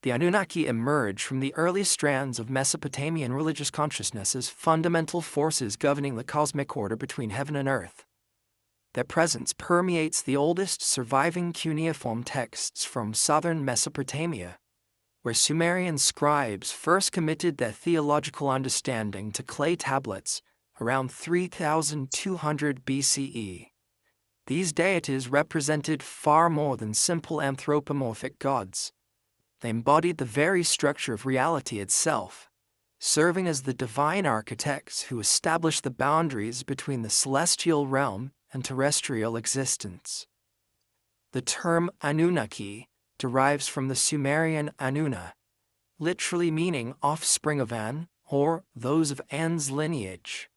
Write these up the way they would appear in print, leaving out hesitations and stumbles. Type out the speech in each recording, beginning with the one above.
The Anunnaki emerge from the earliest strands of Mesopotamian religious consciousness as fundamental forces governing the cosmic order between heaven and earth. Their presence permeates the oldest surviving cuneiform texts from southern Mesopotamia, where Sumerian scribes first committed their theological understanding to clay tablets around 3200 BCE. These deities represented far more than simple anthropomorphic gods. They embodied the very structure of reality itself, serving as the divine architects who established the boundaries between the celestial realm and terrestrial existence. The term Anunnaki derives from the Sumerian Anunna, literally meaning offspring of An, or those of An's lineage.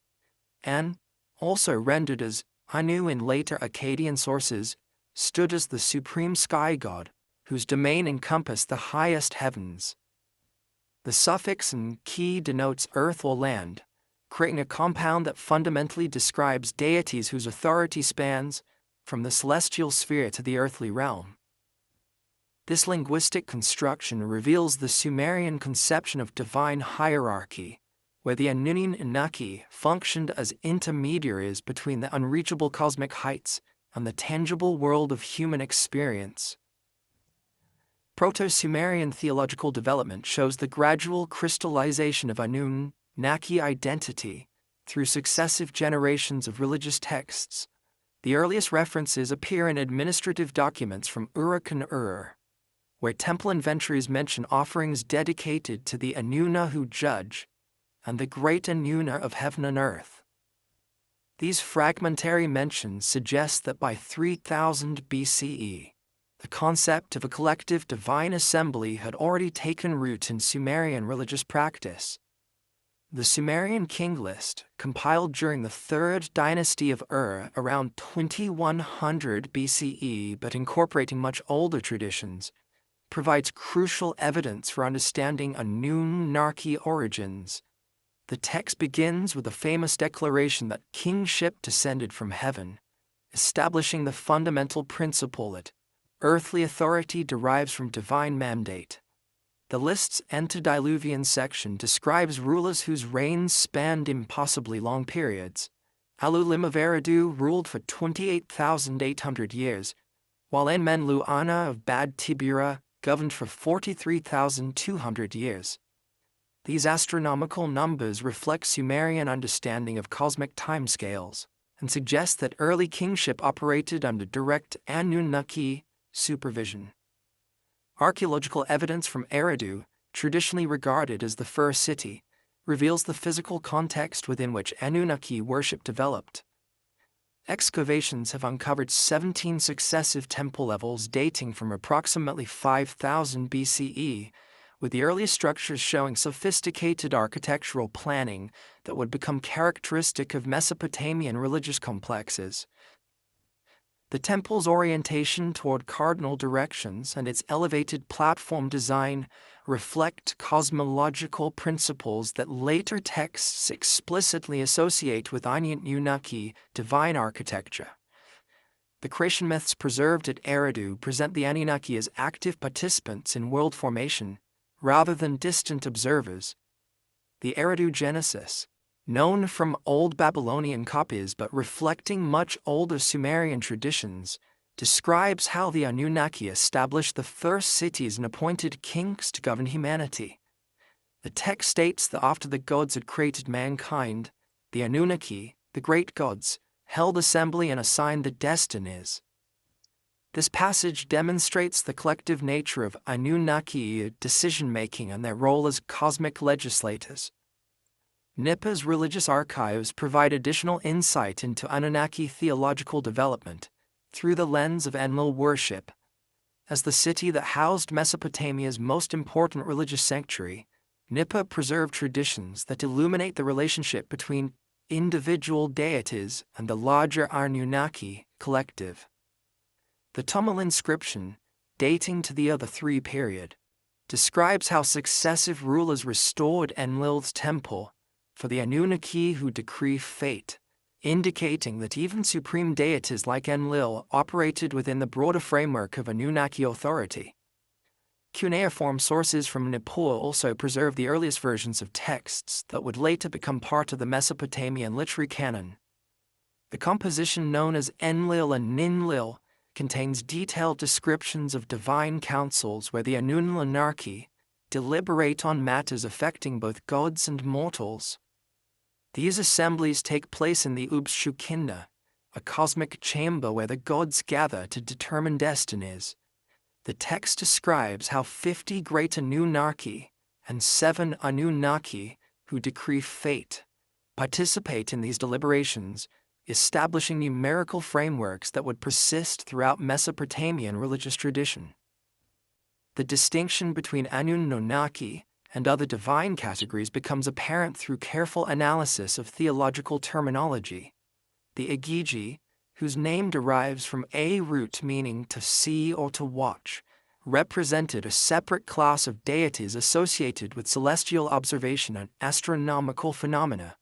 An, also rendered as Anu in later Akkadian sources, stood as the supreme sky god, whose domain encompassed the highest heavens. The suffix "ki" denotes earth or land, creating a compound that fundamentally describes deities whose authority spans from the celestial sphere to the earthly realm. This linguistic construction reveals the Sumerian conception of divine hierarchy, where the Anunnaki functioned as intermediaries between the unreachable cosmic heights and the tangible world of human experience. Proto-Sumerian theological development shows the gradual crystallization of Anunnaki identity through successive generations of religious texts. The earliest references appear in administrative documents from Uruk and Ur, where temple inventories mention offerings dedicated to the Anunna who judge and the great Anunna of heaven and earth. These fragmentary mentions suggest that by 3000 BCE, the concept of a collective divine assembly had already taken root in Sumerian religious practice. The Sumerian king list, compiled during the 3rd dynasty of Ur around 2100 BCE but incorporating much older traditions, provides crucial evidence for understanding Anunnaki origins. The text begins with a famous declaration that kingship descended from heaven, establishing the fundamental principle that earthly authority derives from divine mandate. The list's antediluvian section describes rulers whose reigns spanned impossibly long periods. Alulim of Eridu ruled for 28,800 years, while Enmenlu-Ana of Bad Tibira governed for 43,200 years. These astronomical numbers reflect Sumerian understanding of cosmic timescales and suggest that early kingship operated under direct Anunnaki supervision. Archaeological evidence from Eridu, traditionally regarded as the first city, reveals the physical context within which Anunnaki worship developed. Excavations have uncovered 17 successive temple levels dating from approximately 5000 BCE, with the earliest structures showing sophisticated architectural planning that would become characteristic of Mesopotamian religious complexes. The temple's orientation toward cardinal directions and its elevated platform design reflect cosmological principles that later texts explicitly associate with Anunnaki divine architecture. The creation myths preserved at Eridu present the Anunnaki as active participants in world formation, rather than distant observers. The Eridu Genesis, known from Old Babylonian copies but reflecting much older Sumerian traditions, describes how the Anunnaki established the first cities and appointed kings to govern humanity. The text states that after the gods had created mankind, the Anunnaki, the great gods, held assembly and assigned the destinies. This passage demonstrates the collective nature of Anunnaki decision-making and their role as cosmic legislators. Nipa's religious archives provide additional insight into Anunnaki theological development through the lens of Enlil worship. As the city that housed Mesopotamia's most important religious sanctuary, Nipa preserved traditions that illuminate the relationship between individual deities and the larger Anunnaki collective. The Tumul inscription, dating to the Other III period, describes how successive rulers restored Enlil's temple for the Anunnaki who decree fate, indicating that even supreme deities like Enlil operated within the broader framework of Anunnaki authority. Cuneiform sources from Nepal also preserve the earliest versions of texts that would later become part of the Mesopotamian literary canon. The composition known as Enlil and Ninlil contains detailed descriptions of divine councils where the Anunnaki deliberate on matters affecting both gods and mortals. These assemblies take place in the Ubshukinda, a cosmic chamber where the gods gather to determine destinies. The text describes how 50 great Anunnaki and 7 Anunnaki, who decree fate, participate in these deliberations, establishing numerical frameworks that would persist throughout Mesopotamian religious tradition. The distinction between Anunnaki and other divine categories becomes apparent through careful analysis of theological terminology. The Igigi, whose name derives from a root meaning to see or to watch, represented a separate class of deities associated with celestial observation and astronomical phenomena.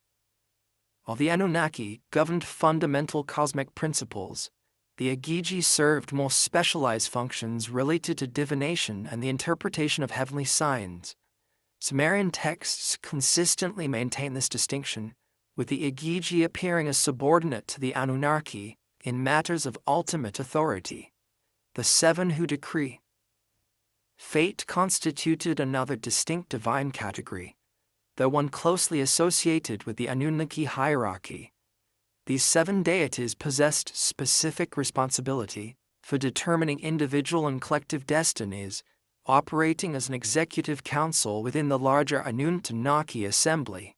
While the Anunnaki governed fundamental cosmic principles, the Igigi served more specialized functions related to divination and the interpretation of heavenly signs. Sumerian texts consistently maintain this distinction, with the Igigi appearing as subordinate to the Anunnaki in matters of ultimate authority. The 7 who decree fate constituted another distinct divine category, though one closely associated with the Anunnaki hierarchy. These 7 deities possessed specific responsibility for determining individual and collective destinies, operating as an executive council within the larger Anunnaki assembly.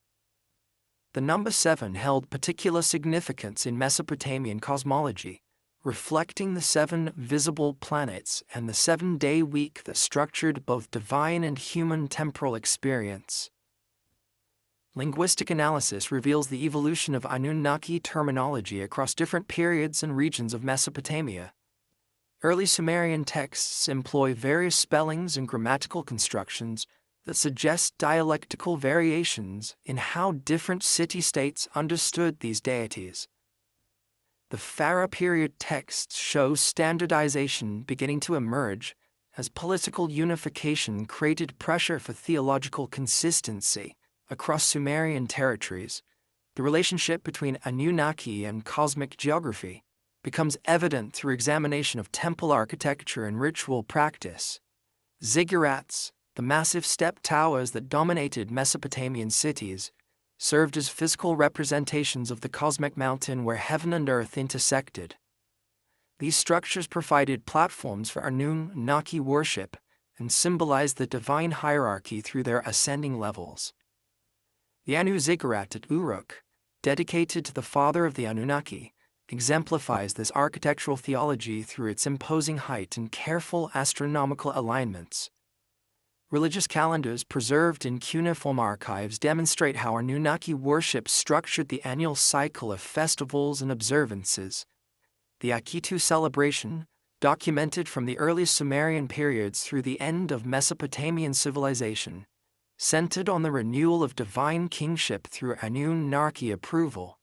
The number 7 held particular significance in Mesopotamian cosmology, reflecting the 7 visible planets and the 7-day week that structured both divine and human temporal experience. Linguistic analysis reveals the evolution of Anunnaki terminology across different periods and regions of Mesopotamia. Early Sumerian texts employ various spellings and grammatical constructions that suggest dialectical variations in how different city-states understood these deities. The Pharaoh period texts show standardization beginning to emerge as political unification created pressure for theological consistency across Sumerian territories. The relationship between Anunnaki and cosmic geography becomes evident through examination of temple architecture and ritual practice. Ziggurats, the massive step towers that dominated Mesopotamian cities, served as physical representations of the cosmic mountain where heaven and earth intersected. These structures provided platforms for Anunnaki worship and symbolized the divine hierarchy through their ascending levels. The Anu Ziggurat at Uruk, dedicated to the father of the Anunnaki, exemplifies this architectural theology through its imposing height and careful astronomical alignments. Religious calendars preserved in cuneiform archives demonstrate how Anunnaki worship structured the annual cycle of festivals and observances. The Akitu celebration, documented from the earliest Sumerian periods through the end of Mesopotamian civilization, centered on the renewal of divine kingship through Anunnaki approval.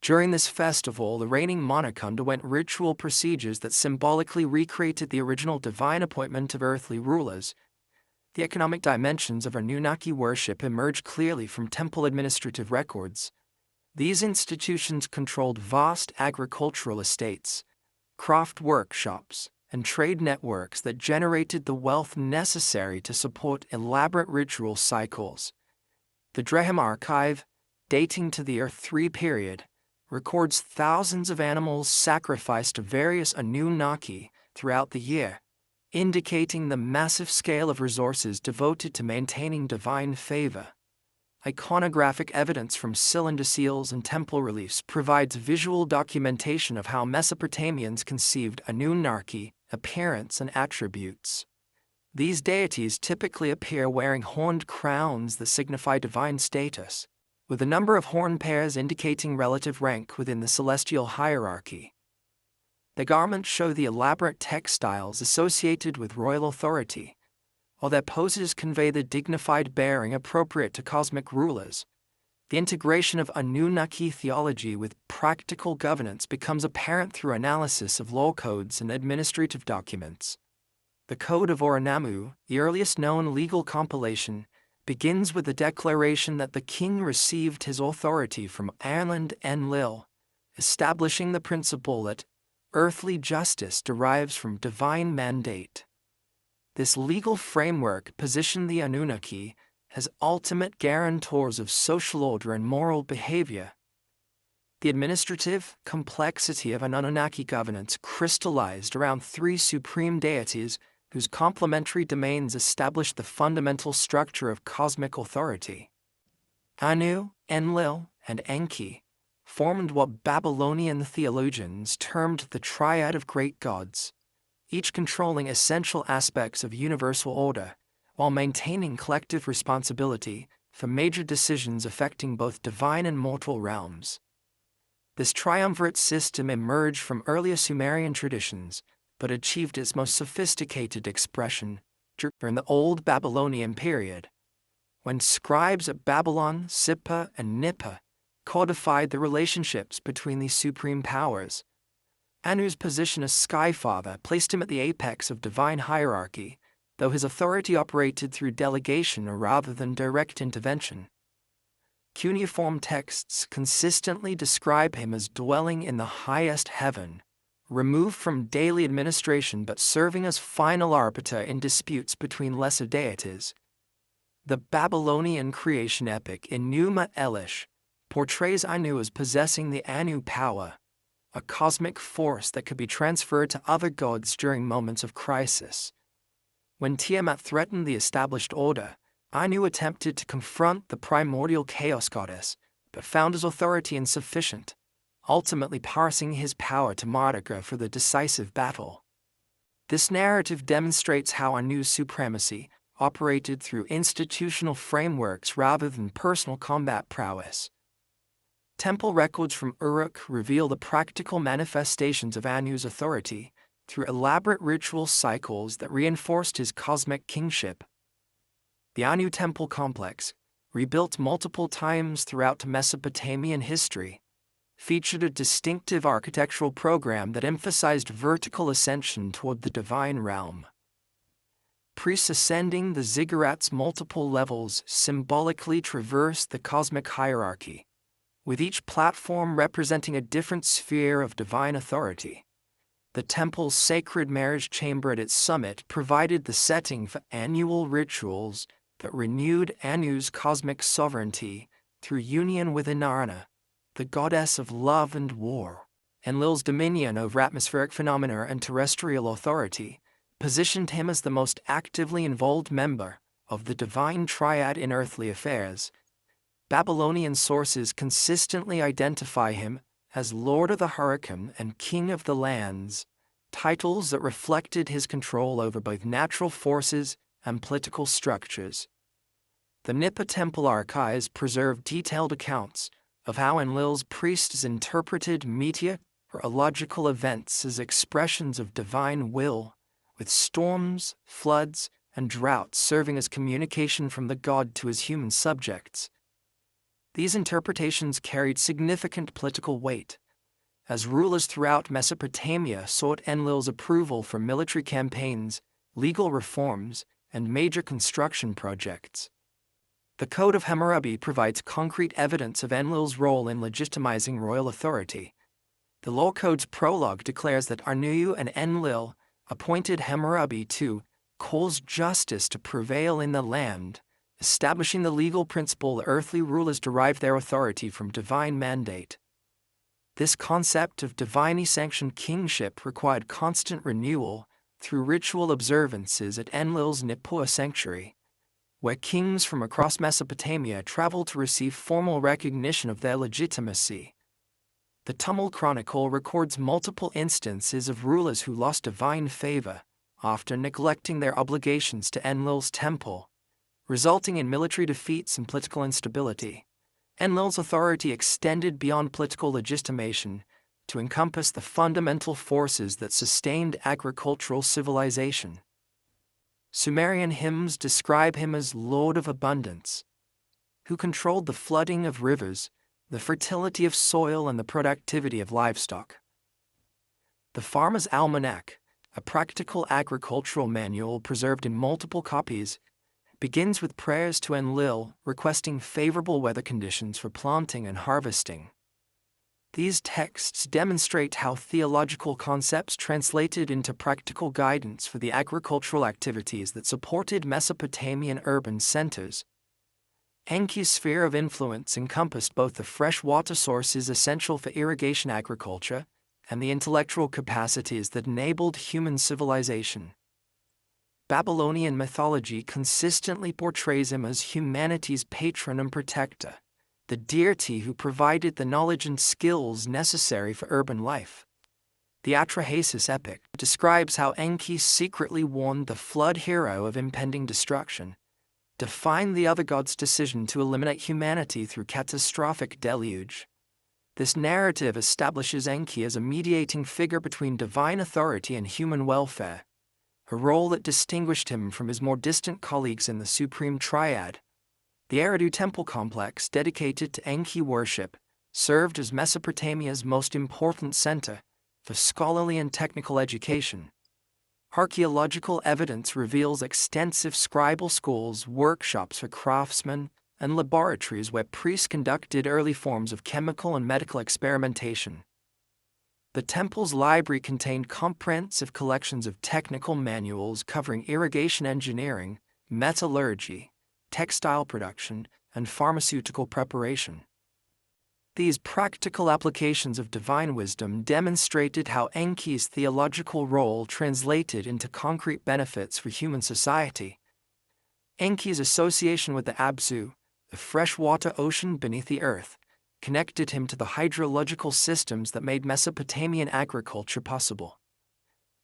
During this festival, the reigning monarch underwent ritual procedures that symbolically recreated the original divine appointment of earthly rulers. The economic dimensions of Anunnaki worship emerge clearly from temple administrative records. These institutions controlled vast agricultural estates, craft workshops, and trade networks that generated the wealth necessary to support elaborate ritual cycles. The Drehim archive, dating to the Earth III period, records thousands of animals sacrificed to various Anunnaki throughout the year, indicating the massive scale of resources devoted to maintaining divine favor. Iconographic evidence from cylinder seals and temple reliefs provides visual documentation of how Mesopotamians conceived Anunnaki appearance and attributes. These deities typically appear wearing horned crowns that signify divine status, with a number of horn pairs indicating relative rank within the celestial hierarchy. The garments show the elaborate textiles associated with royal authority, while their poses convey the dignified bearing appropriate to cosmic rulers. The integration of Anunnaki theology with practical governance becomes apparent through analysis of law codes and administrative documents. The Code of Oranamu, the earliest known legal compilation, begins with the declaration that the king received his authority from Enki and Enlil, establishing the principle that earthly justice derives from divine mandate. This legal framework positioned the Anunnaki as ultimate guarantors of social order and moral behavior. The administrative complexity of an Anunnaki governance crystallized around three supreme deities whose complementary domains established the fundamental structure of cosmic authority. Anu, Enlil, and Enki formed what Babylonian theologians termed the triad of great gods, each controlling essential aspects of universal order while maintaining collective responsibility for major decisions affecting both divine and mortal realms. This triumvirate system emerged from earlier Sumerian traditions, but achieved its most sophisticated expression during the Old Babylonian period, when scribes at Babylon, Sippar, and Nippur codified the relationships between these supreme powers. Anu's position as Skyfather placed him at the apex of divine hierarchy, though his authority operated through delegation rather than direct intervention. Cuneiform texts consistently describe him as dwelling in the highest heaven, removed from daily administration but serving as final arbiter in disputes between lesser deities. The Babylonian creation epic Enuma Elish portrays Anu as possessing the Anu power, a cosmic force that could be transferred to other gods during moments of crisis. When Tiamat threatened the established order, Anu attempted to confront the primordial chaos goddess, but found his authority insufficient, ultimately passing his power to Marduk for the decisive battle. This narrative demonstrates how Anu's supremacy operated through institutional frameworks rather than personal combat prowess. Temple records from Uruk reveal the practical manifestations of Anu's authority through elaborate ritual cycles that reinforced his cosmic kingship. The Anu temple complex, rebuilt multiple times throughout Mesopotamian history, featured a distinctive architectural program that emphasized vertical ascension toward the divine realm. Priests ascending the ziggurat's multiple levels symbolically traversed the cosmic hierarchy, with each platform representing a different sphere of divine authority. The temple's sacred marriage chamber at its summit provided the setting for annual rituals that renewed Anu's cosmic sovereignty through union with Inanna, the goddess of love and war. Enlil's dominion over atmospheric phenomena and terrestrial authority positioned him as the most actively involved member of the divine triad in earthly affairs. Babylonian sources consistently identify him as Lord of the Hurricane and King of the Lands, titles that reflected his control over both natural forces and political structures. The Nippur temple archives preserve detailed accounts of how Enlil's priests interpreted meteorological events as expressions of divine will, with storms, floods, and droughts serving as communication from the god to his human subjects. These interpretations carried significant political weight, as rulers throughout Mesopotamia sought Enlil's approval for military campaigns, legal reforms, and major construction projects. The Code of Hammurabi provides concrete evidence of Enlil's role in legitimizing royal authority. The Law Code's prologue declares that Anu and Enlil appointed Hammurabi to cause justice to prevail in the land, establishing the legal principle that earthly rulers derive their authority from divine mandate. This concept of divinely sanctioned kingship required constant renewal through ritual observances at Enlil's Nippur sanctuary, where kings from across Mesopotamia traveled to receive formal recognition of their legitimacy. The Chronicle records multiple instances of rulers who lost divine favor after neglecting their obligations to Enlil's temple, resulting in military defeats and political instability. Enlil's authority extended beyond political legitimation to encompass the fundamental forces that sustained agricultural civilization. Sumerian hymns describe him as Lord of Abundance, who controlled the flooding of rivers, the fertility of soil, and the productivity of livestock. The Farmer's Almanac, a practical agricultural manual preserved in multiple copies, begins with prayers to Enlil requesting favorable weather conditions for planting and harvesting. These texts demonstrate how theological concepts translated into practical guidance for the agricultural activities that supported Mesopotamian urban centers. Enki's sphere of influence encompassed both the fresh water sources essential for irrigation agriculture and the intellectual capacities that enabled human civilization. Babylonian mythology consistently portrays him as humanity's patron and protector, the deity who provided the knowledge and skills necessary for urban life. The Atrahasis epic describes how Enki secretly warned the flood hero of impending destruction, defying the other gods' decision to eliminate humanity through catastrophic deluge. This narrative establishes Enki as a mediating figure between divine authority and human welfare, a role that distinguished him from his more distant colleagues in the Supreme Triad. The Eridu temple complex, dedicated to Enki worship, served as Mesopotamia's most important center for scholarly and technical education. Archaeological evidence reveals extensive scribal schools, workshops for craftsmen, and laboratories where priests conducted early forms of chemical and medical experimentation. The temple's library contained comprehensive collections of technical manuals covering irrigation engineering, metallurgy, textile production, and pharmaceutical preparation. These practical applications of divine wisdom demonstrated how Enki's theological role translated into concrete benefits for human society. Enki's association with the Abzu, the freshwater ocean beneath the earth, connected him to the hydrological systems that made Mesopotamian agriculture possible.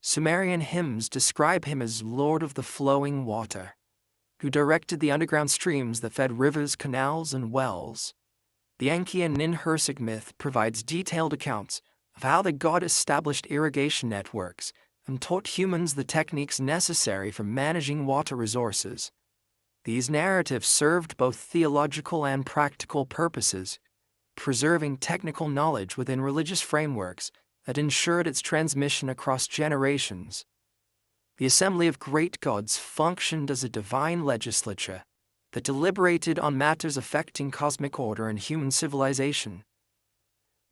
Sumerian hymns describe him as Lord of the Flowing Water, who directed the underground streams that fed rivers, canals, and wells. The Enki and Enlil myth provides detailed accounts of how the god established irrigation networks and taught humans the techniques necessary for managing water resources. These narratives served both theological and practical purposes, preserving technical knowledge within religious frameworks that ensured its transmission across generations. The assembly of great gods functioned as a divine legislature that deliberated on matters affecting cosmic order and human civilization.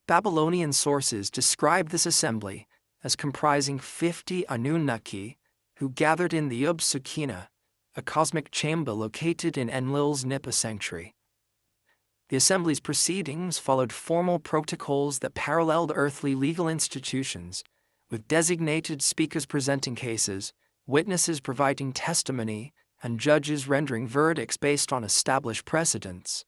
Babylonian sources describe this assembly as comprising 50 Anunnaki who gathered in the Ub-Sukhina, a cosmic chamber located in Enlil's Nipa sanctuary. The assembly's proceedings followed formal protocols that paralleled earthly legal institutions, with designated speakers presenting cases, witnesses providing testimony, and judges rendering verdicts based on established precedents.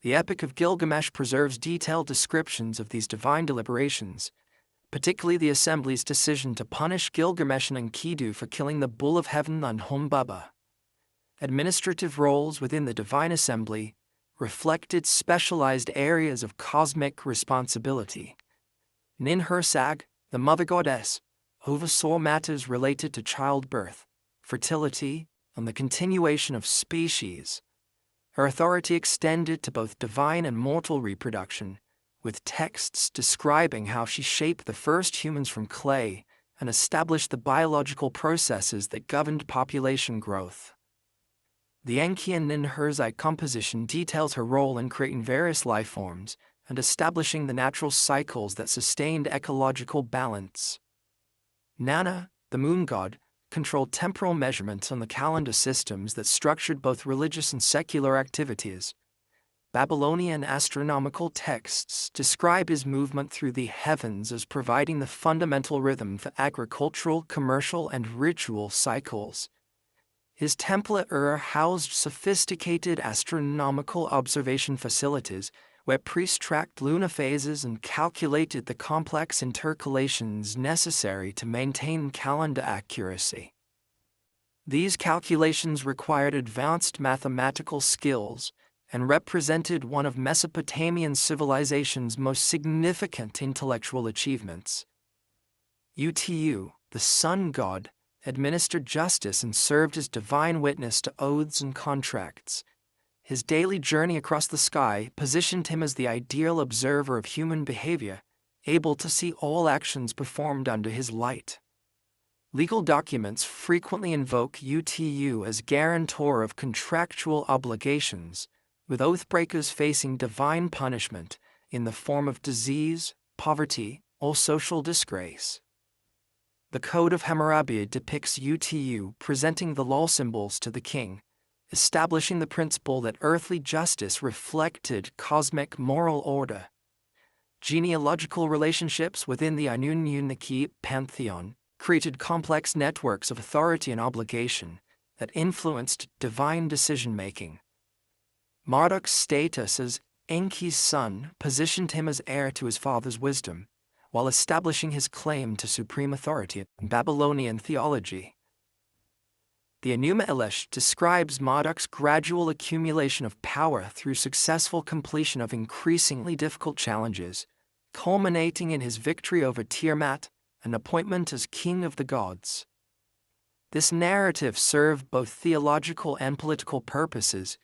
The Epic of Gilgamesh preserves detailed descriptions of these divine deliberations, particularly the assembly's decision to punish Gilgamesh and Enkidu for killing the Bull of Heaven and Humbaba. Administrative roles within the divine assembly reflected specialized areas of cosmic responsibility. Ninhursag, the mother goddess, oversaw matters related to childbirth, fertility, and the continuation of species. Her authority extended to both divine and mortal reproduction, with texts describing how she shaped the first humans from clay and established the biological processes that governed population growth. The Enki and Enlil composition details her role in creating various life forms and establishing the natural cycles that sustained ecological balance. Nana, the moon god, controlled temporal measurements on the calendar systems that structured both religious and secular activities. Babylonian astronomical texts describe his movement through the heavens as providing the fundamental rhythm for agricultural, commercial, and ritual cycles. His temple at Ur housed sophisticated astronomical observation facilities where priests tracked lunar phases and calculated the complex intercalations necessary to maintain calendar accuracy. These calculations required advanced mathematical skills and represented one of Mesopotamian civilization's most significant intellectual achievements. Utu, the sun god, administered justice and served as divine witness to oaths and contracts. His daily journey across the sky positioned him as the ideal observer of human behavior, able to see all actions performed under his light. Legal documents frequently invoke UTU as guarantor of contractual obligations, with oathbreakers facing divine punishment in the form of disease, poverty, or social disgrace. The Code of Hammurabi depicts UTU presenting the law symbols to the king, establishing the principle that earthly justice reflected cosmic moral order. Genealogical relationships within the Anunnaki pantheon created complex networks of authority and obligation that influenced divine decision-making. Marduk's status as Enki's son positioned him as heir to his father's wisdom, while establishing his claim to supreme authority in Babylonian theology. The Enuma Elish describes Marduk's gradual accumulation of power through successful completion of increasingly difficult challenges, culminating in his victory over Tiamat, an appointment as king of the gods. This narrative served both theological and political purposes,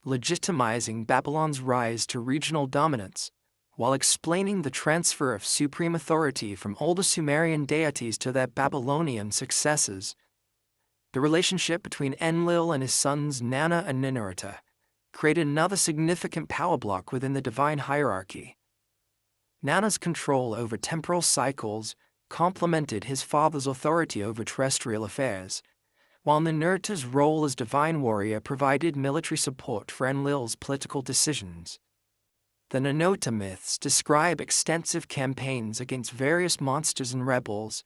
legitimizing Babylon's rise to regional dominance, while explaining the transfer of supreme authority from older Sumerian deities to their Babylonian successors. The relationship between Enlil and his sons Nana and Ninurta created another significant power block within the divine hierarchy. Nana's control over temporal cycles complemented his father's authority over terrestrial affairs, while Ninurta's role as divine warrior provided military support for Enlil's political decisions. The Ninurta myths describe extensive campaigns against various monsters and rebels,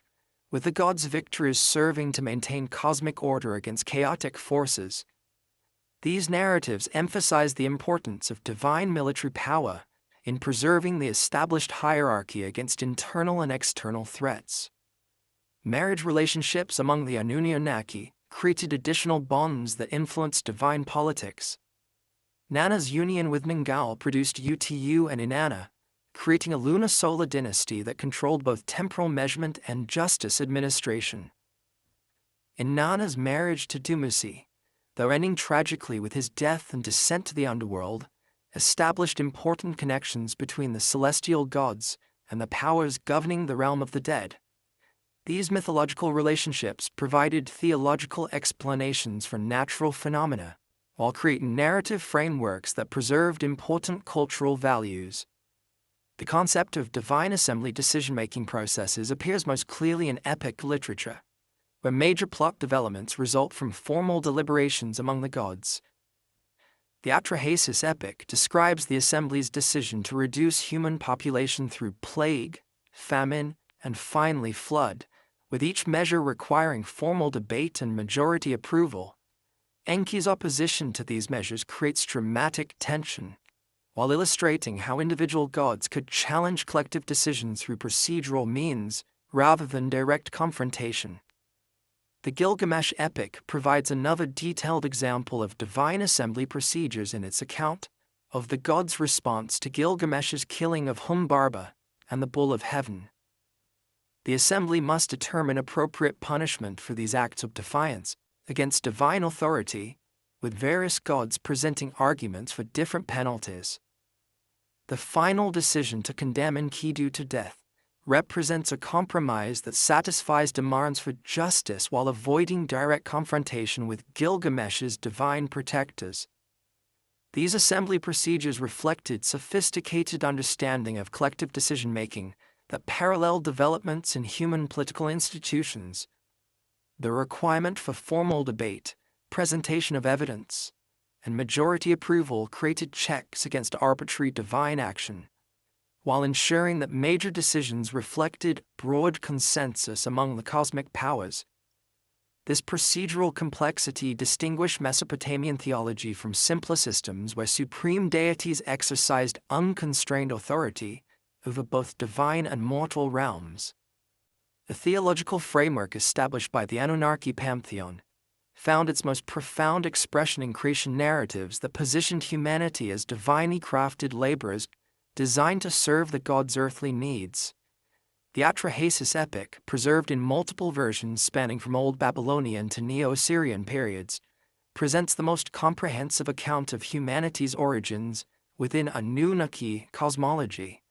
with the gods' victories serving to maintain cosmic order against chaotic forces. These narratives emphasize the importance of divine military power in preserving the established hierarchy against internal and external threats. Marriage relationships among the Anunnaki created additional bonds that influenced divine politics. Nana's union with Ningal produced Utu and Inanna, creating a lunar-solar dynasty that controlled both temporal measurement and justice administration. Inanna's marriage to Dumuzi, though ending tragically with his death and descent to the underworld, established important connections between the celestial gods and the powers governing the realm of the dead. These mythological relationships provided theological explanations for natural phenomena, while creating narrative frameworks that preserved important cultural values. The concept of divine assembly decision-making processes appears most clearly in epic literature, where major plot developments result from formal deliberations among the gods. The Atrahasis epic describes the assembly's decision to reduce human population through plague, famine, and finally flood, with each measure requiring formal debate and majority approval. Enki's opposition to these measures creates dramatic tension, while illustrating how individual gods could challenge collective decisions through procedural means rather than direct confrontation. The Gilgamesh epic provides another detailed example of divine assembly procedures in its account of the gods' response to Gilgamesh's killing of Humbarba and the Bull of Heaven. The assembly must determine appropriate punishment for these acts of defiance against divine authority, with various gods presenting arguments for different penalties. The final decision to condemn Enkidu to death represents a compromise that satisfies demands for justice while avoiding direct confrontation with Gilgamesh's divine protectors. These assembly procedures reflected sophisticated understanding of collective decision-making that paralleled developments in human political institutions. The requirement for formal debate, presentation of evidence, and majority approval created checks against arbitrary divine action, while ensuring that major decisions reflected broad consensus among the cosmic powers. This procedural complexity distinguished Mesopotamian theology from simpler systems where supreme deities exercised unconstrained authority over both divine and mortal realms. The theological framework established by the Anunnaki pantheon found its most profound expression in creation narratives that positioned humanity as divinely crafted laborers designed to serve the gods' earthly needs. The Atrahasis epic, preserved in multiple versions spanning from Old Babylonian to Neo-Assyrian periods, presents the most comprehensive account of humanity's origins within Anunnaki cosmology.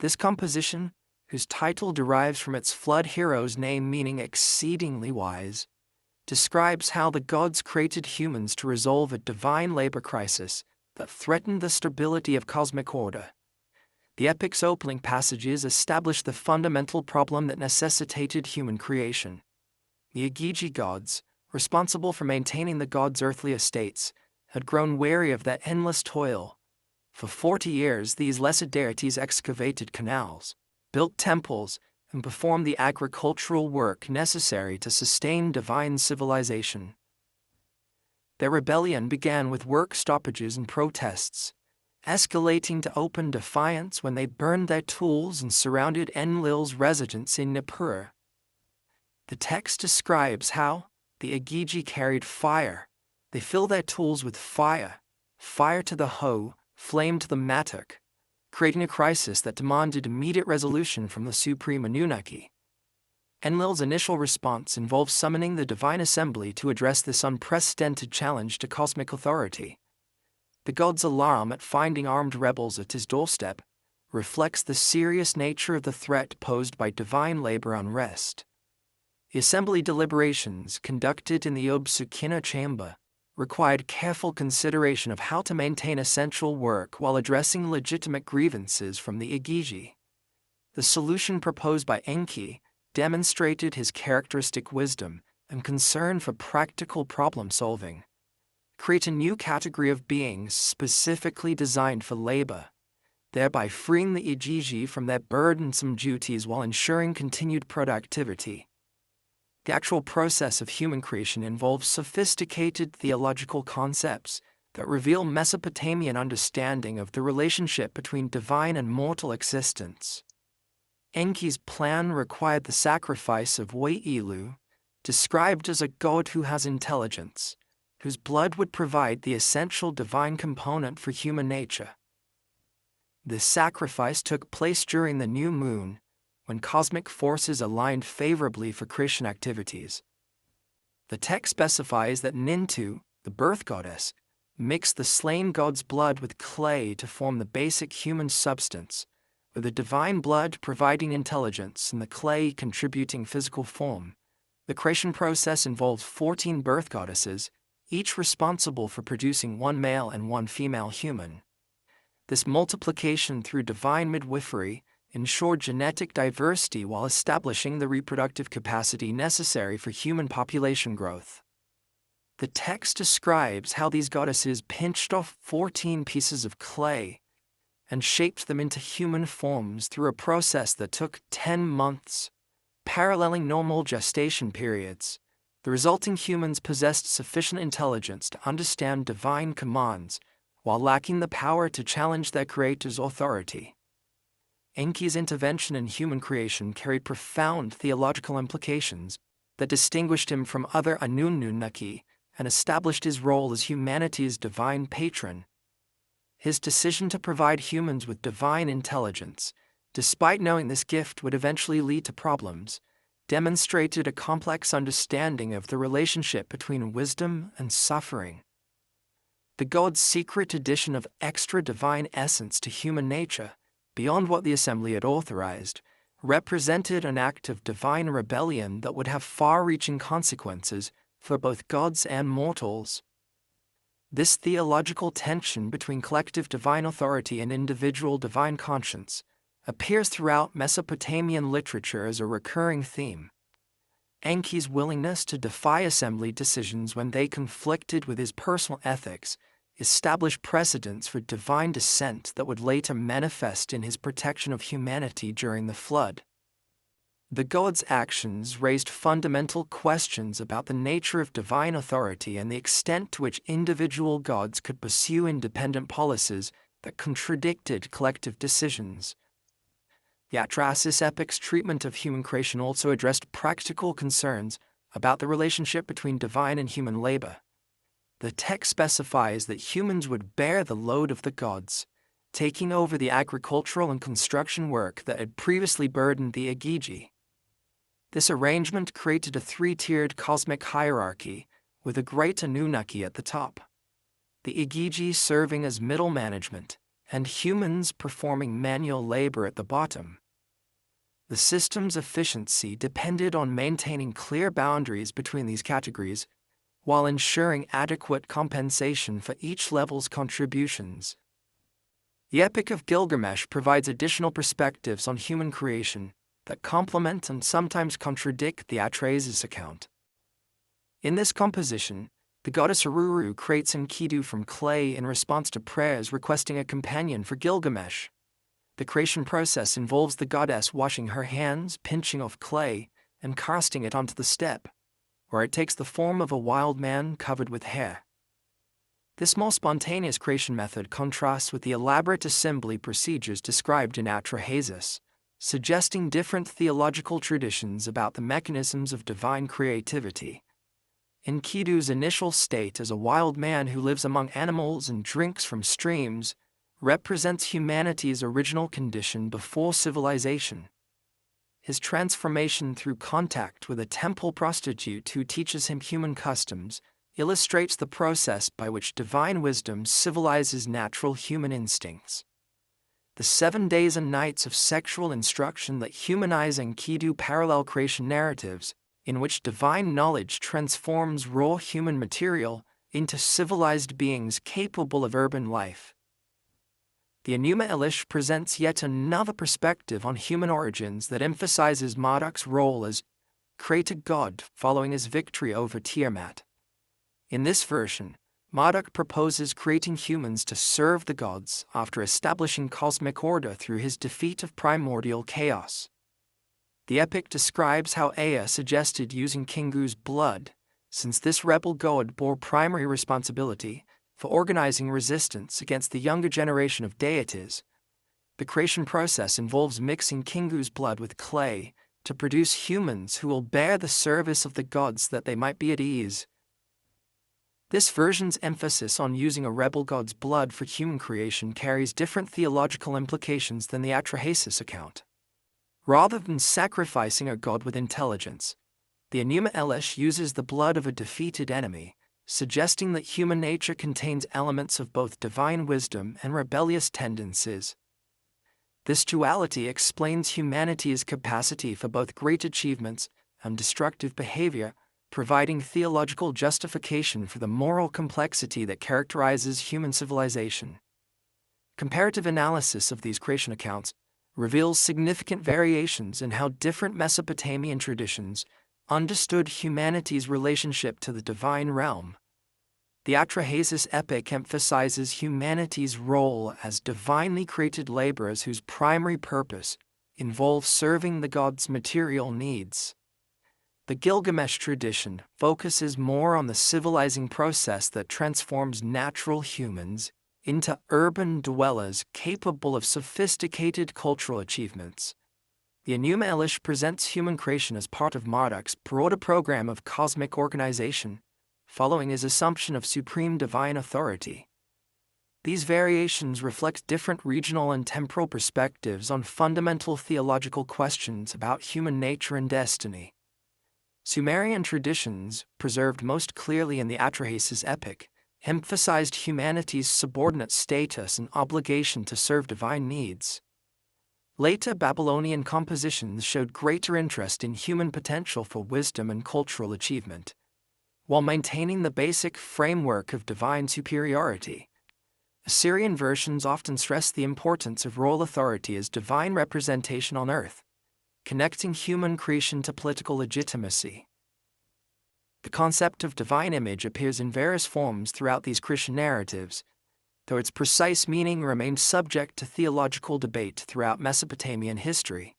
This composition whose title derives from its flood hero's name meaning exceedingly wise, describes how the gods created humans to resolve a divine labor crisis that threatened the stability of cosmic order. The epic's opening passages establish the fundamental problem that necessitated human creation. The Igigi gods, responsible for maintaining the gods' earthly estates, had grown weary of that endless toil. For 40 years, these lesser deities excavated canals, built temples, and performed the agricultural work necessary to sustain divine civilization. Their rebellion began with work stoppages and protests, escalating to open defiance when they burned their tools and surrounded Enlil's residence in Nippur. The text describes how the Igigi carried fire. They filled their tools with fire to the hoe, flame to the mattock, creating a crisis that demanded immediate resolution from the supreme Anunnaki. Enlil's initial response involved summoning the divine assembly to address this unprecedented challenge to cosmic authority. The god's alarm at finding armed rebels at his doorstep reflects the serious nature of the threat posed by divine labor unrest. The assembly deliberations, conducted in the Obsukina chamber, required careful consideration of how to maintain essential work while addressing legitimate grievances from the Igigi. The solution proposed by Enki demonstrated his characteristic wisdom and concern for practical problem-solving. Create a new category of beings specifically designed for labor, thereby freeing the Igigi from their burdensome duties while ensuring continued productivity. The actual process of human creation involves sophisticated theological concepts that reveal Mesopotamian understanding of the relationship between divine and mortal existence. Enki's plan required the sacrifice of Wai'ilu, described as a god who has intelligence, whose blood would provide the essential divine component for human nature. This sacrifice took place during the new moon, when cosmic forces aligned favorably for creation activities. The text specifies that Nintu, the birth goddess, mixed the slain god's blood with clay to form the basic human substance, with the divine blood providing intelligence and the clay contributing physical form. The creation process involved 14 birth goddesses, each responsible for producing one male and one female human. This multiplication through divine midwifery ensured genetic diversity while establishing the reproductive capacity necessary for human population growth. The text describes how these goddesses pinched off 14 pieces of clay and shaped them into human forms through a process that took 10 months, paralleling normal gestation periods. The resulting humans possessed sufficient intelligence to understand divine commands while lacking the power to challenge their creator's authority. Enki's intervention in human creation carried profound theological implications that distinguished him from other Anunnaki and established his role as humanity's divine patron. His decision to provide humans with divine intelligence, despite knowing this gift would eventually lead to problems, demonstrated a complex understanding of the relationship between wisdom and suffering. The god's secret addition of extra divine essence to human nature, beyond what the assembly had authorized, represented an act of divine rebellion that would have far-reaching consequences for both gods and mortals. This theological tension between collective divine authority and individual divine conscience appears throughout Mesopotamian literature as a recurring theme. Enki's willingness to defy assembly decisions when they conflicted with his personal ethics established precedents for divine dissent that would later manifest in his protection of humanity during the flood. The god's actions raised fundamental questions about the nature of divine authority and the extent to which individual gods could pursue independent policies that contradicted collective decisions. The Atrahasis epic's treatment of human creation also addressed practical concerns about the relationship between divine and human labor. The text specifies that humans would bear the load of the gods, taking over the agricultural and construction work that had previously burdened the Igigi. This arrangement created a three-tiered cosmic hierarchy, with a great Anunnaki at the top, the Igigi serving as middle management, and humans performing manual labor at the bottom. The system's efficiency depended on maintaining clear boundaries between these categories, while ensuring adequate compensation for each level's contributions. The Epic of Gilgamesh provides additional perspectives on human creation that complement and sometimes contradict the Atrahasis account. In this composition, the goddess Aruru creates Enkidu from clay in response to prayers requesting a companion for Gilgamesh. The creation process involves the goddess washing her hands, pinching off clay, and casting it onto the steppe, where it takes the form of a wild man covered with hair. This more spontaneous creation method contrasts with the elaborate assembly procedures described in Atrahasis, suggesting different theological traditions about the mechanisms of divine creativity. Enkidu's initial state as a wild man who lives among animals and drinks from streams represents humanity's original condition before civilization. His transformation through contact with a temple prostitute who teaches him human customs illustrates the process by which divine wisdom civilizes natural human instincts. The 7 days and nights of sexual instruction that humanize Enkidu parallel creation narratives, in which divine knowledge transforms raw human material into civilized beings capable of urban life. The Enuma Elish presents yet another perspective on human origins that emphasizes Marduk's role as creator god following his victory over Tiamat. In this version, Marduk proposes creating humans to serve the gods after establishing cosmic order through his defeat of primordial chaos. The epic describes how Ea suggested using Kingu's blood, since this rebel god bore primary responsibility for organizing resistance against the younger generation of deities. The creation process involves mixing Kingu's blood with clay to produce humans who will bear the service of the gods that they might be at ease. This version's emphasis on using a rebel god's blood for human creation carries different theological implications than the Atrahasis account. Rather than sacrificing a god with intelligence, the Enuma Elish uses the blood of a defeated enemy, suggesting that human nature contains elements of both divine wisdom and rebellious tendencies. This duality explains humanity's capacity for both great achievements and destructive behavior, providing theological justification for the moral complexity that characterizes human civilization. Comparative analysis of these creation accounts reveals significant variations in how different Mesopotamian traditions understood humanity's relationship to the divine realm. The Atrahasis epic emphasizes humanity's role as divinely created laborers whose primary purpose involves serving the gods' material needs. The Gilgamesh tradition focuses more on the civilizing process that transforms natural humans into urban dwellers capable of sophisticated cultural achievements. The Enuma Elish presents human creation as part of Marduk's broader program of cosmic organization, following his assumption of supreme divine authority. These variations reflect different regional and temporal perspectives on fundamental theological questions about human nature and destiny. Sumerian traditions, preserved most clearly in the Atrahasis epic, emphasized humanity's subordinate status and obligation to serve divine needs. Later Babylonian compositions showed greater interest in human potential for wisdom and cultural achievement, while maintaining the basic framework of divine superiority. Assyrian versions often stress the importance of royal authority as divine representation on earth, connecting human creation to political legitimacy. The concept of divine image appears in various forms throughout these Christian narratives, though its precise meaning remains subject to theological debate throughout Mesopotamian history.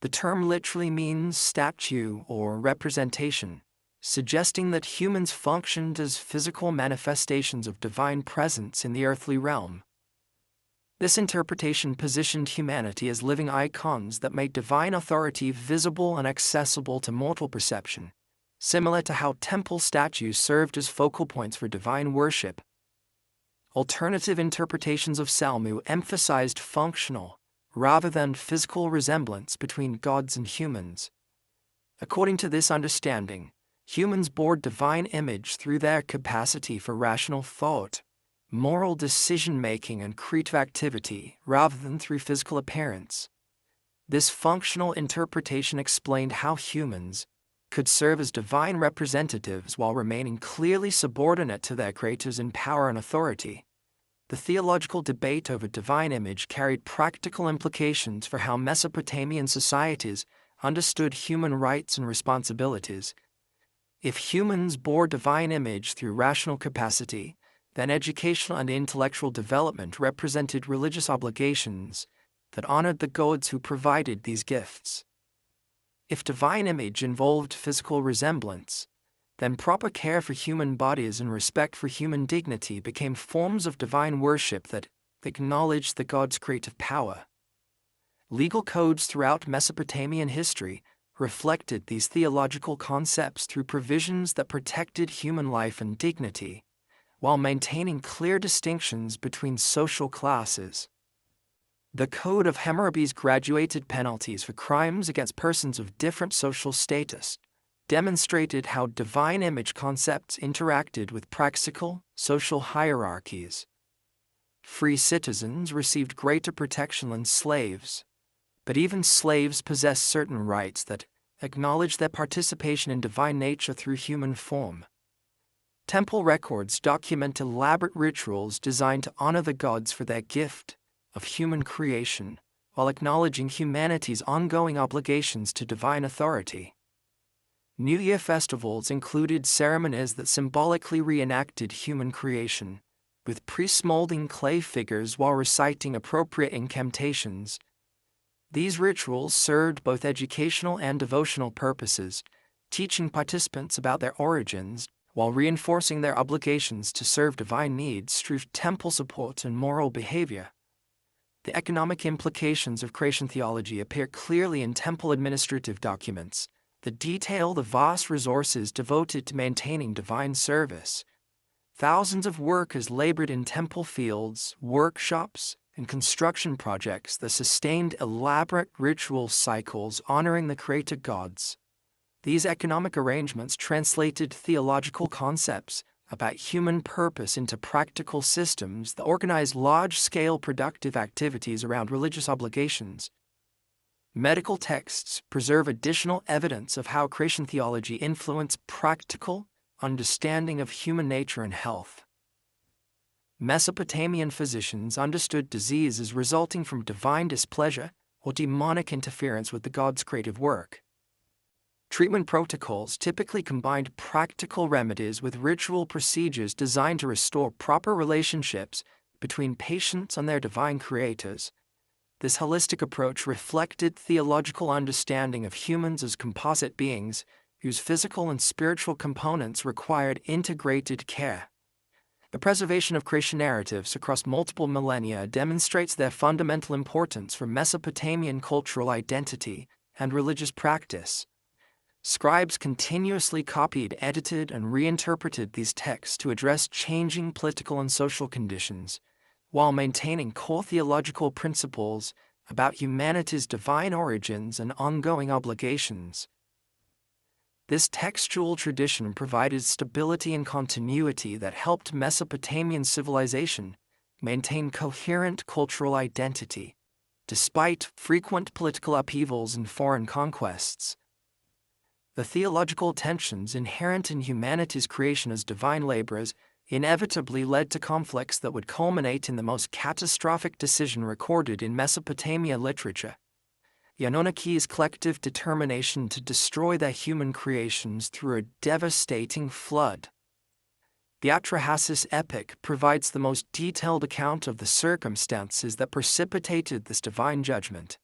The term literally means statue or representation, suggesting that humans functioned as physical manifestations of divine presence in the earthly realm. This interpretation positioned humanity as living icons that made divine authority visible and accessible to mortal perception, similar to how temple statues served as focal points for divine worship. Alternative interpretations of Salmu emphasized functional, rather than physical resemblance between gods and humans. According to this understanding, humans bore divine image through their capacity for rational thought, moral decision-making, and creative activity, rather than through physical appearance. This functional interpretation explained how humans could serve as divine representatives while remaining clearly subordinate to their creators in power and authority. The theological debate over divine image carried practical implications for how Mesopotamian societies understood human rights and responsibilities. If humans bore divine image through rational capacity, then educational and intellectual development represented religious obligations that honored the gods who provided these gifts. If divine image involved physical resemblance, then proper care for human bodies and respect for human dignity became forms of divine worship that acknowledged the god's creative power. Legal codes throughout Mesopotamian history reflected these theological concepts through provisions that protected human life and dignity, while maintaining clear distinctions between social classes. The Code of Hammurabi's graduated penalties for crimes against persons of different social status demonstrated how divine image concepts interacted with practical, social hierarchies. Free citizens received greater protection than slaves, but even slaves possessed certain rights that acknowledged their participation in divine nature through human form. Temple records document elaborate rituals designed to honor the gods for their gift of human creation, while acknowledging humanity's ongoing obligations to divine authority. New Year festivals included ceremonies that symbolically reenacted human creation, with priests molding clay figures while reciting appropriate incantations. These rituals served both educational and devotional purposes, teaching participants about their origins, while reinforcing their obligations to serve divine needs through temple support and moral behavior. The economic implications of creation theology appear clearly in temple administrative documents that detail the vast resources devoted to maintaining divine service. Thousands of workers labored in temple fields, workshops, and construction projects that sustained elaborate ritual cycles honoring the creator gods. These economic arrangements translated theological concepts about human purpose into practical systems that organized large-scale productive activities around religious obligations. Medical texts preserve additional evidence of how creation theology influenced practical understanding of human nature and health. Mesopotamian physicians understood disease as resulting from divine displeasure or demonic interference with the god's creative work. Treatment protocols typically combined practical remedies with ritual procedures designed to restore proper relationships between patients and their divine creators. This holistic approach reflected theological understanding of humans as composite beings whose physical and spiritual components required integrated care. The preservation of creation narratives across multiple millennia demonstrates their fundamental importance for Mesopotamian cultural identity and religious practice. Scribes continuously copied, edited, and reinterpreted these texts to address changing political and social conditions, while maintaining core theological principles about humanity's divine origins and ongoing obligations. This textual tradition provided stability and continuity that helped Mesopotamian civilization maintain coherent cultural identity, despite frequent political upheavals and foreign conquests. The theological tensions inherent in humanity's creation as divine laborers inevitably led to conflicts that would culminate in the most catastrophic decision recorded in Mesopotamia literature: the Anunnaki's collective determination to destroy their human creations through a devastating flood. The Atrahasis epic provides the most detailed account of the circumstances that precipitated this divine judgment,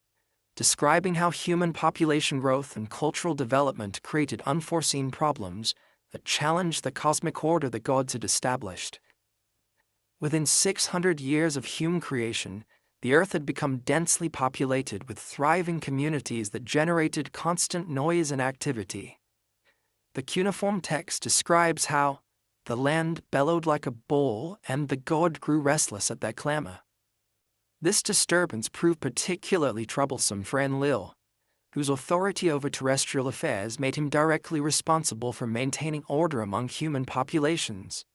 describing how human population growth and cultural development created unforeseen problems that challenged the cosmic order the gods had established. Within 600 years of human creation, the earth had become densely populated with thriving communities that generated constant noise and activity. The cuneiform text describes how the land bellowed like a bull and the god grew restless at their clamor. This disturbance proved particularly troublesome for Enlil, whose authority over terrestrial affairs made him directly responsible for maintaining order among human populations.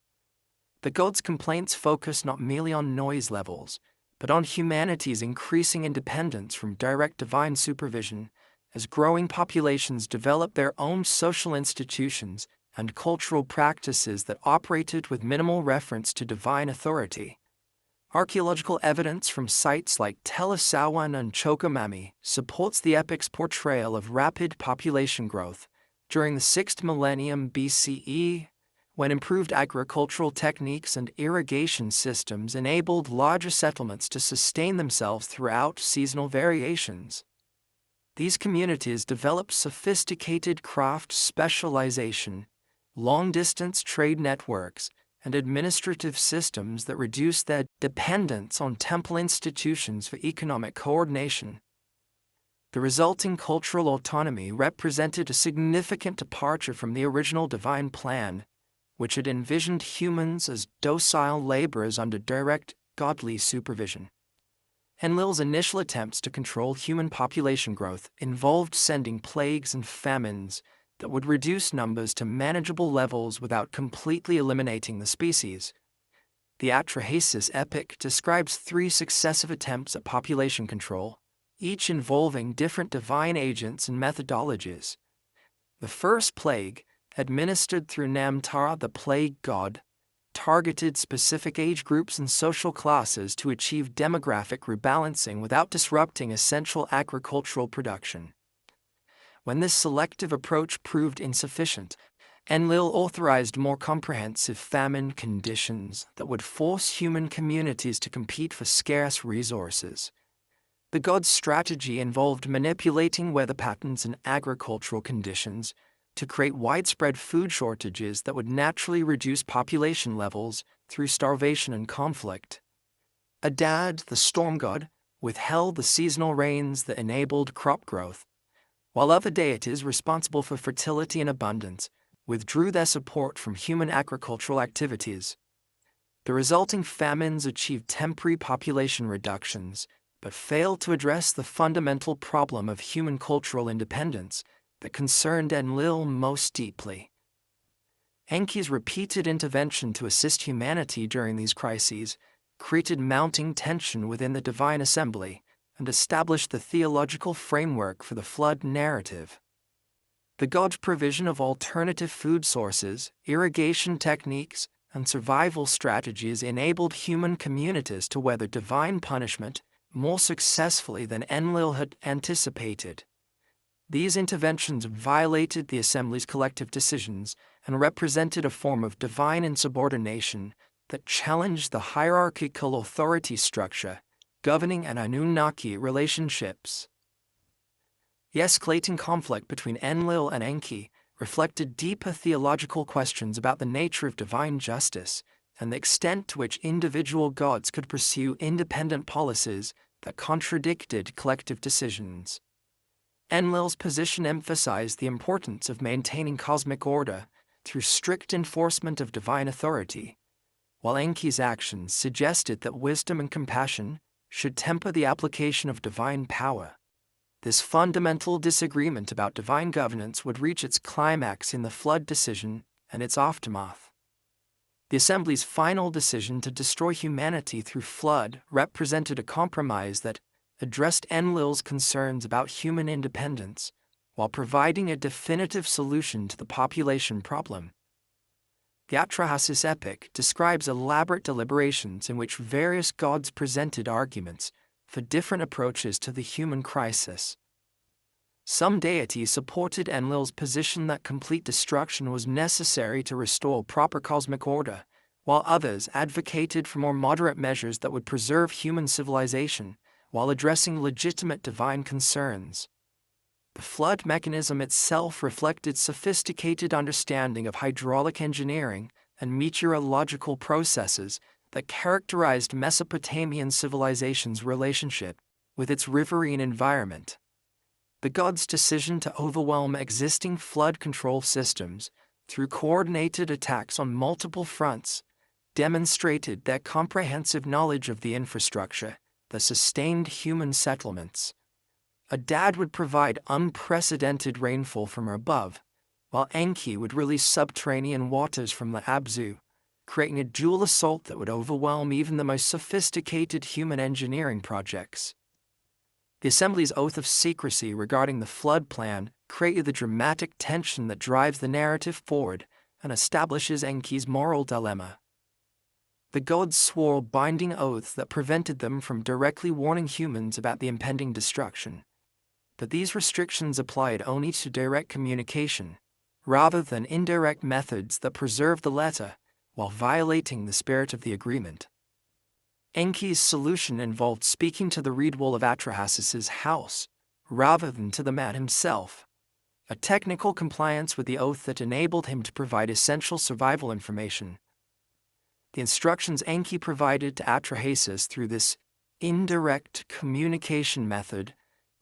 The god's complaints focused not merely on noise levels, but on humanity's increasing independence from direct divine supervision as growing populations developed their own social institutions and cultural practices that operated with minimal reference to divine authority. Archaeological evidence from sites like Tel Assawan and Chokomami supports the epic's portrayal of rapid population growth during the 6th millennium BCE, when improved agricultural techniques and irrigation systems enabled larger settlements to sustain themselves throughout seasonal variations. These communities developed sophisticated craft specialization, long-distance trade networks, and administrative systems that reduced their dependence on temple institutions for economic coordination. The resulting cultural autonomy represented a significant departure from the original divine plan, which had envisioned humans as docile laborers under direct, godly supervision. Enlil's initial attempts to control human population growth involved sending plagues and famines that would reduce numbers to manageable levels without completely eliminating the species. The Atrahasis epic describes 3 successive attempts at population control, each involving different divine agents and methodologies. The first plague, administered through Namtara the plague god, targeted specific age groups and social classes to achieve demographic rebalancing without disrupting essential agricultural production. When this selective approach proved insufficient, Enlil authorized more comprehensive famine conditions that would force human communities to compete for scarce resources. The god's strategy involved manipulating weather patterns and agricultural conditions to create widespread food shortages that would naturally reduce population levels through starvation and conflict. Adad, the storm god, withheld the seasonal rains that enabled crop growth, while other deities responsible for fertility and abundance withdrew their support from human agricultural activities. The resulting famines achieved temporary population reductions, but failed to address the fundamental problem of human cultural independence that concerned Enlil most deeply. Enki's repeated intervention to assist humanity during these crises created mounting tension within the divine assembly and established the theological framework for the flood narrative. The god's provision of alternative food sources, irrigation techniques, and survival strategies enabled human communities to weather divine punishment more successfully than Enlil had anticipated. These interventions violated the assembly's collective decisions and represented a form of divine insubordination that challenged the hierarchical authority structure governing an Anunnaki relationships. The escalating conflict between Enlil and Enki reflected deeper theological questions about the nature of divine justice and the extent to which individual gods could pursue independent policies that contradicted collective decisions. Enlil's position emphasized the importance of maintaining cosmic order through strict enforcement of divine authority, while Enki's actions suggested that wisdom and compassion should temper the application of divine power. This fundamental disagreement about divine governance would reach its climax in the flood decision and its aftermath. The Assembly's final decision to destroy humanity through flood represented a compromise that addressed Enlil's concerns about human independence while providing a definitive solution to the population problem. The Atrahasis epic describes elaborate deliberations in which various gods presented arguments for different approaches to the human crisis. Some deities supported Enlil's position that complete destruction was necessary to restore proper cosmic order, while others advocated for more moderate measures that would preserve human civilization while addressing legitimate divine concerns. The flood mechanism itself reflected sophisticated understanding of hydraulic engineering and meteorological processes that characterized Mesopotamian civilization's relationship with its riverine environment. The gods' decision to overwhelm existing flood control systems through coordinated attacks on multiple fronts demonstrated their comprehensive knowledge of the infrastructure that sustained human settlements. Adad would provide unprecedented rainfall from above, while Enki would release subterranean waters from the Abzu, creating a dual assault that would overwhelm even the most sophisticated human engineering projects. The Assembly's oath of secrecy regarding the flood plan created the dramatic tension that drives the narrative forward and establishes Enki's moral dilemma. The gods swore binding oaths that prevented them from directly warning humans about the impending destruction. But these restrictions applied only to direct communication, rather than indirect methods that preserved the letter while violating the spirit of the agreement. Enki's solution involved speaking to the reed wall of Atrahasis's house, rather than to the man himself, a technical compliance with the oath that enabled him to provide essential survival information. The instructions Enki provided to Atrahasis through this indirect communication method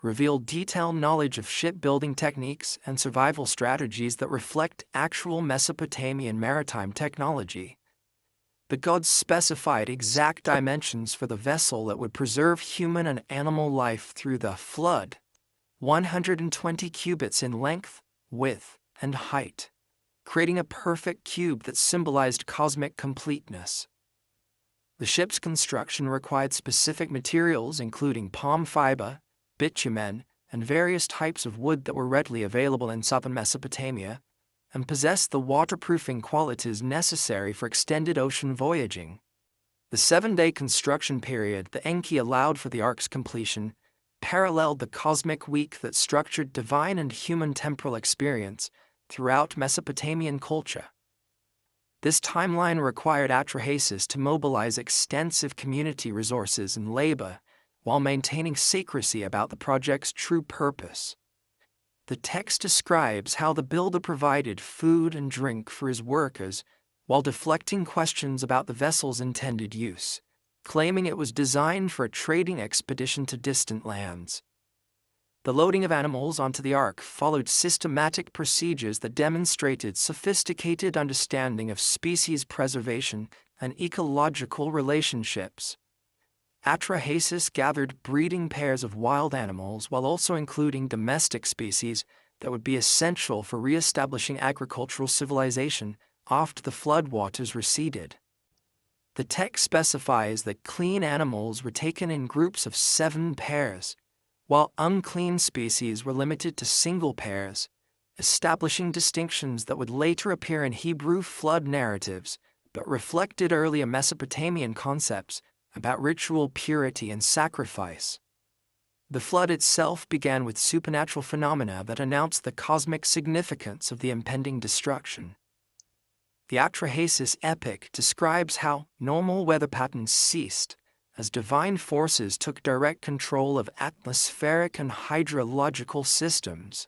revealed detailed knowledge of shipbuilding techniques and survival strategies that reflect actual Mesopotamian maritime technology. The gods specified exact dimensions for the vessel that would preserve human and animal life through the flood, 120 cubits in length, width, and height, creating a perfect cube that symbolized cosmic completeness. The ship's construction required specific materials including palm fiber, bitumen, and various types of wood that were readily available in southern Mesopotamia, and possessed the waterproofing qualities necessary for extended ocean voyaging. The 7-day construction period that Enki allowed for the ark's completion paralleled the cosmic week that structured divine and human temporal experience throughout Mesopotamian culture. This timeline required Atrahasis to mobilize extensive community resources and labor while maintaining secrecy about the project's true purpose. The text describes how the builder provided food and drink for his workers while deflecting questions about the vessel's intended use, claiming it was designed for a trading expedition to distant lands. The loading of animals onto the ark followed systematic procedures that demonstrated sophisticated understanding of species preservation and ecological relationships. Atrahasis gathered breeding pairs of wild animals while also including domestic species that would be essential for re-establishing agricultural civilization after the floodwaters receded. The text specifies that clean animals were taken in groups of 7 pairs, while unclean species were limited to single pairs, establishing distinctions that would later appear in Hebrew flood narratives but reflected earlier Mesopotamian concepts about ritual purity and sacrifice. The flood itself began with supernatural phenomena that announced the cosmic significance of the impending destruction. The Atrahasis epic describes how normal weather patterns ceased as divine forces took direct control of atmospheric and hydrological systems.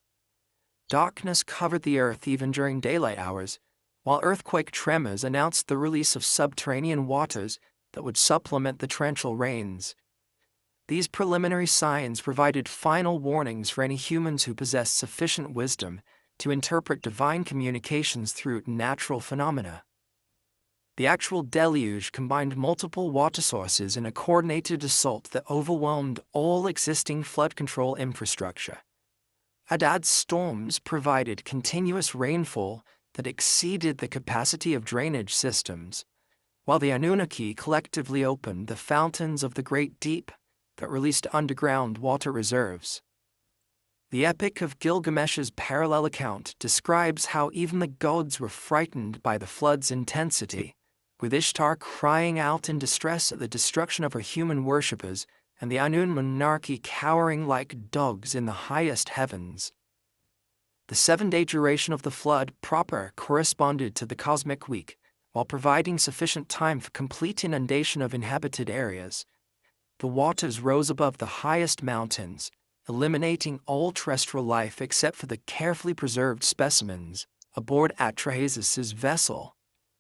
Darkness covered the earth even during daylight hours, while earthquake tremors announced the release of subterranean waters that would supplement the torrential rains. These preliminary signs provided final warnings for any humans who possessed sufficient wisdom to interpret divine communications through natural phenomena. The actual deluge combined multiple water sources in a coordinated assault that overwhelmed all existing flood control infrastructure. Adad's storms provided continuous rainfall that exceeded the capacity of drainage systems, while the Anunnaki collectively opened the fountains of the Great Deep that released underground water reserves. The Epic of Gilgamesh's parallel account describes how even the gods were frightened by the flood's intensity, with Ishtar crying out in distress at the destruction of her human worshippers and the Anun monarchy cowering like dogs in the highest heavens. The 7-day duration of the flood proper corresponded to the cosmic week, while providing sufficient time for complete inundation of inhabited areas. The waters rose above the highest mountains, eliminating all terrestrial life except for the carefully preserved specimens aboard Atrahasis's vessel.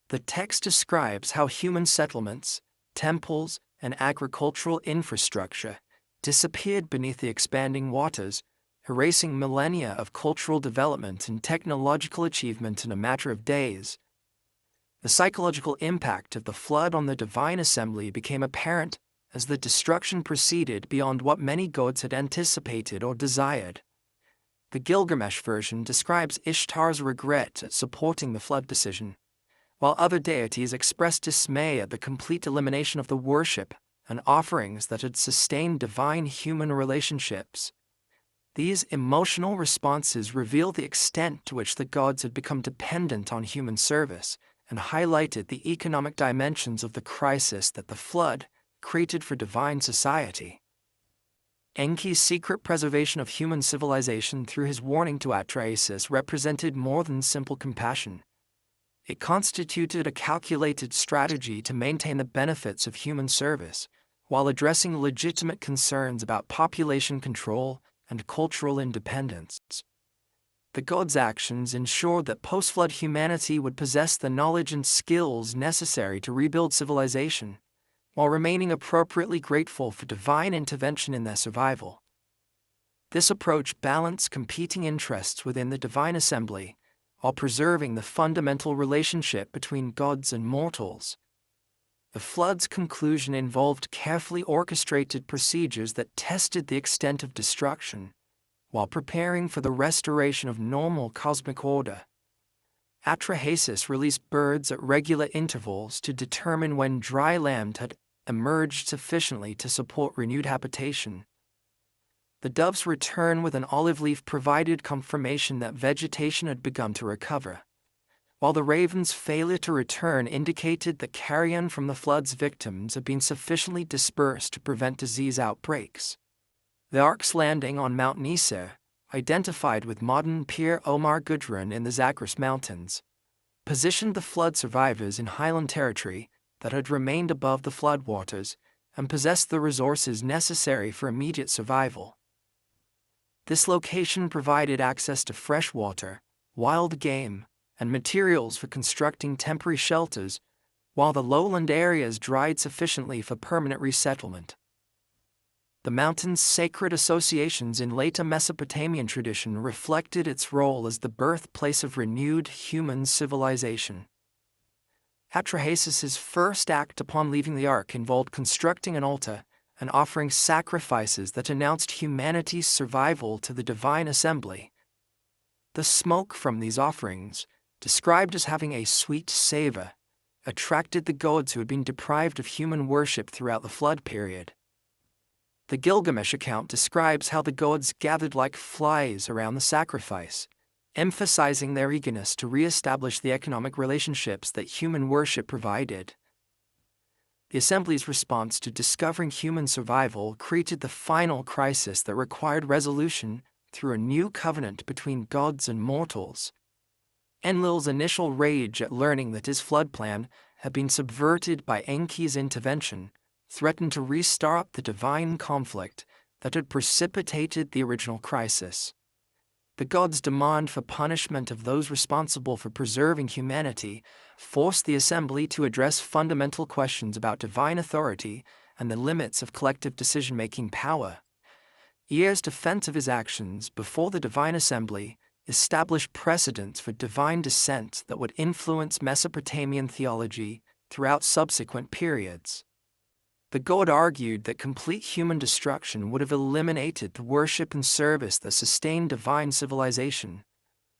The text describes how human settlements, temples, and agricultural infrastructure disappeared beneath the expanding waters, erasing millennia of cultural development and technological achievement in a matter of days. The psychological impact of the flood on the divine assembly became apparent as the destruction proceeded beyond what many gods had anticipated or desired. The Gilgamesh version describes Ishtar's regret at supporting the flood decision, while other deities expressed dismay at the complete elimination of the worship and offerings that had sustained divine-human relationships. These emotional responses reveal the extent to which the gods had become dependent on human service and highlighted the economic dimensions of the crisis that the flood created for divine society. Enki's secret preservation of human civilization through his warning to Atrahasis represented more than simple compassion. It constituted a calculated strategy to maintain the benefits of human service, while addressing legitimate concerns about population control and cultural independence. The gods' actions ensured that post-flood humanity would possess the knowledge and skills necessary to rebuild civilization, while remaining appropriately grateful for divine intervention in their survival. This approach balanced competing interests within the divine assembly, while preserving the fundamental relationship between gods and mortals. The flood's conclusion involved carefully orchestrated procedures that tested the extent of destruction, while preparing for the restoration of normal cosmic order. Atrahasis released birds at regular intervals to determine when dry land had emerged sufficiently to support renewed habitation. The dove's return with an olive leaf provided confirmation that vegetation had begun to recover, while the raven's failure to return indicated that carrion from the flood's victims had been sufficiently dispersed to prevent disease outbreaks. The Ark's landing on Mount Nisir, identified with modern Pir Omar Gudrun in the Zagros Mountains, positioned the flood survivors in highland territory that had remained above the floodwaters and possessed the resources necessary for immediate survival. This location provided access to fresh water, wild game, and materials for constructing temporary shelters, while the lowland areas dried sufficiently for permanent resettlement. The mountain's sacred associations in later Mesopotamian tradition reflected its role as the birthplace of renewed human civilization. Atrahasis's first act upon leaving the Ark involved constructing an altar and offering sacrifices that announced humanity's survival to the divine assembly. The smoke from these offerings, described as having a sweet savor, attracted the gods who had been deprived of human worship throughout the flood period. The Gilgamesh account describes how the gods gathered like flies around the sacrifice, emphasizing their eagerness to re-establish the economic relationships that human worship provided. The assembly's response to discovering human survival created the final crisis that required resolution through a new covenant between gods and mortals. Enlil's initial rage at learning that his flood plan had been subverted by Enki's intervention threatened to restart the divine conflict that had precipitated the original crisis. The gods' demand for punishment of those responsible for preserving humanity forced the assembly to address fundamental questions about divine authority and the limits of collective decision-making power. Ea's defense of his actions before the divine assembly established precedents for divine dissent that would influence Mesopotamian theology throughout subsequent periods. The god argued that complete human destruction would have eliminated the worship and service that sustained divine civilization,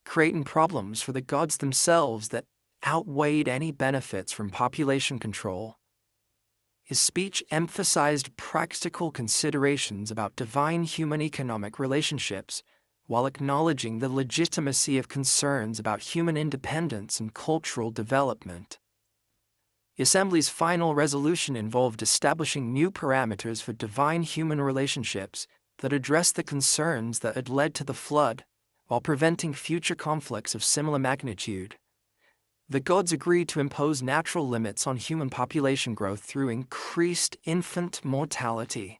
creating problems for the gods themselves that outweighed any benefits from population control. His speech emphasized practical considerations about divine-human economic relationships, while acknowledging the legitimacy of concerns about human independence and cultural development. The Assembly's final resolution involved establishing new parameters for divine-human relationships that addressed the concerns that had led to the flood, while preventing future conflicts of similar magnitude. The gods agreed to impose natural limits on human population growth through increased infant mortality,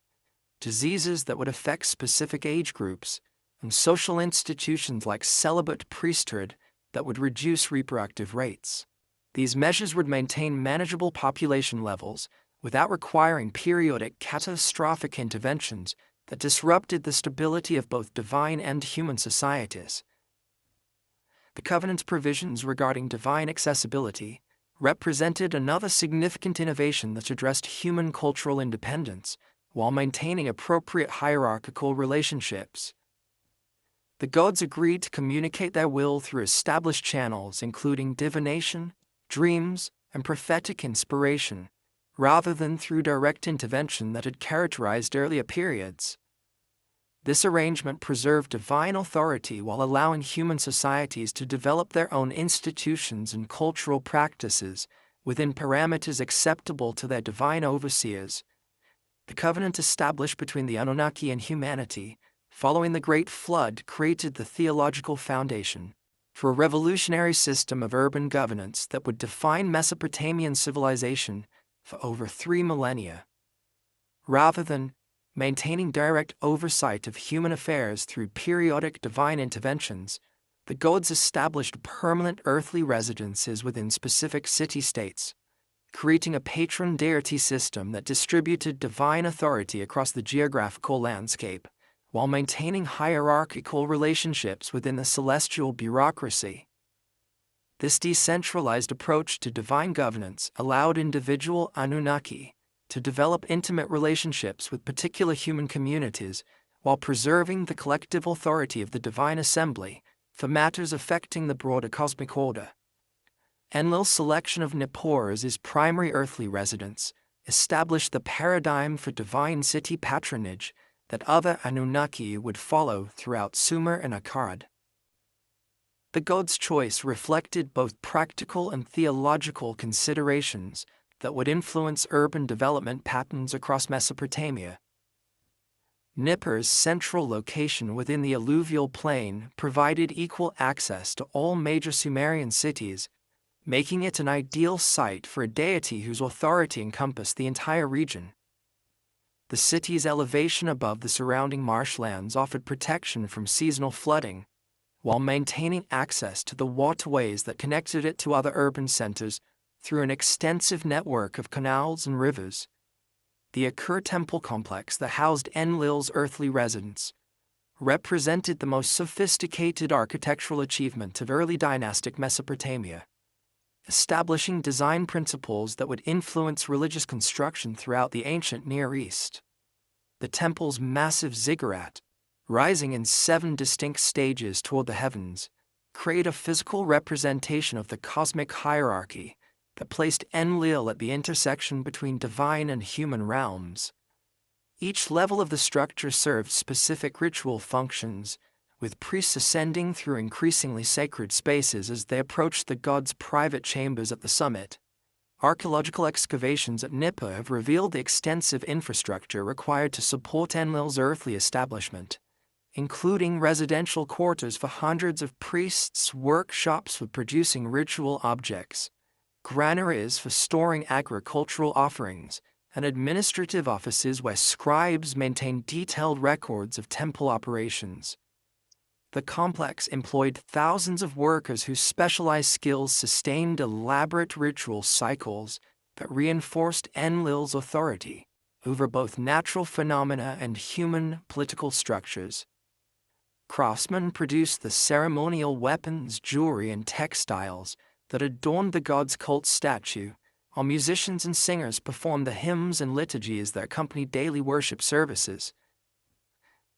diseases that would affect specific age groups, and social institutions like celibate priesthood that would reduce reproductive rates. These measures would maintain manageable population levels without requiring periodic catastrophic interventions that disrupted the stability of both divine and human societies. The Covenant's provisions regarding divine accessibility represented another significant innovation that addressed human cultural independence while maintaining appropriate hierarchical relationships. The gods agreed to communicate their will through established channels including divination, dreams, and prophetic inspiration, rather than through direct intervention that had characterized earlier periods. This arrangement preserved divine authority while allowing human societies to develop their own institutions and cultural practices within parameters acceptable to their divine overseers. The covenant established between the Anunnaki and humanity, following the Great Flood, created the theological foundation for a revolutionary system of urban governance that would define Mesopotamian civilization for over 3 millennia. Rather than maintaining direct oversight of human affairs through periodic divine interventions, the gods established permanent earthly residences within specific city-states, creating a patron deity system that distributed divine authority across the geographical landscape, while maintaining hierarchical relationships within the celestial bureaucracy. This decentralized approach to divine governance allowed individual Anunnaki to develop intimate relationships with particular human communities while preserving the collective authority of the divine assembly for matters affecting the broader cosmic order. Enlil's selection of Nippur as his primary earthly residence established the paradigm for divine city patronage that other Anunnaki would follow throughout Sumer and Akkad. The god's choice reflected both practical and theological considerations that would influence urban development patterns across Mesopotamia. Nippur's central location within the alluvial plain provided equal access to all major Sumerian cities, making it an ideal site for a deity whose authority encompassed the entire region. The city's elevation above the surrounding marshlands offered protection from seasonal flooding, while maintaining access to the waterways that connected it to other urban centers through an extensive network of canals and rivers. The Akur temple complex that housed Enlil's earthly residence represented the most sophisticated architectural achievement of early dynastic Mesopotamia, establishing design principles that would influence religious construction throughout the ancient Near East. The temple's massive ziggurat, rising in 7 distinct stages toward the heavens, create a physical representation of the cosmic hierarchy that placed Enlil at the intersection between divine and human realms. Each level of the structure served specific ritual functions, with priests ascending through increasingly sacred spaces as they approached the god's private chambers at the summit. Archaeological excavations at Nippur have revealed the extensive infrastructure required to support Enlil's earthly establishment, including residential quarters for hundreds of priests, workshops for producing ritual objects, granaries for storing agricultural offerings, and administrative offices where scribes maintain detailed records of temple operations. The complex employed thousands of workers whose specialized skills sustained elaborate ritual cycles that reinforced Enlil's authority over both natural phenomena and human political structures. Craftsmen produced the ceremonial weapons, jewelry, and textiles that adorned the god's cult statue, while musicians and singers performed the hymns and liturgies that accompanied daily worship services.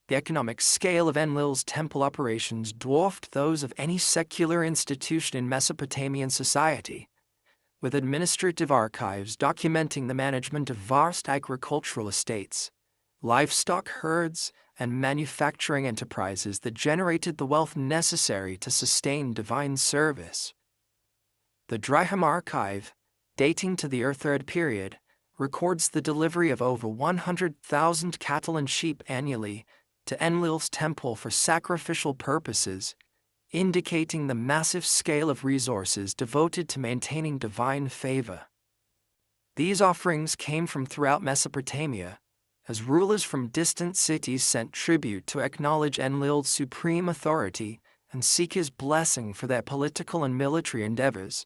The economic scale of Enlil's temple operations dwarfed those of any secular institution in Mesopotamian society, with administrative archives documenting the management of vast agricultural estates, livestock herds, and manufacturing enterprises that generated the wealth necessary to sustain divine service. The Driham archive, dating to the Eartherd period, records the delivery of over 100,000 cattle and sheep annually to Enlil's temple for sacrificial purposes, indicating the massive scale of resources devoted to maintaining divine favor. These offerings came from throughout Mesopotamia, as rulers from distant cities sent tribute to acknowledge Enlil's supreme authority and seek his blessing for their political and military endeavors.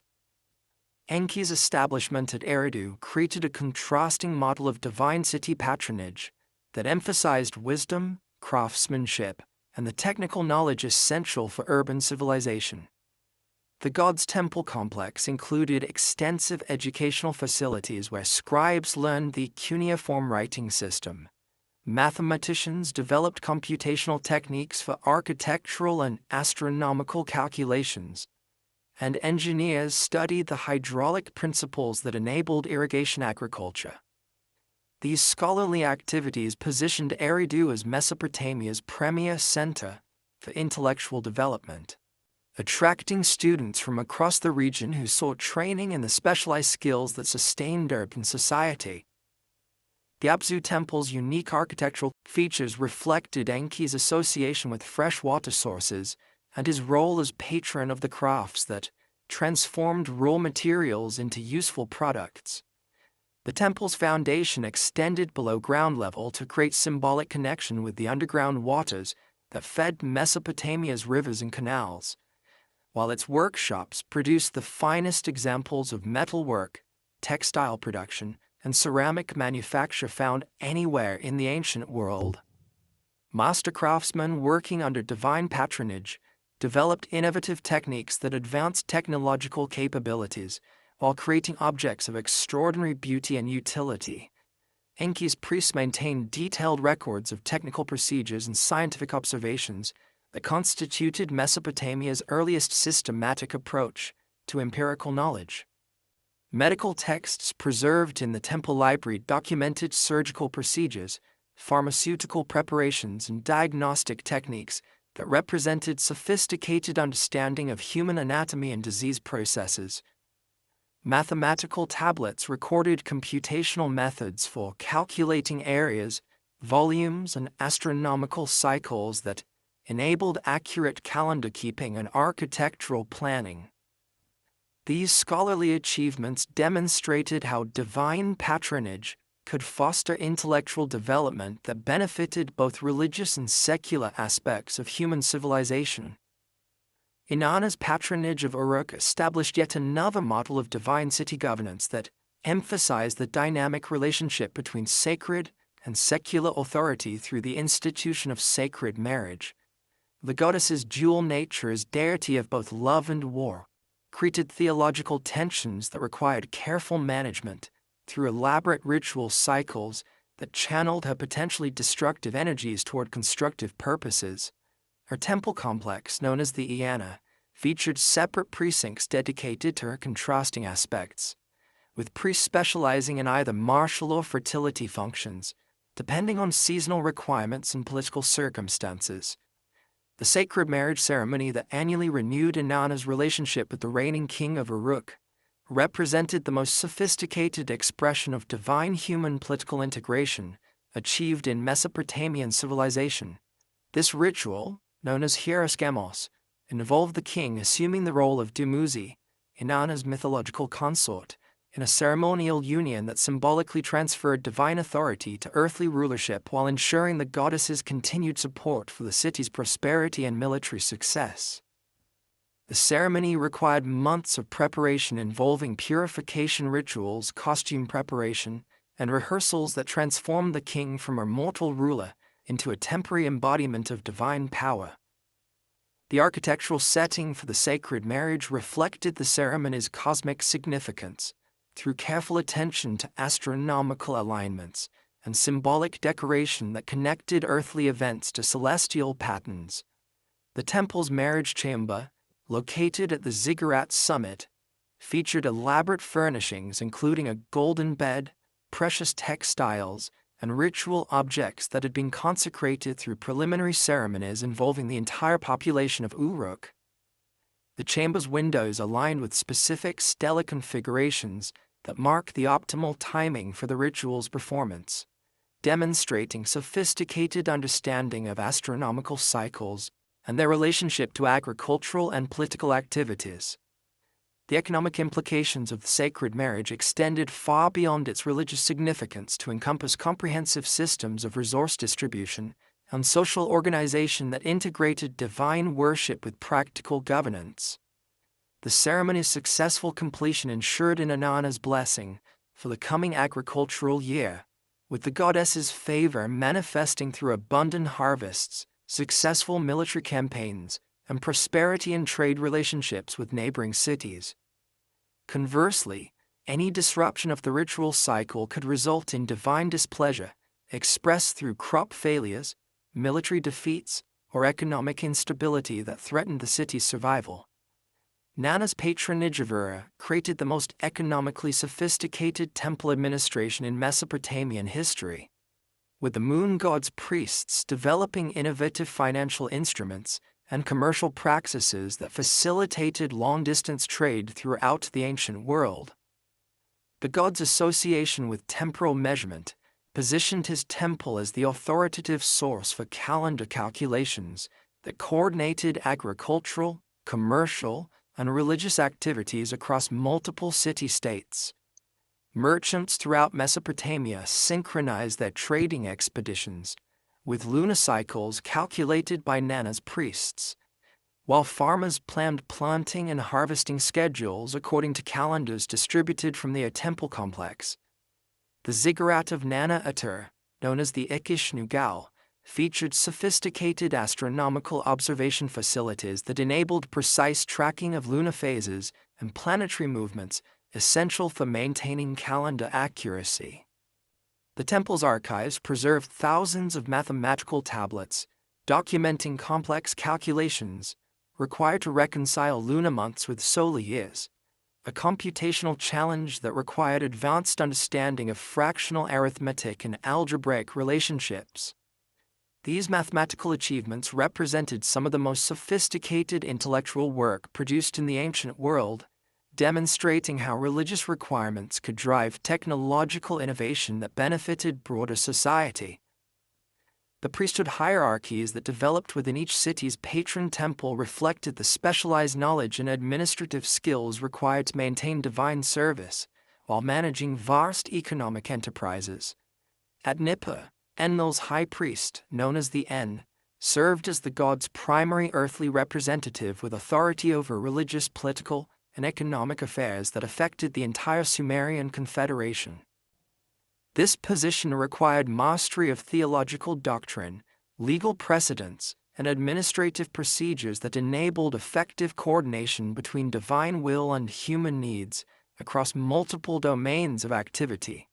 Enki's establishment at Eridu created a contrasting model of divine city patronage that emphasized wisdom, craftsmanship, and the technical knowledge essential for urban civilization. The god's temple complex included extensive educational facilities where scribes learned the cuneiform writing system, mathematicians developed computational techniques for architectural and astronomical calculations, and engineers studied the hydraulic principles that enabled irrigation agriculture. These scholarly activities positioned Eridu as Mesopotamia's premier center for intellectual development, attracting students from across the region who sought training in the specialized skills that sustained urban society. The Abzu temple's unique architectural features reflected Enki's association with fresh water sources and his role as patron of the crafts that transformed raw materials into useful products. The temple's foundation extended below ground level to create symbolic connection with the underground waters that fed Mesopotamia's rivers and canals, while its workshops produced the finest examples of metalwork, textile production, and ceramic manufacture found anywhere in the ancient world. Master craftsmen working under divine patronage developed innovative techniques that advanced technological capabilities while creating objects of extraordinary beauty and utility. Enki's priests maintained detailed records of technical procedures and scientific observations that constituted Mesopotamia's earliest systematic approach to empirical knowledge. Medical texts preserved in the temple library documented surgical procedures, pharmaceutical preparations, and diagnostic techniques that represented sophisticated understanding of human anatomy and disease processes. Mathematical tablets recorded computational methods for calculating areas, volumes, and astronomical cycles that enabled accurate calendar keeping and architectural planning. These scholarly achievements demonstrated how divine patronage could foster intellectual development that benefited both religious and secular aspects of human civilization. Inanna's patronage of Uruk established yet another model of divine city governance that emphasized the dynamic relationship between sacred and secular authority through the institution of sacred marriage. The goddess's dual nature as deity of both love and war created theological tensions that required careful management through elaborate ritual cycles that channeled her potentially destructive energies toward constructive purposes. Her temple complex, known as the Eanna, featured separate precincts dedicated to her contrasting aspects, with priests specializing in either martial or fertility functions, depending on seasonal requirements and political circumstances. The sacred marriage ceremony that annually renewed Inanna's relationship with the reigning king of Uruk represented the most sophisticated expression of divine human political integration achieved in Mesopotamian civilization. This ritual, known as hieroskamos, involved the king assuming the role of Dumuzi, Inanna's mythological consort, in a ceremonial union that symbolically transferred divine authority to earthly rulership while ensuring the goddess's continued support for the city's prosperity and military success. The ceremony required months of preparation involving purification rituals, costume preparation, and rehearsals that transformed the king from a mortal ruler into a temporary embodiment of divine power. The architectural setting for the sacred marriage reflected the ceremony's cosmic significance through careful attention to astronomical alignments and symbolic decoration that connected earthly events to celestial patterns. The temple's marriage chamber, located at the ziggurat summit, featured elaborate furnishings including a golden bed, precious textiles, and ritual objects that had been consecrated through preliminary ceremonies involving the entire population of Uruk. The chamber's windows aligned with specific stellar configurations that mark the optimal timing for the ritual's performance, demonstrating sophisticated understanding of astronomical cycles and their relationship to agricultural and political activities. The economic implications of the sacred marriage extended far beyond its religious significance to encompass comprehensive systems of resource distribution and social organization that integrated divine worship with practical governance. The ceremony's successful completion ensured Inanna's blessing for the coming agricultural year, with the goddess's favor manifesting through abundant harvests, successful military campaigns, and prosperity in trade relationships with neighboring cities. Conversely, any disruption of the ritual cycle could result in divine displeasure, expressed through crop failures, military defeats, or economic instability that threatened the city's survival. Nana's patronage of Ura created the most economically sophisticated temple administration in Mesopotamian history, with the moon god's priests developing innovative financial instruments and commercial practices that facilitated long-distance trade throughout the ancient world. The god's association with temporal measurement positioned his temple as the authoritative source for calendar calculations that coordinated agricultural, commercial, and religious activities across multiple city-states. Merchants throughout Mesopotamia synchronized their trading expeditions with lunicycles calculated by Nana's priests, while farmers planned planting and harvesting schedules according to calendars distributed from their temple complex. The ziggurat of Nana Atur, known as the Ikish Nugal, featured sophisticated astronomical observation facilities that enabled precise tracking of lunar phases and planetary movements essential for maintaining calendar accuracy. The temple's archives preserved thousands of mathematical tablets documenting complex calculations required to reconcile lunar months with solar years, a computational challenge that required advanced understanding of fractional arithmetic and algebraic relationships. These mathematical achievements represented some of the most sophisticated intellectual work produced in the ancient world, demonstrating how religious requirements could drive technological innovation that benefited broader society. The priesthood hierarchies that developed within each city's patron temple reflected the specialized knowledge and administrative skills required to maintain divine service while managing vast economic enterprises. At Nippur, Enlil's high priest, known as the En, served as the god's primary earthly representative with authority over religious, political, and economic affairs that affected the entire Sumerian confederation. This position required mastery of theological doctrine, legal precedents, and administrative procedures that enabled effective coordination between divine will and human needs across multiple domains of activity.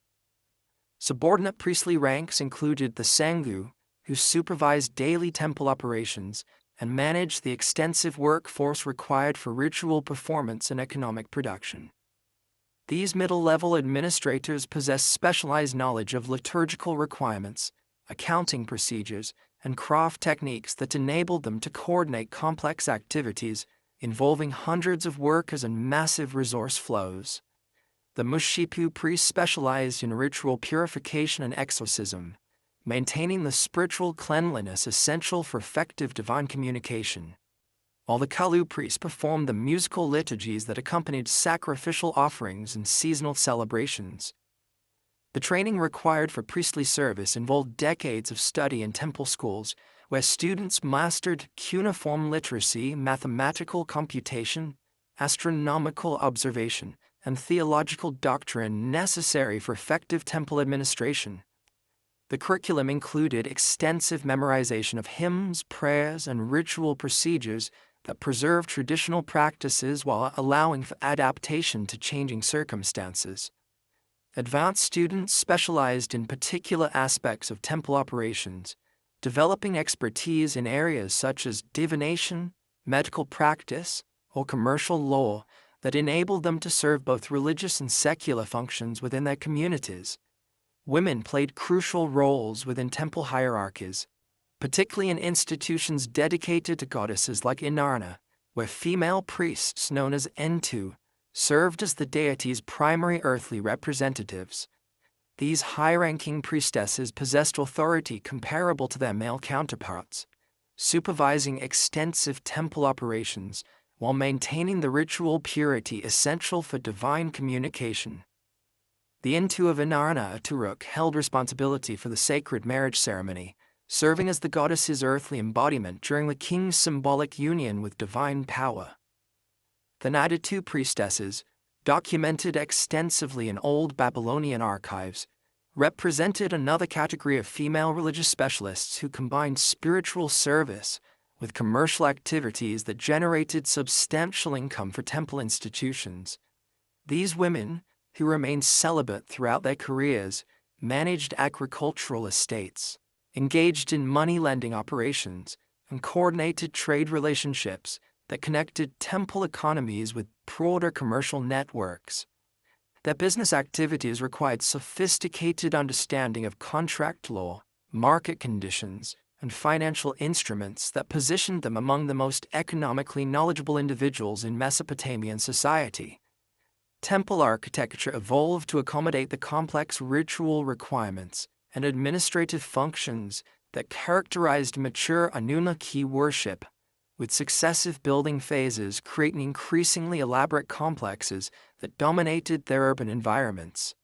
Subordinate priestly ranks included the Sangu, who supervised daily temple operations and managed the extensive workforce required for ritual performance and economic production. These middle-level administrators possessed specialized knowledge of liturgical requirements, accounting procedures, and craft techniques that enabled them to coordinate complex activities involving hundreds of workers and massive resource flows. The Mushipu priests specialized in ritual purification and exorcism, maintaining the spiritual cleanliness essential for effective divine communication, while the Kalu priests performed the musical liturgies that accompanied sacrificial offerings and seasonal celebrations. The training required for priestly service involved decades of study in temple schools, where students mastered cuneiform literacy, mathematical computation, astronomical observation, and theological doctrine necessary for effective temple administration. The curriculum included extensive memorization of hymns, prayers, and ritual procedures that preserve traditional practices while allowing for adaptation to changing circumstances. Advanced students specialized in particular aspects of temple operations, developing expertise in areas such as divination, medical practice, or commercial law that enabled them to serve both religious and secular functions within their communities. Women played crucial roles within temple hierarchies, particularly in institutions dedicated to goddesses like Inanna, where female priests known as Entu served as the deity's primary earthly representatives. These high-ranking priestesses possessed authority comparable to their male counterparts, supervising extensive temple operations while maintaining the ritual purity essential for divine communication. The Entu of Inanna Aturuk held responsibility for the sacred marriage ceremony, serving as the goddess's earthly embodiment during the king's symbolic union with divine power. The Nadatu priestesses, documented extensively in old Babylonian archives, represented another category of female religious specialists who combined spiritual service with commercial activities that generated substantial income for temple institutions. These women, who remained celibate throughout their careers, managed agricultural estates, engaged in money-lending operations, and coordinated trade relationships that connected temple economies with broader commercial networks. Their business activities required sophisticated understanding of contract law, market conditions, and financial instruments that positioned them among the most economically knowledgeable individuals in Mesopotamian society. Temple architecture evolved to accommodate the complex ritual requirements and administrative functions that characterized mature Anunnaki worship, with successive building phases creating increasingly elaborate complexes that dominated their urban environments.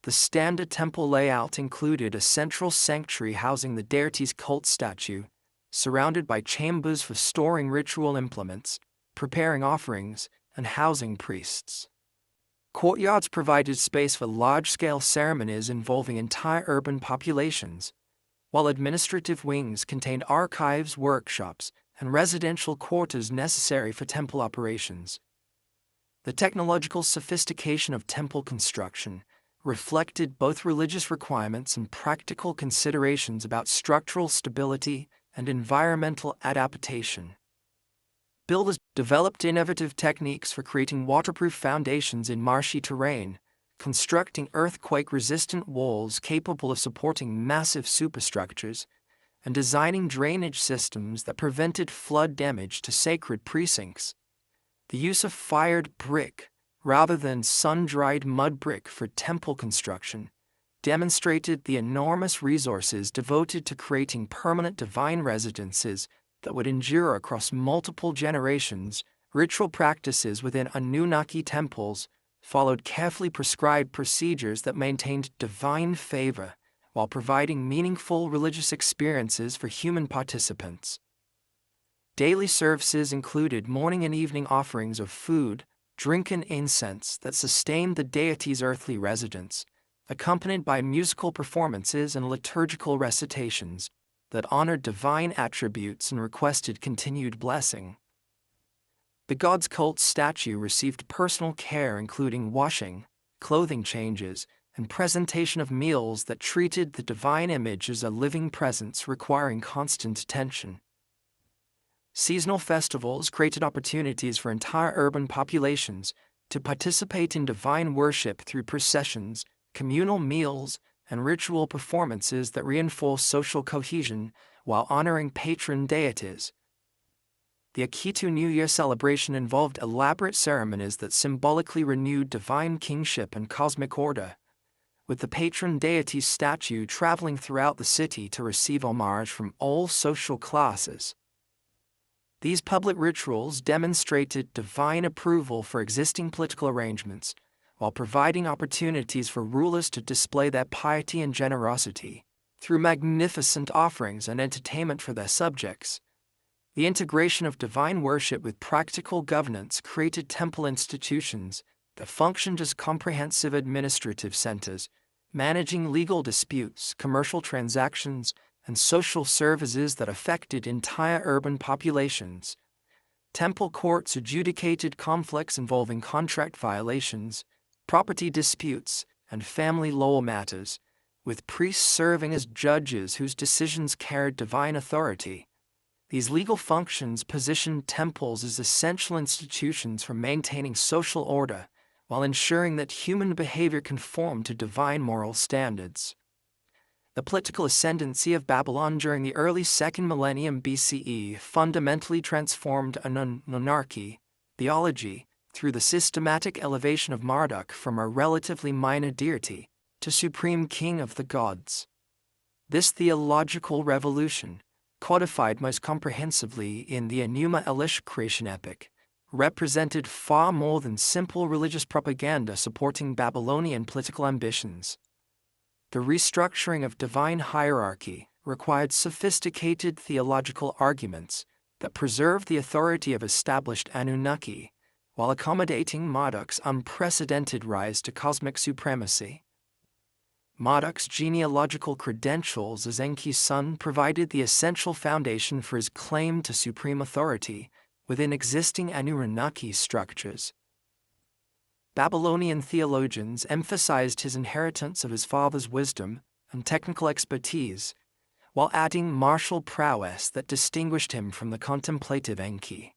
The standard temple layout included a central sanctuary housing the deity's cult statue, surrounded by chambers for storing ritual implements, preparing offerings, and housing priests. Courtyards provided space for large-scale ceremonies involving entire urban populations, while administrative wings contained archives, workshops, and residential quarters necessary for temple operations. The technological sophistication of temple construction reflected both religious requirements and practical considerations about structural stability and environmental adaptation. Builders developed innovative techniques for creating waterproof foundations in marshy terrain, constructing earthquake-resistant walls capable of supporting massive superstructures, and designing drainage systems that prevented flood damage to sacred precincts. The use of fired brick, rather than sun-dried mud brick for temple construction, demonstrated the enormous resources devoted to creating permanent divine residences that would endure across multiple generations. Ritual practices within Anunnaki temples followed carefully prescribed procedures that maintained divine favor while providing meaningful religious experiences for human participants. Daily services included morning and evening offerings of food, drink, and incense that sustained the deity's earthly residence, accompanied by musical performances and liturgical recitations that honored divine attributes and requested continued blessing. The god's cult statue received personal care, including washing, clothing changes, and presentation of meals that treated the divine image as a living presence requiring constant attention. Seasonal festivals created opportunities for entire urban populations to participate in divine worship through processions, communal meals, and ritual performances that reinforce social cohesion while honoring patron deities. The Akitu New Year celebration involved elaborate ceremonies that symbolically renewed divine kingship and cosmic order, with the patron deity's statue traveling throughout the city to receive homage from all social classes. These public rituals demonstrated divine approval for existing political arrangements, while providing opportunities for rulers to display their piety and generosity through magnificent offerings and entertainment for their subjects. The integration of divine worship with practical governance created temple institutions that functioned as comprehensive administrative centers, managing legal disputes, commercial transactions, and social services that affected entire urban populations. Temple courts adjudicated conflicts involving contract violations, property disputes, and family law matters, with priests serving as judges whose decisions carried divine authority. These legal functions positioned temples as essential institutions for maintaining social order, while ensuring that human behavior conformed to divine moral standards. The political ascendancy of Babylon during the early 2nd millennium BCE fundamentally transformed Anunnaki theology through the systematic elevation of Marduk from a relatively minor deity to supreme king of the gods. This theological revolution, codified most comprehensively in the Enuma Elish creation epic, represented far more than simple religious propaganda supporting Babylonian political ambitions. The restructuring of divine hierarchy required sophisticated theological arguments that preserved the authority of established Anunnaki, while accommodating Marduk's unprecedented rise to cosmic supremacy. Marduk's genealogical credentials as Enki's son provided the essential foundation for his claim to supreme authority within existing Anunnaki structures. Babylonian theologians emphasized his inheritance of his father's wisdom and technical expertise, while adding martial prowess that distinguished him from the contemplative Enki.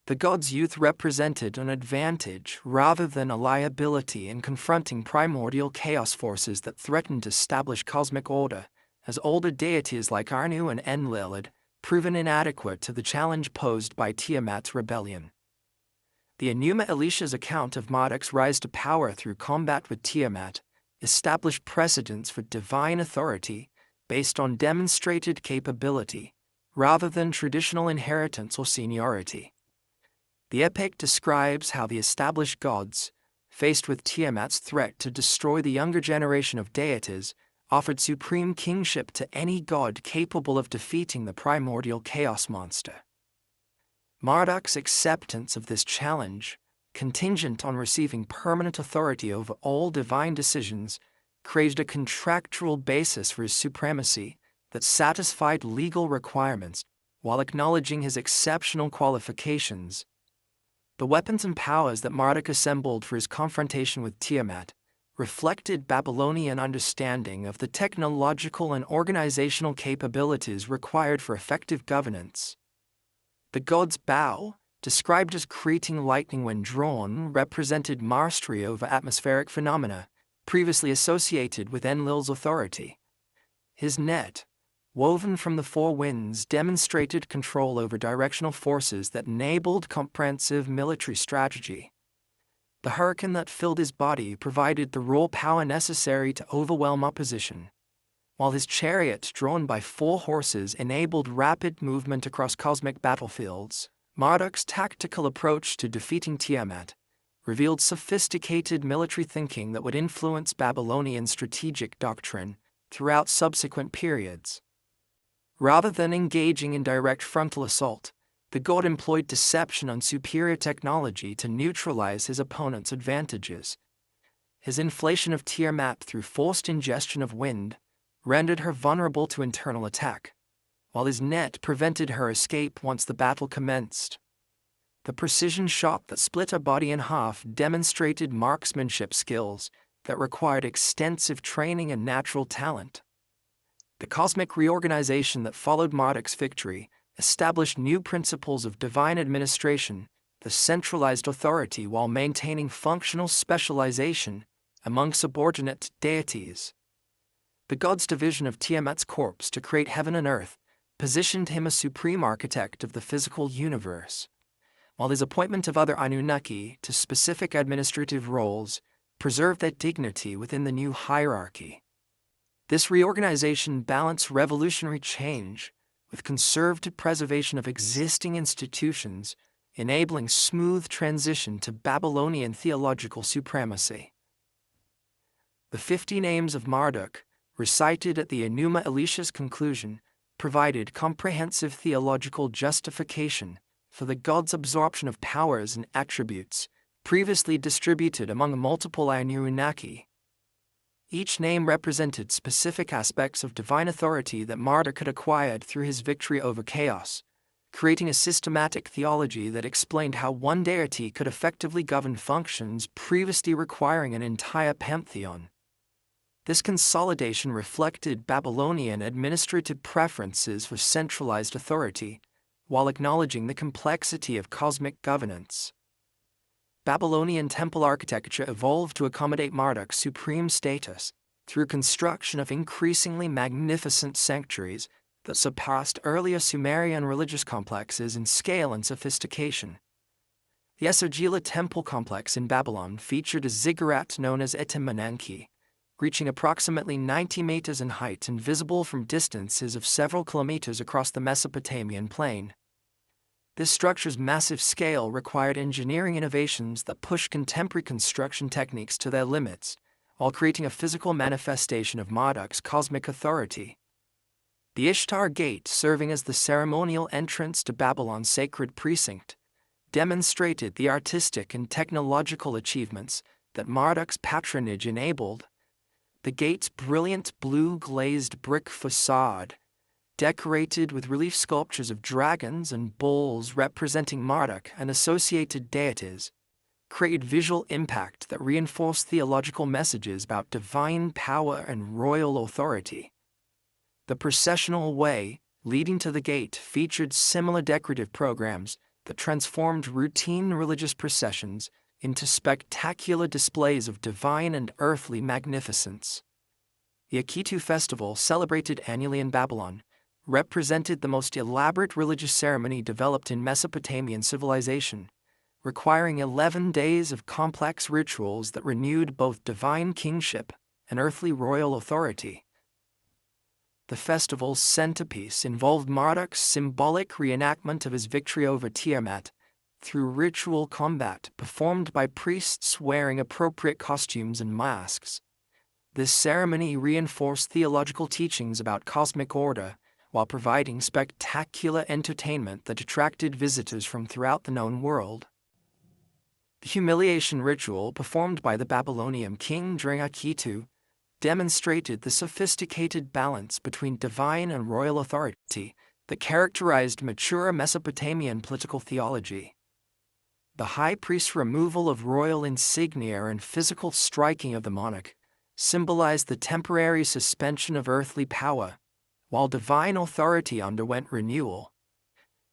The god's youth represented an advantage rather than a liability in confronting primordial chaos forces that threatened to establish cosmic order, as older deities like Anu and Enlil had proven inadequate to the challenge posed by Tiamat's rebellion. The Enuma Elisha's account of Marduk's rise to power through combat with Tiamat established precedents for divine authority based on demonstrated capability, rather than traditional inheritance or seniority. The epic describes how the established gods, faced with Tiamat's threat to destroy the younger generation of deities, offered supreme kingship to any god capable of defeating the primordial chaos monster. Marduk's acceptance of this challenge, contingent on receiving permanent authority over all divine decisions, created a contractual basis for his supremacy that satisfied legal requirements while acknowledging his exceptional qualifications. The weapons and powers that Marduk assembled for his confrontation with Tiamat reflected Babylonian understanding of the technological and organizational capabilities required for effective governance. The god's bow, described as creating lightning when drawn, represented mastery over atmospheric phenomena, previously associated with Enlil's authority. His net, woven from the four winds, demonstrated control over directional forces that enabled comprehensive military strategy. The hurricane that filled his body provided the raw power necessary to overwhelm opposition, while his chariot, drawn by 4 horses, enabled rapid movement across cosmic battlefields. Marduk's tactical approach to defeating Tiamat revealed sophisticated military thinking that would influence Babylonian strategic doctrine throughout subsequent periods. Rather than engaging in direct frontal assault, the god employed deception and superior technology to neutralize his opponent's advantages. His inflation of Tiamat through forced ingestion of wind rendered her vulnerable to internal attack, while his net prevented her escape once the battle commenced. The precision shot that split her body in half demonstrated marksmanship skills that required extensive training and natural talent. The cosmic reorganization that followed Marduk's victory established new principles of divine administration, the centralized authority while maintaining functional specialization among subordinate deities. The god's division of Tiamat's corpse to create heaven and earth positioned him as supreme architect of the physical universe, while his appointment of other Anunnaki to specific administrative roles preserved their dignity within the new hierarchy. This reorganization balanced revolutionary change with conservative preservation of existing institutions, enabling smooth transition to Babylonian theological supremacy. The 50 names of Marduk, recited at the Enuma Elisha's conclusion, provided comprehensive theological justification for the god's absorption of powers and attributes previously distributed among multiple Anunnaki. Each name represented specific aspects of divine authority that Marduk had acquired through his victory over chaos, creating a systematic theology that explained how one deity could effectively govern functions previously requiring an entire pantheon. This consolidation reflected Babylonian administrative preferences for centralized authority, while acknowledging the complexity of cosmic governance. Babylonian temple architecture evolved to accommodate Marduk's supreme status through construction of increasingly magnificent sanctuaries that surpassed earlier Sumerian religious complexes in scale and sophistication. The Esagila temple complex in Babylon featured a ziggurat known as Etemenanki, reaching approximately 90 meters in height and visible from distances of several kilometers across the Mesopotamian plain. This structure's massive scale required engineering innovations that pushed contemporary construction techniques to their limits, while creating a physical manifestation of Marduk's cosmic authority. The Ishtar Gate, serving as the ceremonial entrance to Babylon's sacred precinct, demonstrated the artistic and technological achievements that Marduk's patronage enabled. The gate's brilliant blue-glazed brick facade, decorated with relief sculptures of dragons and bulls representing Marduk and associated deities, created visual impact that reinforced theological messages about divine power and royal authority. The processional way leading to the gate featured similar decorative programs that transformed routine religious processions into spectacular displays of divine and earthly magnificence. The Akitu festival, celebrated annually in Babylon, represented the most elaborate religious ceremony developed in Mesopotamian civilization, requiring 11 days of complex rituals that renewed both divine kingship and earthly royal authority. The festival's centerpiece involved Marduk's symbolic reenactment of his victory over Tiamat through ritual combat performed by priests wearing appropriate costumes and masks. This ceremony reinforced theological teachings about cosmic order while providing spectacular entertainment that attracted visitors from throughout the known world. The humiliation ritual performed by the Babylonian king during Akitu demonstrated the sophisticated balance between divine and royal authority that characterized mature Mesopotamian political theology. The high priest's removal of royal insignia and physical striking of the monarch symbolized the temporary suspension of earthly power, while divine authority underwent renewal.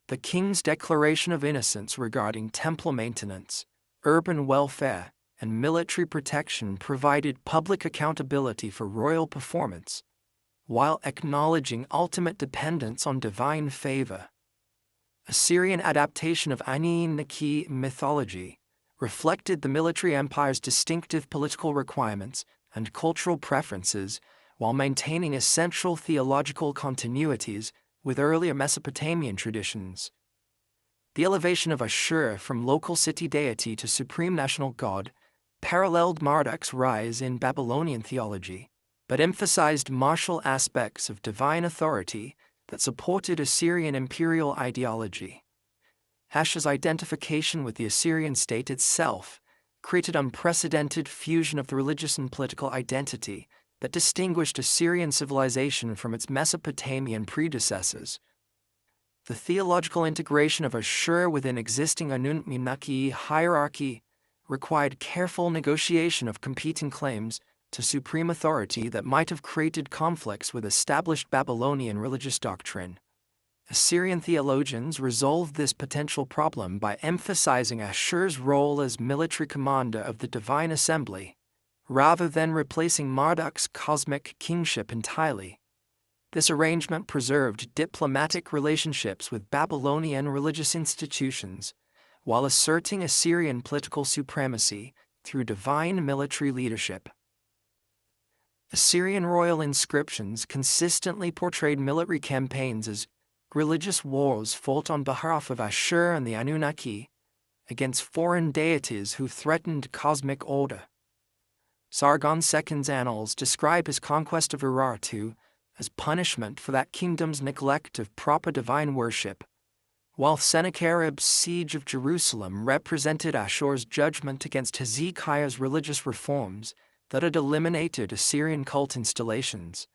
The king's declaration of innocence regarding temple maintenance, urban welfare, and military protection provided public accountability for royal performance, while acknowledging ultimate dependence on divine favor. A Syrian adaptation of Anunnaki mythology reflected the military empire's distinctive political requirements and cultural preferences while maintaining essential theological continuities with earlier Mesopotamian traditions. The elevation of Ashur from local city deity to supreme national god paralleled Marduk's rise in Babylonian theology, but emphasized martial aspects of divine authority that supported Assyrian imperial ideology. Ashur's identification with the Assyrian state itself created unprecedented fusion of the religious and political identity that distinguished Assyrian civilization from its Mesopotamian predecessors. The theological integration of Ashur within existing Anunnaki hierarchy required careful negotiation of competing claims to supreme authority that might have created conflicts with established Babylonian religious doctrine. Assyrian theologians resolved this potential problem by emphasizing Ashur's role as military commander of the divine assembly, rather than replacing Marduk's cosmic kingship entirely. This arrangement preserved diplomatic relationships with Babylonian religious institutions, while asserting Assyrian political supremacy through divine military leadership. Assyrian royal inscriptions consistently portrayed military campaigns as religious wars fought on behalf of Ashur and the Anunnaki against foreign deities who threatened cosmic order. Sargon II's annals describe his conquest of Urartu as punishment for that kingdom's neglect of proper divine worship, while Sennacherib's siege of Jerusalem represented Ashur's judgment against Hezekiah's religious reforms that had eliminated Assyrian cult installations.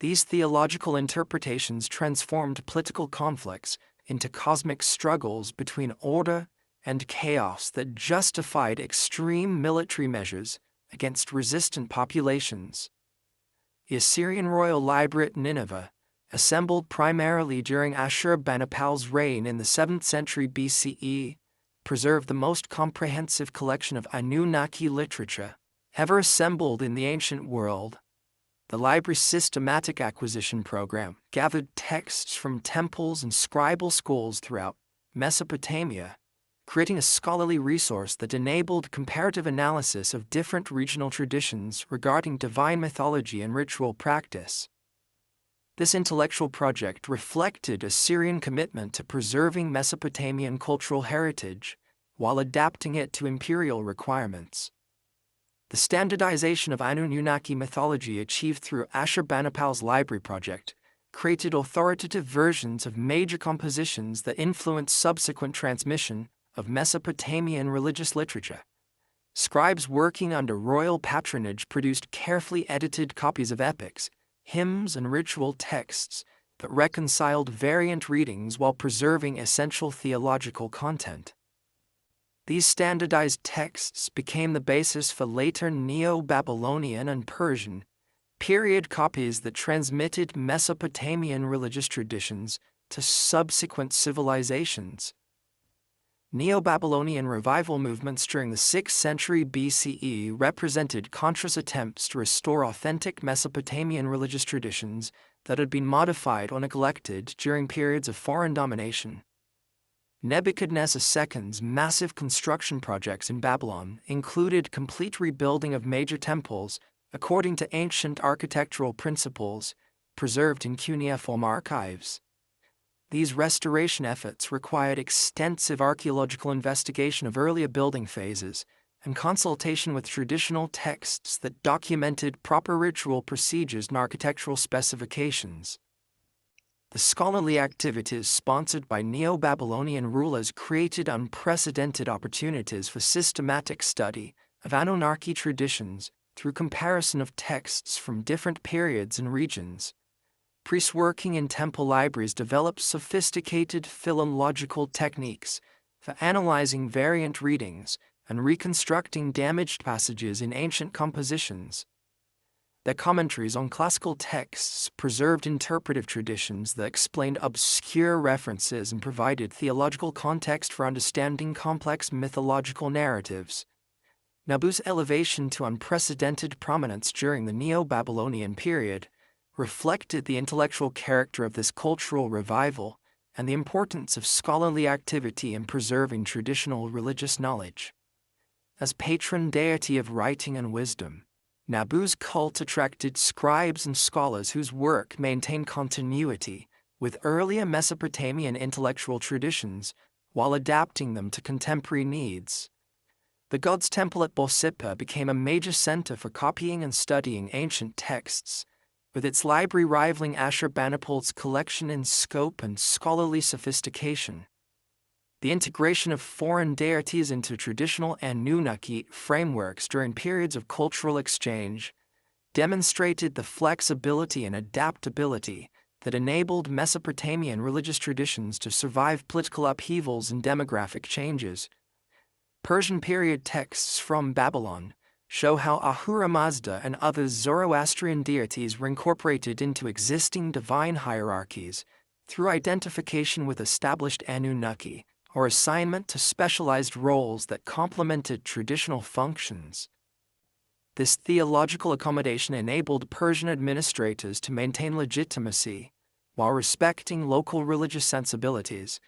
These theological interpretations transformed political conflicts into cosmic struggles between order and chaos that justified extreme military measures against resistant populations. The Assyrian royal library at Nineveh, assembled primarily during Ashur-banipal's reign in the 7th century BCE, preserved the most comprehensive collection of Anunnaki literature ever assembled in the ancient world. The library's systematic acquisition program gathered texts from temples and scribal schools throughout Mesopotamia, creating a scholarly resource that enabled comparative analysis of different regional traditions regarding divine mythology and ritual practice. This intellectual project reflected Assyrian commitment to preserving Mesopotamian cultural heritage while adapting it to imperial requirements. The standardization of Anunnaki mythology achieved through Ashur-banipal's library project created authoritative versions of major compositions that influenced subsequent transmission of Mesopotamian religious literature. Scribes working under royal patronage produced carefully edited copies of epics, hymns, and ritual texts that reconciled variant readings while preserving essential theological content. These standardized texts became the basis for later Neo-Babylonian and Persian period copies that transmitted Mesopotamian religious traditions to subsequent civilizations. Neo-Babylonian revival movements during the 6th century BCE represented conscious attempts to restore authentic Mesopotamian religious traditions that had been modified or neglected during periods of foreign domination. Nebuchadnezzar II's massive construction projects in Babylon included complete rebuilding of major temples according to ancient architectural principles preserved in cuneiform archives. These restoration efforts required extensive archaeological investigation of earlier building phases and consultation with traditional texts that documented proper ritual procedures and architectural specifications. The scholarly activities sponsored by Neo-Babylonian rulers created unprecedented opportunities for systematic study of Anunnaki traditions through comparison of texts from different periods and regions. Priests working in temple libraries developed sophisticated philological techniques for analyzing variant readings and reconstructing damaged passages in ancient compositions. Their commentaries on classical texts preserved interpretive traditions that explained obscure references and provided theological context for understanding complex mythological narratives. Nabu's elevation to unprecedented prominence during the Neo-Babylonian period reflected the intellectual character of this cultural revival and the importance of scholarly activity in preserving traditional religious knowledge. As patron deity of writing and wisdom, Nabu's cult attracted scribes and scholars whose work maintained continuity with earlier Mesopotamian intellectual traditions while adapting them to contemporary needs. The god's temple at Borsippa became a major center for copying and studying ancient texts, with its library rivaling Ashurbanipal's collection in scope and scholarly sophistication. The integration of foreign deities into traditional Anunnaki frameworks during periods of cultural exchange demonstrated the flexibility and adaptability that enabled Mesopotamian religious traditions to survive political upheavals and demographic changes. Persian period texts from Babylon show how Ahura Mazda and other Zoroastrian deities were incorporated into existing divine hierarchies through identification with established Anunnaki or assignment to specialized roles that complemented traditional functions. This theological accommodation enabled Persian administrators to maintain legitimacy while respecting local religious sensibilities.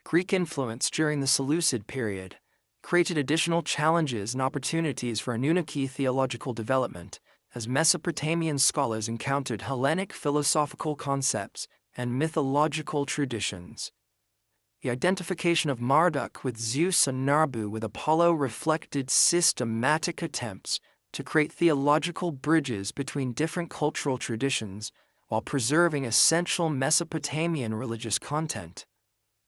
Greek influence during the Seleucid period created additional challenges and opportunities for Anunnaki theological development, as Mesopotamian scholars encountered Hellenic philosophical concepts and mythological traditions. The identification of Marduk with Zeus and Narbu with Apollo reflected systematic attempts to create theological bridges between different cultural traditions while preserving essential Mesopotamian religious content.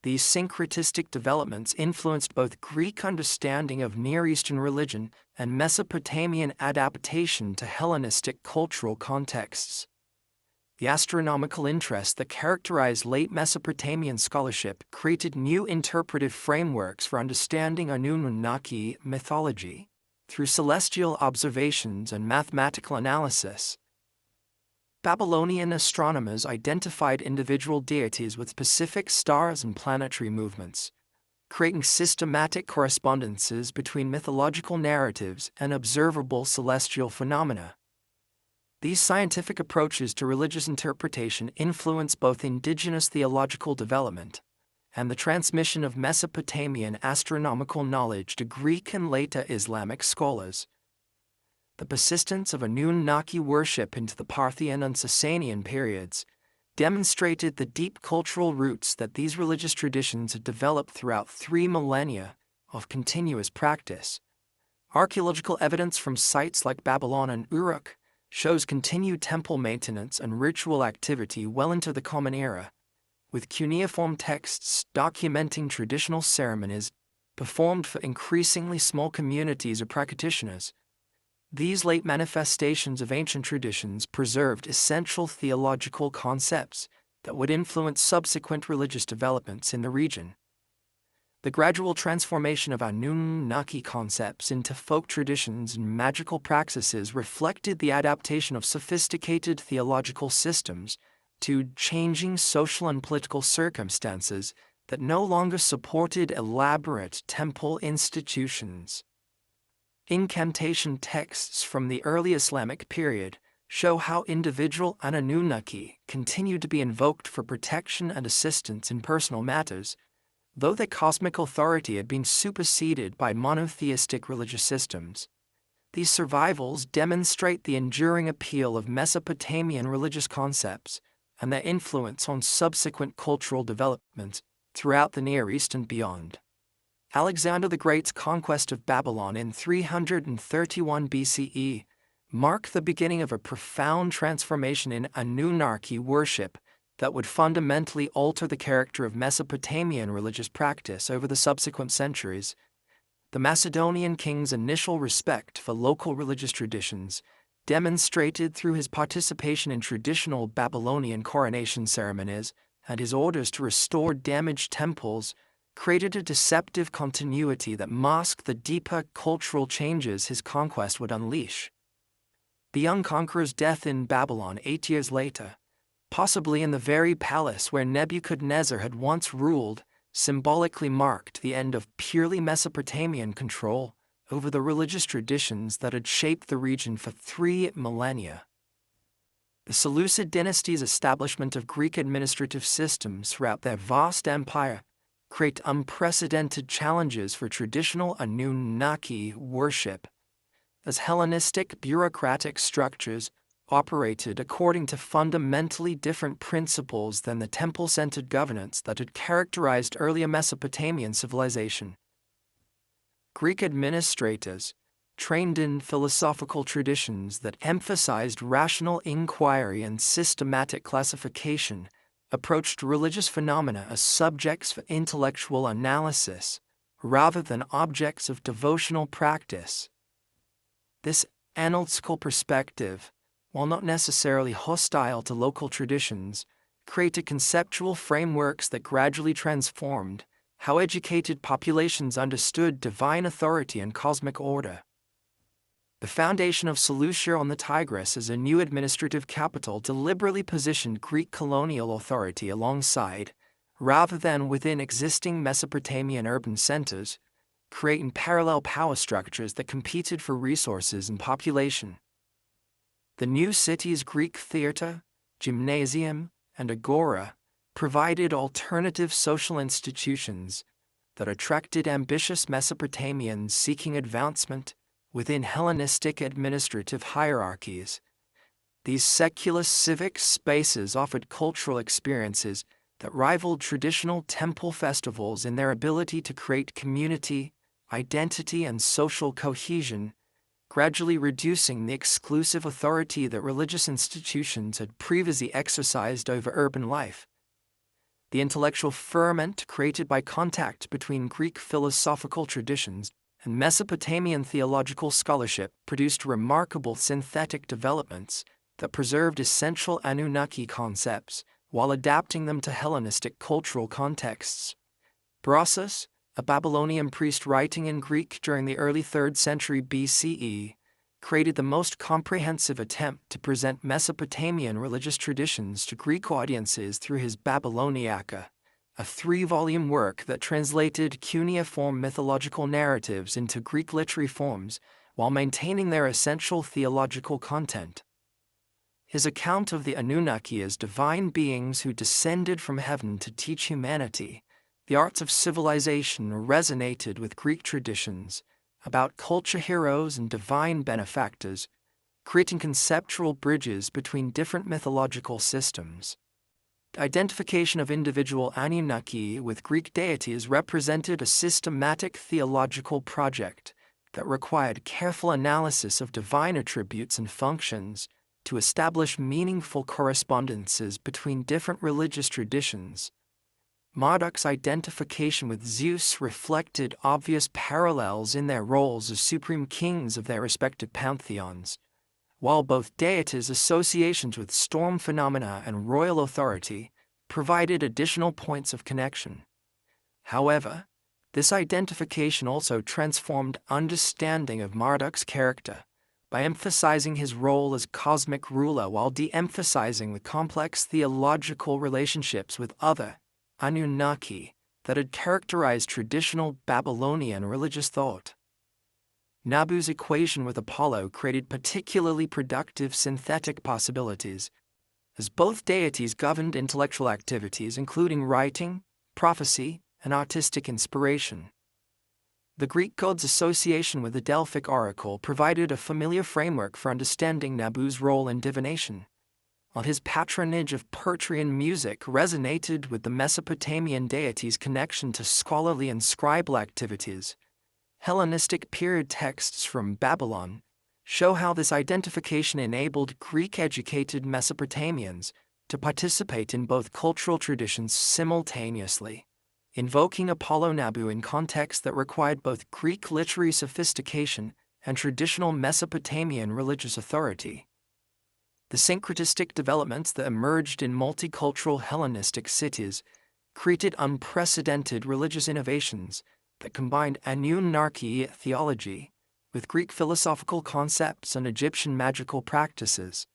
These syncretistic developments influenced both Greek understanding of Near Eastern religion and Mesopotamian adaptation to Hellenistic cultural contexts. The astronomical interest that characterized late Mesopotamian scholarship created new interpretive frameworks for understanding Anunnaki mythology through celestial observations and mathematical analysis. Babylonian astronomers identified individual deities with specific stars and planetary movements, creating systematic correspondences between mythological narratives and observable celestial phenomena. These scientific approaches to religious interpretation influence both indigenous theological development and the transmission of Mesopotamian astronomical knowledge to Greek and later Islamic scholars. The persistence of Anunnaki worship into the Parthian and Sasanian periods demonstrated the deep cultural roots that these religious traditions had developed throughout 3 millennia of continuous practice. Archaeological evidence from sites like Babylon and Uruk shows continued temple maintenance and ritual activity well into the Common Era, with cuneiform texts documenting traditional ceremonies performed for increasingly small communities or practitioners. These late manifestations of ancient traditions preserved essential theological concepts that would influence subsequent religious developments in the region. The gradual transformation of Anunnaki concepts into folk traditions and magical practices reflected the adaptation of sophisticated theological systems to changing social and political circumstances that no longer supported elaborate temple institutions. Incantation texts from the early Islamic period show how individual Anunnaki continued to be invoked for protection and assistance in personal matters, though their cosmic authority had been superseded by monotheistic religious systems. These survivals demonstrate the enduring appeal of Mesopotamian religious concepts and their influence on subsequent cultural development throughout the Near East and beyond. Alexander the Great's conquest of Babylon in 331 BCE marked the beginning of a profound transformation in Anunnaki worship that would fundamentally alter the character of Mesopotamian religious practice over the subsequent centuries. The Macedonian king's initial respect for local religious traditions, demonstrated through his participation in traditional Babylonian coronation ceremonies and his orders to restore damaged temples, created a deceptive continuity that masked the deeper cultural changes his conquest would unleash. The young conqueror's death in Babylon 8 years later, possibly in the very palace where Nebuchadnezzar had once ruled, symbolically marked the end of purely Mesopotamian control over the religious traditions that had shaped the region for 3 millennia. The Seleucid dynasty's establishment of Greek administrative systems throughout their vast empire create unprecedented challenges for traditional Anunnaki worship, as Hellenistic bureaucratic structures operated according to fundamentally different principles than the temple-centered governance that had characterized earlier Mesopotamian civilization. Greek administrators, trained in philosophical traditions that emphasized rational inquiry and systematic classification, approached religious phenomena as subjects for intellectual analysis rather than objects of devotional practice. This analytical perspective, while not necessarily hostile to local traditions, created conceptual frameworks that gradually transformed how educated populations understood divine authority and cosmic order. The foundation of Seleucia on the Tigris as a new administrative capital deliberately positioned Greek colonial authority alongside, rather than within existing Mesopotamian urban centers, creating parallel power structures that competed for resources and population. The new city's Greek theater, gymnasium, and agora provided alternative social institutions that attracted ambitious Mesopotamians seeking advancement within Hellenistic administrative hierarchies. These secular civic spaces offered cultural experiences that rivaled traditional temple festivals in their ability to create community, identity, and social cohesion, gradually reducing the exclusive authority that religious institutions had previously exercised over urban life. The intellectual ferment created by contact between Greek philosophical traditions and Mesopotamian theological scholarship produced remarkable synthetic developments that preserved essential Anunnaki concepts while adapting them to Hellenistic cultural contexts. Brossus, a Babylonian priest writing in Greek during the early 3rd century BCE, created the most comprehensive attempt to present Mesopotamian religious traditions to Greek audiences through his Babyloniaca, a 3-volume work that translated cuneiform mythological narratives into Greek literary forms while maintaining their essential theological content. His account of the Anunnaki as divine beings who descended from heaven to teach humanity the arts of civilization resonated with Greek traditions about culture heroes and divine benefactors, creating conceptual bridges between different mythological systems. The identification of individual Anunnaki with Greek deities represented a systematic theological project that required careful analysis of divine attributes and functions to establish meaningful correspondences between different religious traditions. Marduk's identification with Zeus reflected obvious parallels in their roles as supreme kings of their respective pantheons, while both deities' associations with storm phenomena and royal authority provided additional points of connection. However, this identification also transformed understanding of Marduk's character by emphasizing his role as cosmic ruler while de-emphasizing the complex theological relationships with other Anunnaki, that had characterized traditional Babylonian religious thought. Nabu's equation with Apollo created particularly productive synthetic possibilities, as both deities governed intellectual activities including writing, prophecy, and artistic inspiration. The Greek god's association with the Delphic oracle provided a familiar framework for understanding Nabu's role in divination, while his patronage of poetry and music resonated with the Mesopotamian deity's connection to scholarly and scribal activities. Hellenistic period texts from Babylon show how this identification enabled Greek-educated Mesopotamians to participate in both cultural traditions simultaneously, invoking Apollo-Nabu in contexts that required both Greek literary sophistication and traditional Mesopotamian religious authority. The syncretistic developments that emerged in multicultural Hellenistic cities created unprecedented religious innovations that combined Anunnaki theology with Greek philosophical concepts and Egyptian magical practices.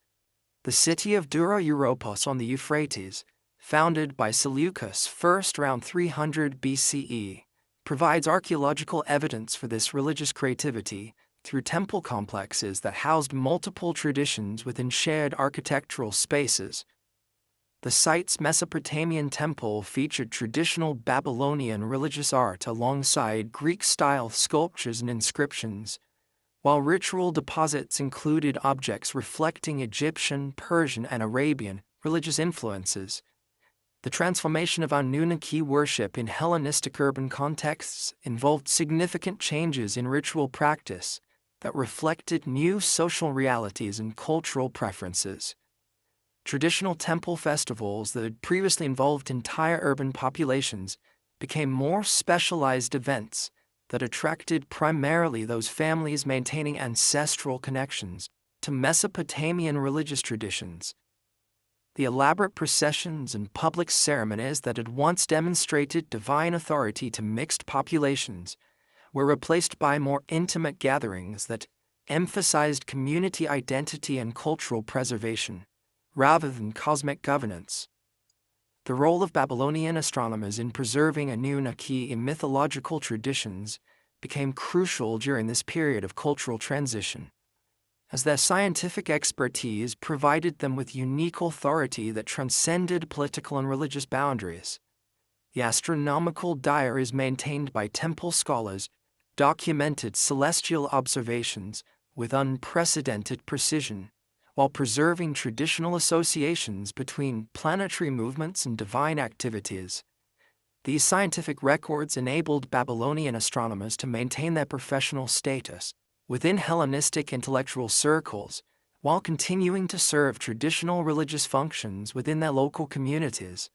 The city of Dura Europos on the Euphrates, founded by Seleucus first around 300 BCE, provides archaeological evidence for this religious creativity through temple complexes that housed multiple traditions within shared architectural spaces. The site's Mesopotamian temple featured traditional Babylonian religious art alongside Greek-style sculptures and inscriptions, while ritual deposits included objects reflecting Egyptian, Persian, and Arabian religious influences. The transformation of Anunnaki worship in Hellenistic urban contexts involved significant changes in ritual practice that reflected new social realities and cultural preferences. Traditional temple festivals that had previously involved entire urban populations became more specialized events that attracted primarily those families maintaining ancestral connections to Mesopotamian religious traditions. The elaborate processions and public ceremonies that had once demonstrated divine authority to mixed populations were replaced by more intimate gatherings that emphasized community identity and cultural preservation, rather than cosmic governance. The role of Babylonian astronomers in preserving Anunnaki in mythological traditions became crucial during this period of cultural transition, as their scientific expertise provided them with unique authority that transcended political and religious boundaries. The astronomical diaries maintained by temple scholars documented celestial observations with unprecedented precision, while preserving traditional associations between planetary movements and divine activities. These scientific records enabled Babylonian astronomers to maintain their professional status within Hellenistic intellectual circles, while continuing to serve traditional religious functions within their local communities.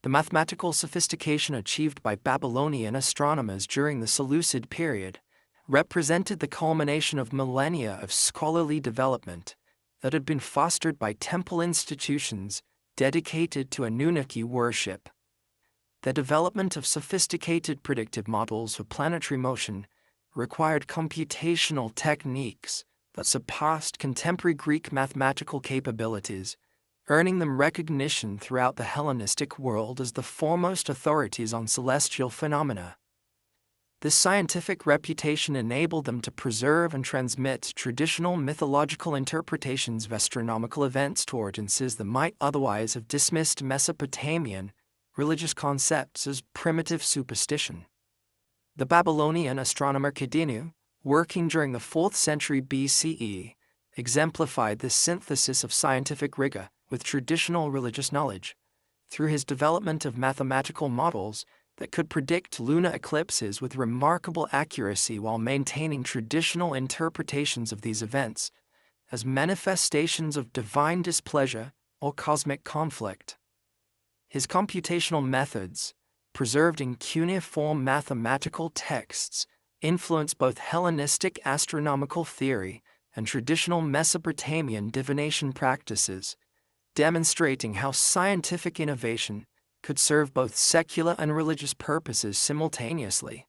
The mathematical sophistication achieved by Babylonian astronomers during the Seleucid period represented the culmination of millennia of scholarly development that had been fostered by temple institutions dedicated to Anunnaki worship. The development of sophisticated predictive models for planetary motion required computational techniques that surpassed contemporary Greek mathematical capabilities, earning them recognition throughout the Hellenistic world as the foremost authorities on celestial phenomena. This scientific reputation enabled them to preserve and transmit traditional mythological interpretations of astronomical events to audiences that might otherwise have dismissed Mesopotamian religious concepts as primitive superstition. The Babylonian astronomer Kadinu, working during the 4th century BCE, exemplified this synthesis of scientific rigor with traditional religious knowledge, through his development of mathematical models that could predict lunar eclipses with remarkable accuracy while maintaining traditional interpretations of these events as manifestations of divine displeasure or cosmic conflict. His computational methods, preserved in cuneiform mathematical texts, influenced both Hellenistic astronomical theory and traditional Mesopotamian divination practices, demonstrating how scientific innovation could serve both secular and religious purposes simultaneously.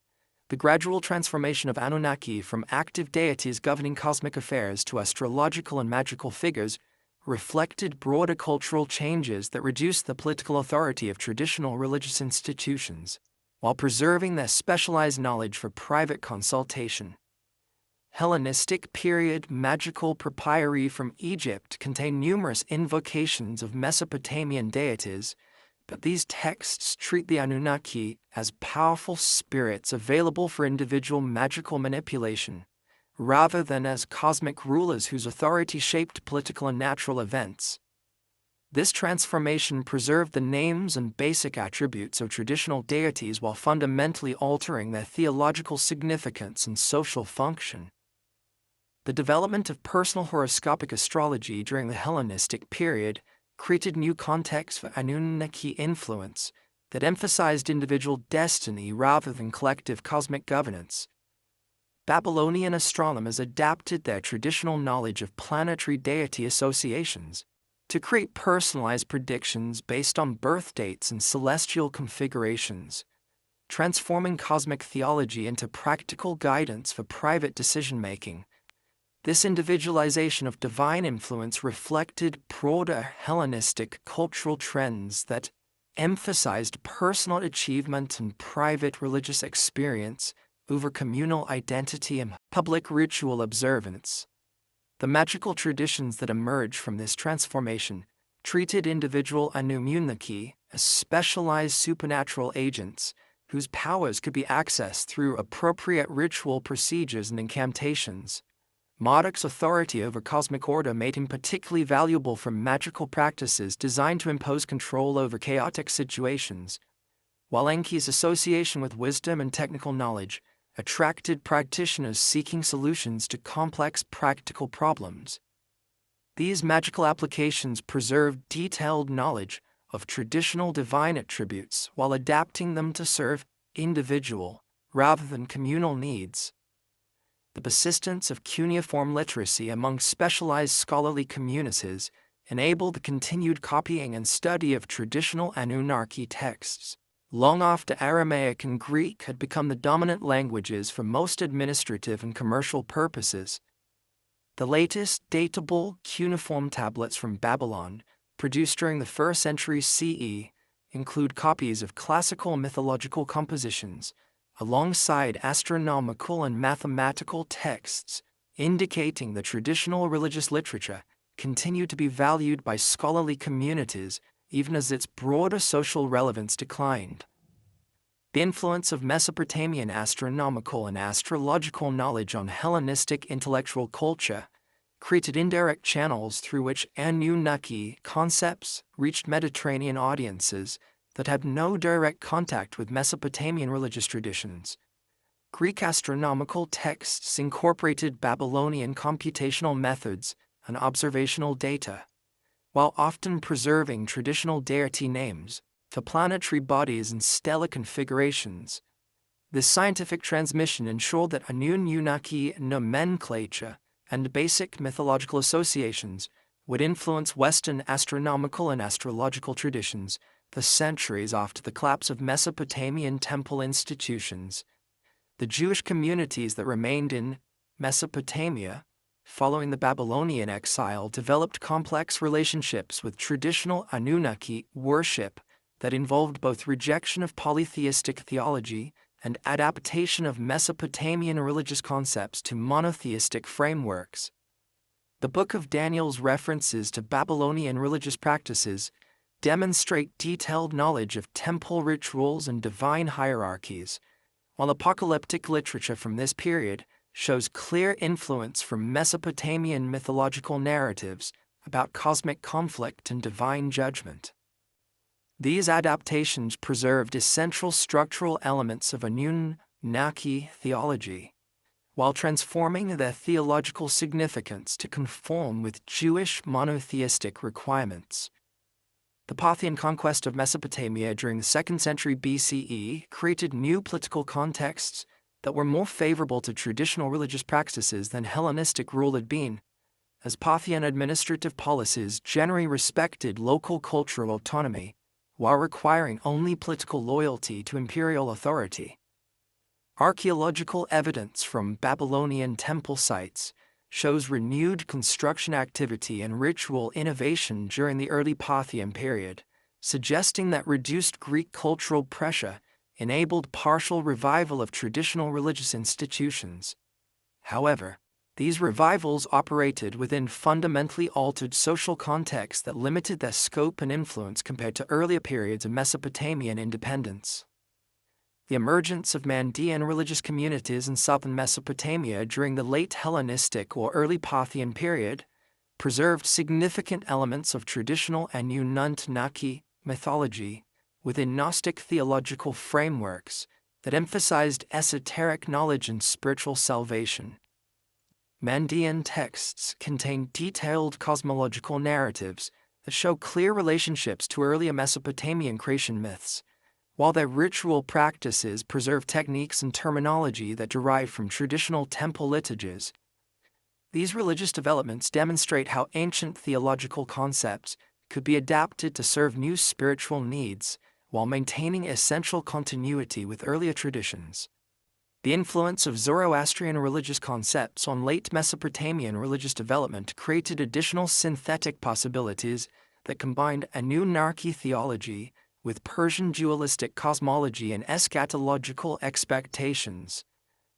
The gradual transformation of Anunnaki from active deities governing cosmic affairs to astrological and magical figures reflected broader cultural changes that reduced the political authority of traditional religious institutions. while preserving their specialized knowledge for private consultation. Hellenistic period magical papyri from Egypt contain numerous invocations of Mesopotamian deities, but these texts treat the Anunnaki as powerful spirits available for individual magical manipulation, rather than as cosmic rulers whose authority shaped political and natural events. This transformation preserved the names and basic attributes of traditional deities while fundamentally altering their theological significance and social function. The development of personal horoscopic astrology during the Hellenistic period created new contexts for Anunnaki influence that emphasized individual destiny rather than collective cosmic governance. Babylonian astronomers adapted their traditional knowledge of planetary deity associations to create personalized predictions based on birth dates and celestial configurations, transforming cosmic theology into practical guidance for private decision-making. This individualization of divine influence reflected broader Hellenistic cultural trends that emphasized personal achievement and private religious experience over communal identity and public ritual observance. The magical traditions that emerged from this transformation treated individual Anunnaki as specialized supernatural agents whose powers could be accessed through appropriate ritual procedures and incantations. Marduk's authority over cosmic order made him particularly valuable for magical practices designed to impose control over chaotic situations, while Enki's association with wisdom and technical knowledge attracted practitioners seeking solutions to complex practical problems. These magical applications preserved detailed knowledge of traditional divine attributes while adapting them to serve individual rather than communal needs. The persistence of cuneiform literacy among specialized scholarly communities enabled the continued copying and study of traditional Anunnaki texts, long after Aramaic and Greek had become the dominant languages for most administrative and commercial purposes. The latest datable cuneiform tablets from Babylon, produced during the 1st century CE, include copies of classical and mythological compositions, alongside astronomical and mathematical texts, indicating that traditional religious literature continued to be valued by scholarly communities even as its broader social relevance declined. The influence of Mesopotamian astronomical and astrological knowledge on Hellenistic intellectual culture created indirect channels through which Anunnaki concepts reached Mediterranean audiences that had no direct contact with Mesopotamian religious traditions. Greek astronomical texts incorporated Babylonian computational methods and observational data, while often preserving traditional deity names for planetary bodies and stellar configurations. This scientific transmission ensured that Anunnaki nomenclature and basic mythological associations would influence Western astronomical and astrological traditions for centuries after the collapse of Mesopotamian temple institutions. The Jewish communities that remained in Mesopotamia following the Babylonian exile developed complex relationships with traditional Anunnaki worship that involved both rejection of polytheistic theology and adaptation of Mesopotamian religious concepts to monotheistic frameworks. The Book of Daniel's references to Babylonian religious practices demonstrate detailed knowledge of temple rituals and divine hierarchies, while apocalyptic literature from this period shows clear influence from Mesopotamian mythological narratives about cosmic conflict and divine judgment. These adaptations preserved essential structural elements of Anunnaki theology, while transforming their theological significance to conform with Jewish monotheistic requirements. The Parthian conquest of Mesopotamia during the 2nd century BCE created new political contexts that were more favorable to traditional religious practices than Hellenistic rule had been, as Parthian administrative policies generally respected local cultural autonomy while requiring only political loyalty to imperial authority. Archaeological evidence from Babylonian temple sites shows renewed construction activity and ritual innovation during the early Parthian period, suggesting that reduced Greek cultural pressure enabled partial revival of traditional religious institutions. However, these revivals operated within fundamentally altered social contexts that limited their scope and influence compared to earlier periods of Mesopotamian independence. The emergence of Mandean religious communities in southern Mesopotamia during the late Hellenistic or early Parthian period preserved significant elements of traditional Anunnaki mythology within Gnostic theological frameworks that emphasized esoteric knowledge and spiritual salvation. Mandean texts contain detailed cosmological narratives that show clear relationships to earlier Mesopotamian creation myths, while their ritual practices preserve techniques and terminology that derive from traditional temple liturgies. These religious developments demonstrate how ancient theological concepts could be adapted to serve new spiritual needs while maintaining essential continuity with earlier traditions. The influence of Zoroastrian religious concepts on late Mesopotamian religious development created additional synthetic possibilities that combined Anunnaki theology with Persian dualistic cosmology and eschatological expectations.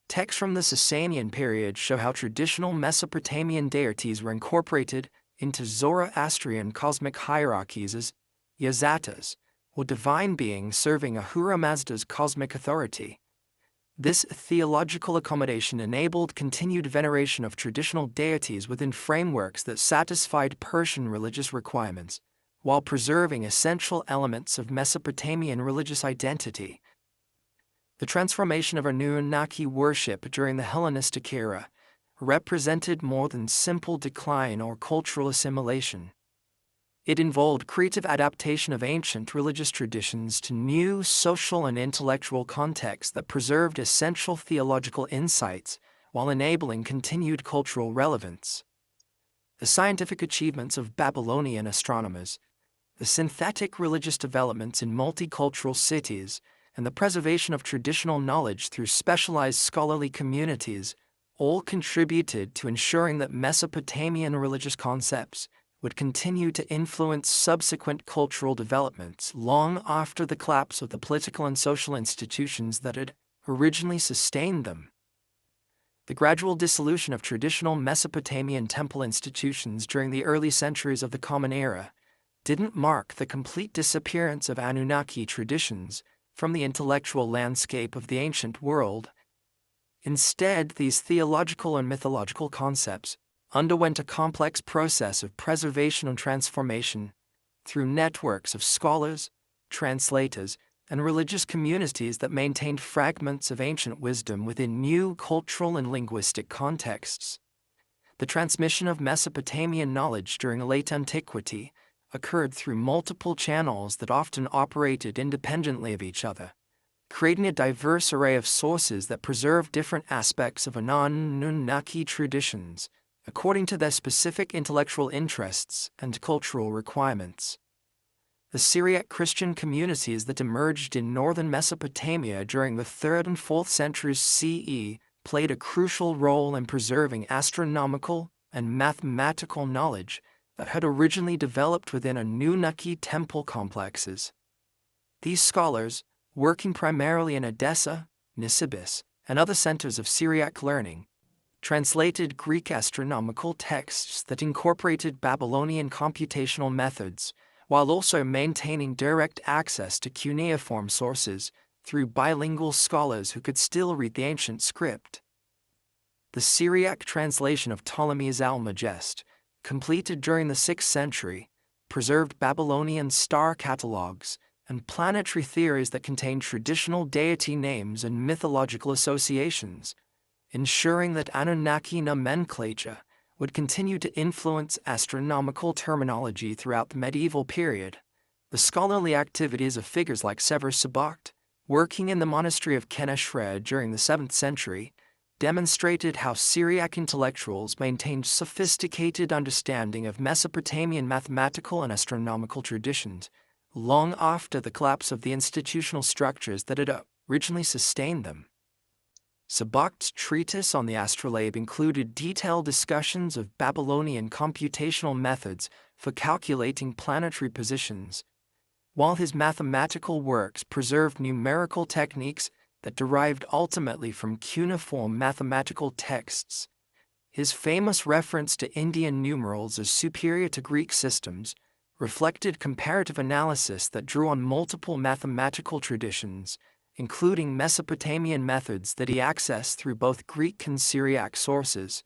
Texts from the Sasanian period show how traditional Mesopotamian deities were incorporated into Zoroastrian cosmic hierarchies as Yazatas, or divine beings serving Ahura Mazda's cosmic authority. This theological accommodation enabled continued veneration of traditional deities within frameworks that satisfied Persian religious requirements, while preserving essential elements of Mesopotamian religious identity. The transformation of Anunnaki worship during the Hellenistic era represented more than simple decline or cultural assimilation. It involved creative adaptation of ancient religious traditions to new social and intellectual contexts that preserved essential theological insights while enabling continued cultural relevance. The scientific achievements of Babylonian astronomers, the synthetic religious developments in multicultural cities, and the preservation of traditional knowledge through specialized scholarly communities all contributed to ensuring that Mesopotamian religious concepts would continue to influence subsequent cultural developments long after the collapse of the political and social institutions that had originally sustained them. The gradual dissolution of traditional Mesopotamian temple institutions during the early centuries of the Common Era didn't mark the complete disappearance of Anunnaki traditions from the intellectual landscape of the ancient world. Instead, these theological and mythological concepts underwent a complex process of preservation and transformation through networks of scholars, translators, and religious communities that maintained fragments of ancient wisdom within new cultural and linguistic contexts. The transmission of Mesopotamian knowledge during late antiquity occurred through multiple channels that often operated independently of each other, creating a diverse array of sources that preserve different aspects of Anunnaki traditions according to their specific intellectual interests and cultural requirements. The Syriac Christian communities that emerged in northern Mesopotamia during the 3rd and 4th centuries CE played a crucial role in preserving astronomical and mathematical knowledge that had originally developed within Anunnaki temple complexes. These scholars, working primarily in Edessa, Nisibis, and other centers of Syriac learning, translated Greek astronomical texts that incorporated Babylonian computational methods, while also maintaining direct access to cuneiform sources through bilingual scholars who could still read the ancient script. The Syriac translation of Ptolemy's Almagest, completed during the 6th century, preserved Babylonian star catalogues and planetary theories that contained traditional deity names and mythological associations, ensuring that Anunnaki nomenclature would continue to influence astronomical terminology throughout the medieval period. The scholarly activities of figures like Severus Sabakht, working in the monastery of Keneshre during the 7th century, demonstrated how Syriac intellectuals maintained sophisticated understanding of Mesopotamian mathematical and astronomical traditions long after the collapse of the institutional structures that had originally sustained them. Sabakht's treatise on the astrolabe included detailed discussions of Babylonian computational methods for calculating planetary positions, while his mathematical works preserved numerical techniques that derived ultimately from cuneiform mathematical texts. His famous reference to Indian numerals as superior to Greek systems reflected comparative analysis that drew on multiple mathematical traditions, including Mesopotamian methods that he accessed through both Greek and Syriac sources.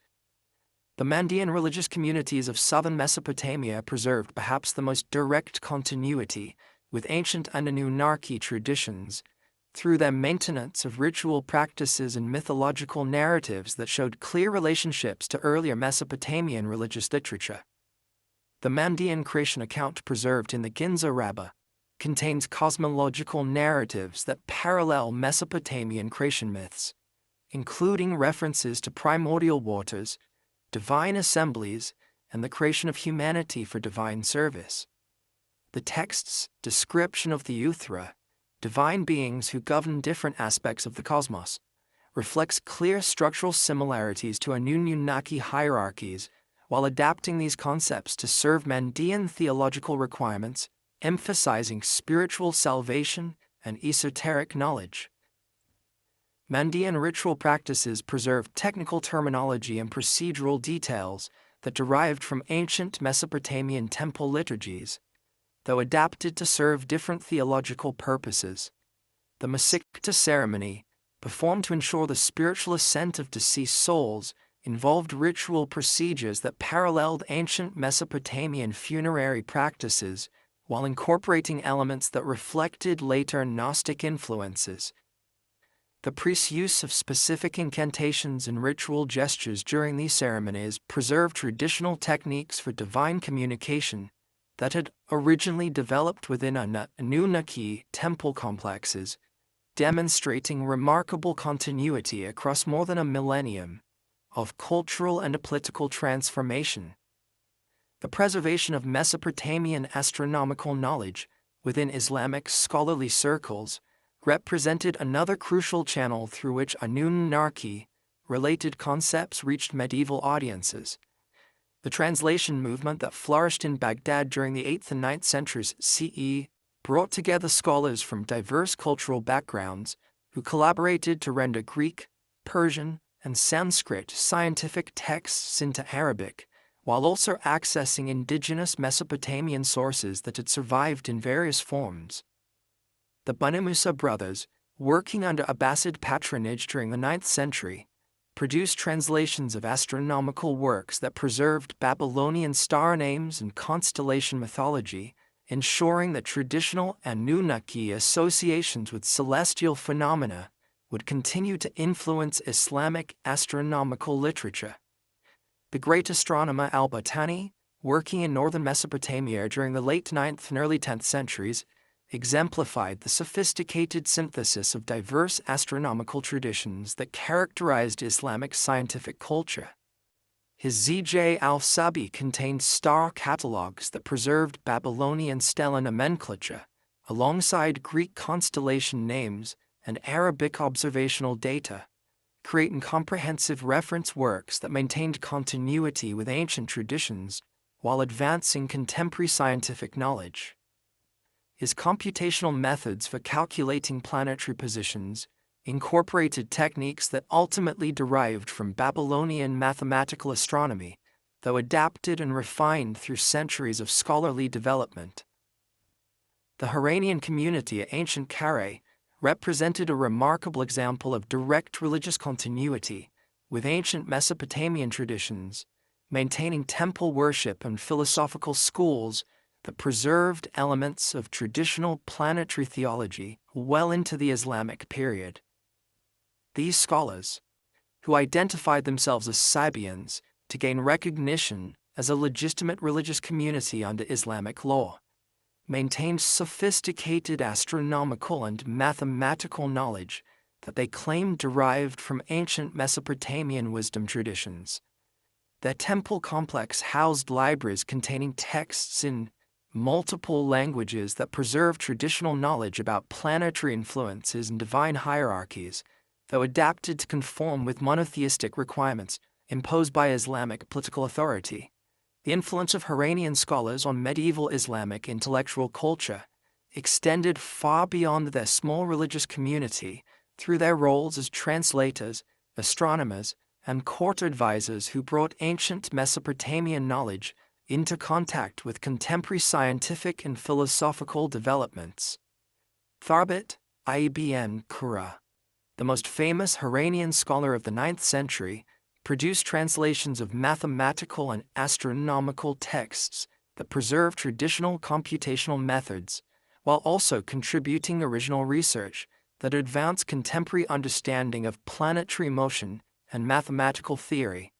The Mandean religious communities of southern Mesopotamia preserved perhaps the most direct continuity with ancient Anunnaki traditions, through their maintenance of ritual practices and mythological narratives that showed clear relationships to earlier Mesopotamian religious literature. The Mandean creation account preserved in the Ginza Rabbah contains cosmological narratives that parallel Mesopotamian creation myths, including references to primordial waters, divine assemblies, and the creation of humanity for divine service. The text's description of the Uthra, divine beings who govern different aspects of the cosmos, reflects clear structural similarities to Anunnaki hierarchies, while adapting these concepts to serve Mandean theological requirements, emphasizing spiritual salvation and esoteric knowledge. Mandean ritual practices preserved technical terminology and procedural details that derived from ancient Mesopotamian temple liturgies, though adapted to serve different theological purposes. The Masikta ceremony, performed to ensure the spiritual ascent of deceased souls, involved ritual procedures that paralleled ancient Mesopotamian funerary practices, while incorporating elements that reflected later Gnostic influences. The priest's use of specific incantations and ritual gestures during these ceremonies preserved traditional techniques for divine communication that had originally developed within Anunnaki temple complexes, demonstrating remarkable continuity across more than a millennium of cultural and political transformation. The preservation of Mesopotamian astronomical knowledge within Islamic scholarly circles represented another crucial channel through which Anunnaki-related concepts reached medieval audiences. The translation movement that flourished in Baghdad during the 8th and 9th centuries CE brought together scholars from diverse cultural backgrounds who collaborated to render Greek, Persian, and Sanskrit scientific texts into Arabic, while also accessing indigenous Mesopotamian sources that had survived in various forms. The Banu Musa brothers, working under Abbasid patronage during the 9th century, produced translations of astronomical works that preserved Babylonian star names and constellation mythology, ensuring that traditional Anunnaki associations with celestial phenomena would continue to influence Islamic astronomical literature. The great astronomer al-Battani, working in northern Mesopotamia during the late 9th and early 10th centuries, exemplified the sophisticated synthesis of diverse astronomical traditions that characterized Islamic scientific culture. His Zij al-Sabi contained star catalogues that preserved Babylonian stellar nomenclature, alongside Greek constellation names and Arabic observational data, creating comprehensive reference works that maintained continuity with ancient traditions while advancing contemporary scientific knowledge. His computational methods for calculating planetary positions incorporated techniques that ultimately derived from Babylonian mathematical astronomy, though adapted and refined through centuries of scholarly development. The Iranian community at ancient Carrhae represented a remarkable example of direct religious continuity with ancient Mesopotamian traditions, maintaining temple worship and philosophical schools that preserved elements of traditional planetary theology well into the Islamic period. These scholars, who identified themselves as Sabians to gain recognition as a legitimate religious community under Islamic law, maintained sophisticated astronomical and mathematical knowledge that they claimed derived from ancient Mesopotamian wisdom traditions. Their temple complex housed libraries containing texts in multiple languages that preserved traditional knowledge about planetary influences and divine hierarchies, though adapted to conform with monotheistic requirements imposed by Islamic political authority. The influence of Iranian scholars on medieval Islamic intellectual culture extended far beyond their small religious community through their roles as translators, astronomers, and court advisors who brought ancient Mesopotamian knowledge into contact with contemporary scientific and philosophical developments. Tharbet ibn Qurra, the most famous Iranian scholar of the 9th century, produced translations of mathematical and astronomical texts that preserve traditional computational methods, while also contributing original research that advanced contemporary understanding of planetary motion and mathematical theory.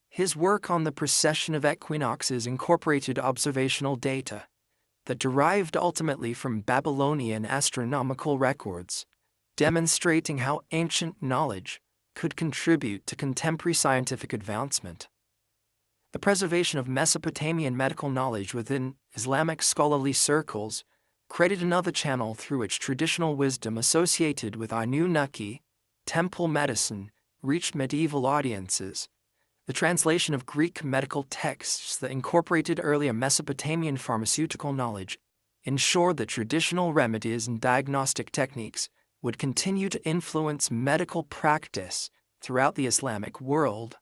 His work on the precession of equinoxes incorporated observational data that derived ultimately from Babylonian astronomical records, demonstrating how ancient knowledge could contribute to contemporary scientific advancement. The preservation of Mesopotamian medical knowledge within Islamic scholarly circles created another channel through which traditional wisdom associated with Anunnaki, temple medicine, reached medieval audiences. The translation of Greek medical texts that incorporated earlier Mesopotamian pharmaceutical knowledge ensured that traditional remedies and diagnostic techniques would continue to influence medical practice throughout the Islamic world.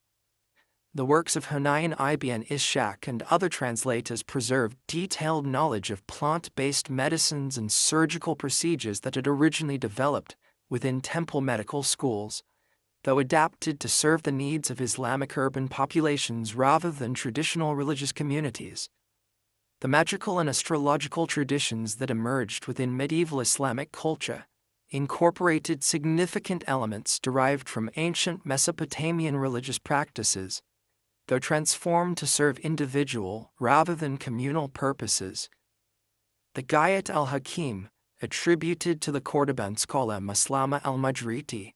The works of Hunayn ibn Ishaq and other translators preserved detailed knowledge of plant-based medicines and surgical procedures that had originally developed within temple medical schools, though adapted to serve the needs of Islamic urban populations rather than traditional religious communities. The magical and astrological traditions that emerged within medieval Islamic culture incorporated significant elements derived from ancient Mesopotamian religious practices, though transformed to serve individual rather than communal purposes. The Gayat al-Hakim, attributed to the Cordoban scholar Maslama al-Majriti,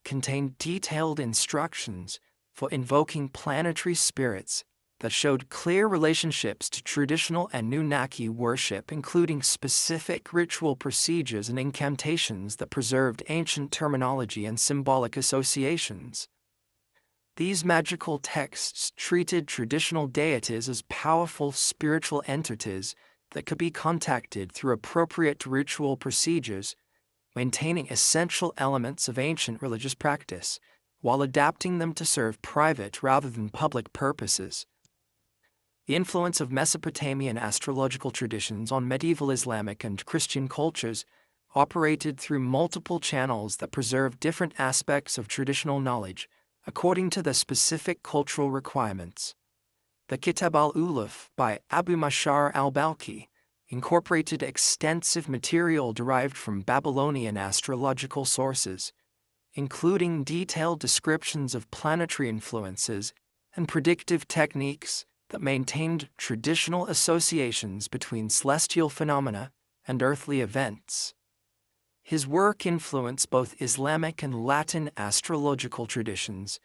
contained detailed instructions for invoking planetary spirits that showed clear relationships to traditional Anunnaki worship, including specific ritual procedures and incantations that preserved ancient terminology and symbolic associations. These magical texts treated traditional deities as powerful spiritual entities that could be contacted through appropriate ritual procedures, maintaining essential elements of ancient religious practice, while adapting them to serve private rather than public purposes. The influence of Mesopotamian astrological traditions on medieval Islamic and Christian cultures operated through multiple channels that preserved different aspects of traditional knowledge, according to the specific cultural requirements. The Kitab al-Uluf by Abu Mashar al-Balkhi incorporated extensive material derived from Babylonian astrological sources, including detailed descriptions of planetary influences and predictive techniques that maintained traditional associations between celestial phenomena and earthly events. His work influenced both Islamic and Latin astrological traditions,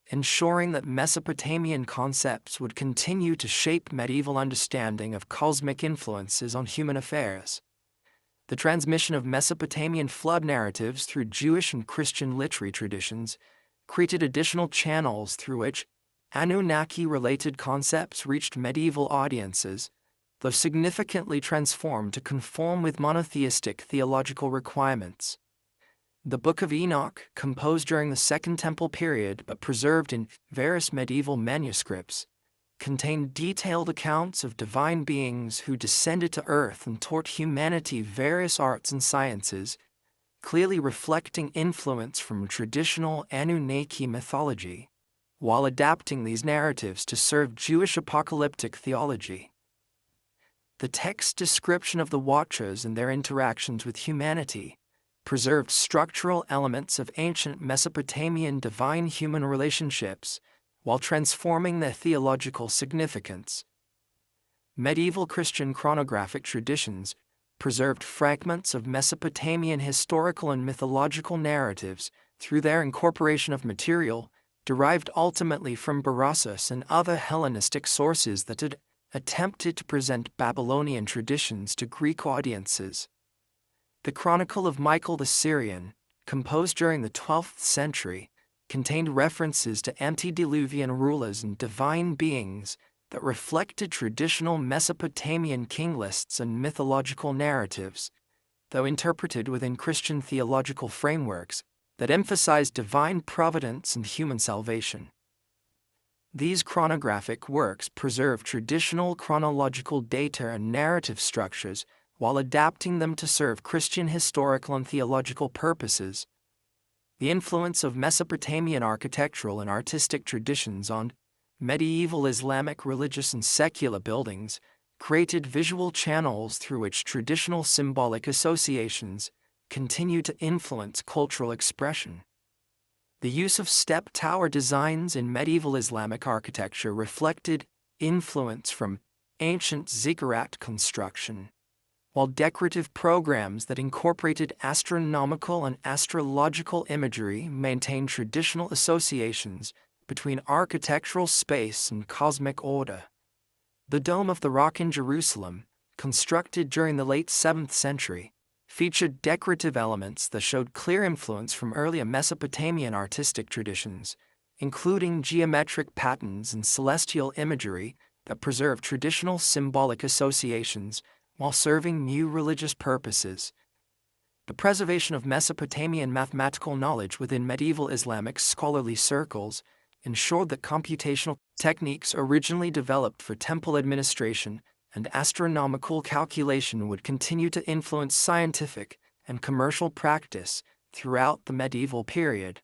ensuring that Mesopotamian concepts would continue to shape medieval understanding of cosmic influences on human affairs. The transmission of Mesopotamian flood narratives through Jewish and Christian literary traditions created additional channels through which Anunnaki-related concepts reached medieval audiences, though significantly transformed to conform with monotheistic theological requirements. The Book of Enoch, composed during the Second Temple period but preserved in various medieval manuscripts, contained detailed accounts of divine beings who descended to earth and taught humanity various arts and sciences, clearly reflecting influence from traditional Anunnaki mythology, while adapting these narratives to serve Jewish apocalyptic theology. The text description of the Watchers and their interactions with humanity preserved structural elements of ancient Mesopotamian divine-human relationships while transforming their theological significance. Medieval Christian chronographic traditions preserved fragments of Mesopotamian historical and mythological narratives through their incorporation of material derived ultimately from Berossus and other Hellenistic sources that had attempted to present Babylonian traditions to Greek audiences. The Chronicle of Michael the Syrian, composed during the 12th century, contained references to antediluvian rulers and divine beings that reflected traditional Mesopotamian king lists and mythological narratives, though interpreted within Christian theological frameworks that emphasize divine providence and human salvation. These chronographic works preserve traditional chronological data and narrative structures while adapting them to serve Christian historical and theological purposes. The influence of Mesopotamian architectural and artistic traditions on medieval Islamic religious and secular buildings created visual channels through which traditional symbolic associations continue to influence cultural expression. The use of step tower designs in medieval Islamic architecture reflected influence from ancient ziggurat construction, while decorative programs that incorporated astronomical and astrological imagery maintained traditional associations between architectural space and cosmic order. The Dome of the Rock in Jerusalem, constructed during the late 7th century, featured decorative elements that showed clear influence from earlier Mesopotamian artistic traditions, including geometric patterns and celestial imagery that preserved traditional symbolic associations while serving new religious purposes. The preservation of Mesopotamian mathematical knowledge within medieval Islamic scholarly circles ensured that computational techniques originally developed for temple administration and astronomical calculation would continue to influence scientific and commercial practice throughout the medieval period.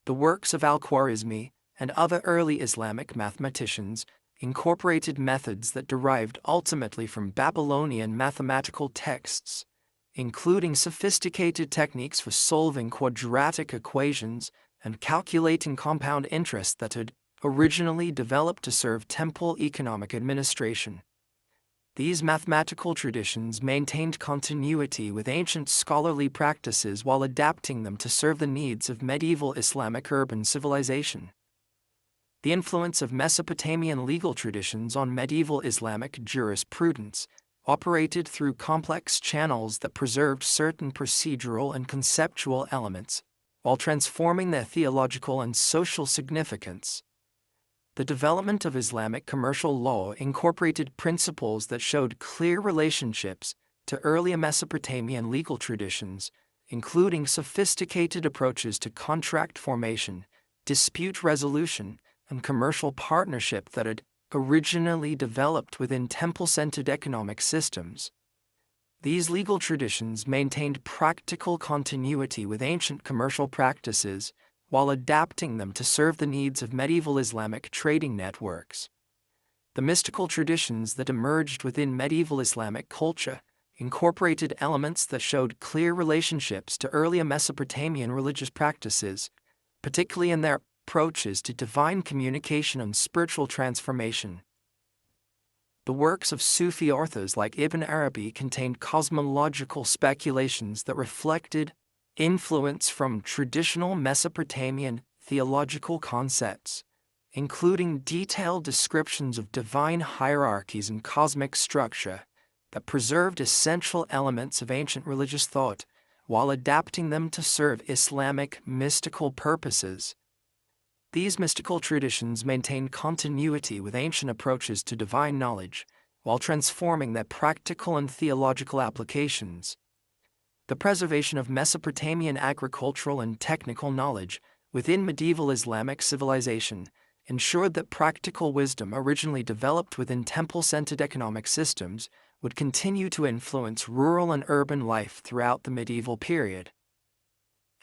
The works of Al-Khwarizmi and other early Islamic mathematicians incorporated methods that derived ultimately from Babylonian mathematical texts, including sophisticated techniques for solving quadratic equations and calculating compound interest that had originally developed to serve temple economic administration. These mathematical traditions maintained continuity with ancient scholarly practices while adapting them to serve the needs of medieval Islamic urban civilization. The influence of Mesopotamian legal traditions on medieval Islamic jurisprudence operated through complex channels that preserved certain procedural and conceptual elements, while transforming their theological and social significance. The development of Islamic commercial law incorporated principles that showed clear relationships to earlier Mesopotamian legal traditions, including sophisticated approaches to contract formation, dispute resolution, and commercial partnership that had originally developed within temple-centered economic systems. These legal traditions maintained practical continuity with ancient commercial practices while adapting them to serve the needs of medieval Islamic trading networks. The mystical traditions that emerged within medieval Islamic culture incorporated elements that showed clear relationships to earlier Mesopotamian religious practices, particularly in their approaches to divine communication and spiritual transformation. The works of Sufi authors like Ibn Arabi contained cosmological speculations that reflected influence from traditional Mesopotamian theological concepts, including detailed descriptions of divine hierarchies and cosmic structure that preserved essential elements of ancient religious thought while adapting them to serve Islamic mystical purposes. These mystical traditions maintained continuity with ancient approaches to divine knowledge while transforming their practical and theological applications. The preservation of Mesopotamian agricultural and technical knowledge within medieval Islamic civilization ensured that practical wisdom originally developed within temple-centered economic systems would continue to influence rural and urban life throughout the medieval period.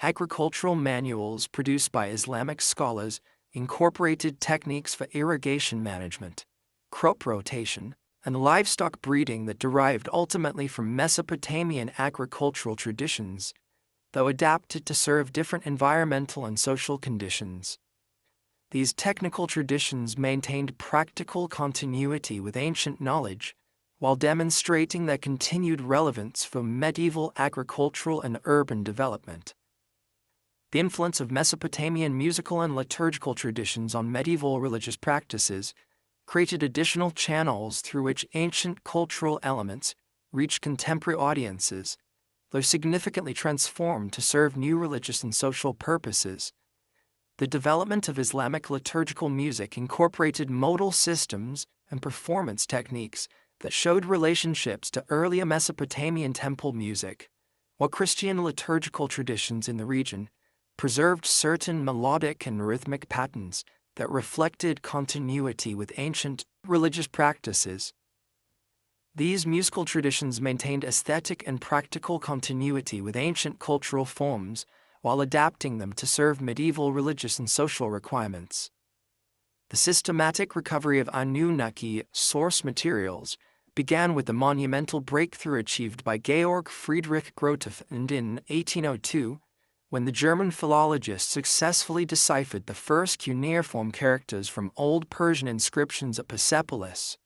Agricultural manuals produced by Islamic scholars incorporated techniques for irrigation management, crop rotation, and livestock breeding that derived ultimately from Mesopotamian agricultural traditions, though adapted to serve different environmental and social conditions. These technical traditions maintained practical continuity with ancient knowledge, while demonstrating their continued relevance for medieval agricultural and urban development. The influence of Mesopotamian musical and liturgical traditions on medieval religious practices created additional channels through which ancient cultural elements reached contemporary audiences, though significantly transformed to serve new religious and social purposes. The development of Islamic liturgical music incorporated modal systems and performance techniques that showed relationships to earlier Mesopotamian temple music, while Christian liturgical traditions in the region preserved certain melodic and rhythmic patterns that reflected continuity with ancient religious practices. These musical traditions maintained aesthetic and practical continuity with ancient cultural forms while adapting them to serve medieval religious and social requirements. The systematic recovery of Anunnaki source materials began with the monumental breakthrough achieved by Georg Friedrich Grotefend in 1802, when the German philologist successfully deciphered the first cuneiform characters from Old Persian inscriptions at Persepolis.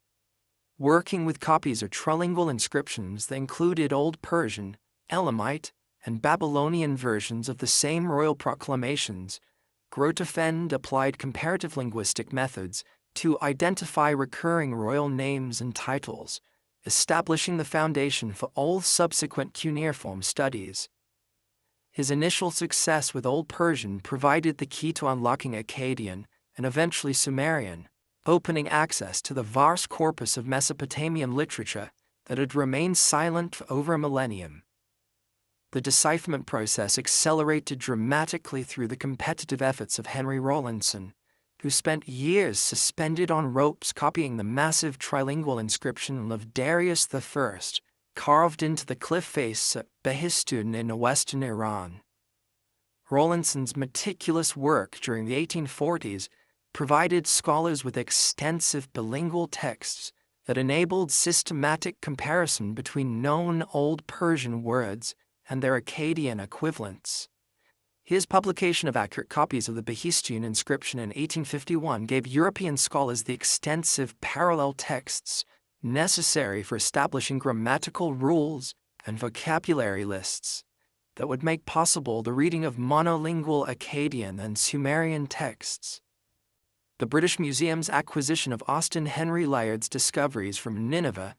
Working with copies of trilingual inscriptions that included Old Persian, Elamite, and Babylonian versions of the same royal proclamations, Grotefend applied comparative linguistic methods to identify recurring royal names and titles, establishing the foundation for all subsequent cuneiform studies. His initial success with Old Persian provided the key to unlocking Akkadian and eventually Sumerian, opening access to the vast corpus of Mesopotamian literature that had remained silent for over a millennium. The decipherment process accelerated dramatically through the competitive efforts of Henry Rawlinson, who spent years suspended on ropes copying the massive trilingual inscription of Darius I, carved into the cliff face at Behistun in western Iran. Rawlinson's meticulous work during the 1840s provided scholars with extensive bilingual texts that enabled systematic comparison between known Old Persian words and their Akkadian equivalents. His publication of accurate copies of the Behistun inscription in 1851 gave European scholars the extensive parallel texts necessary for establishing grammatical rules and vocabulary lists that would make possible the reading of monolingual Akkadian and Sumerian texts. The British Museum's acquisition of Austin Henry Layard's discoveries from Nineveh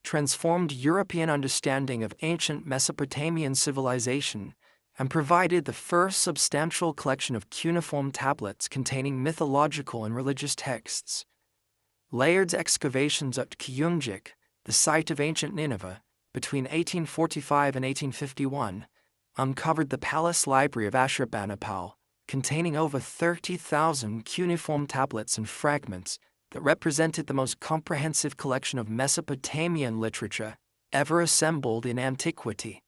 transformed European understanding of ancient Mesopotamian civilization and provided the first substantial collection of cuneiform tablets containing mythological and religious texts. Layard's excavations at Kiyunjik, the site of ancient Nineveh, between 1845 and 1851, uncovered the palace library of Ashurbanipal, containing over 30,000 cuneiform tablets and fragments that represented the most comprehensive collection of Mesopotamian literature ever assembled in antiquity.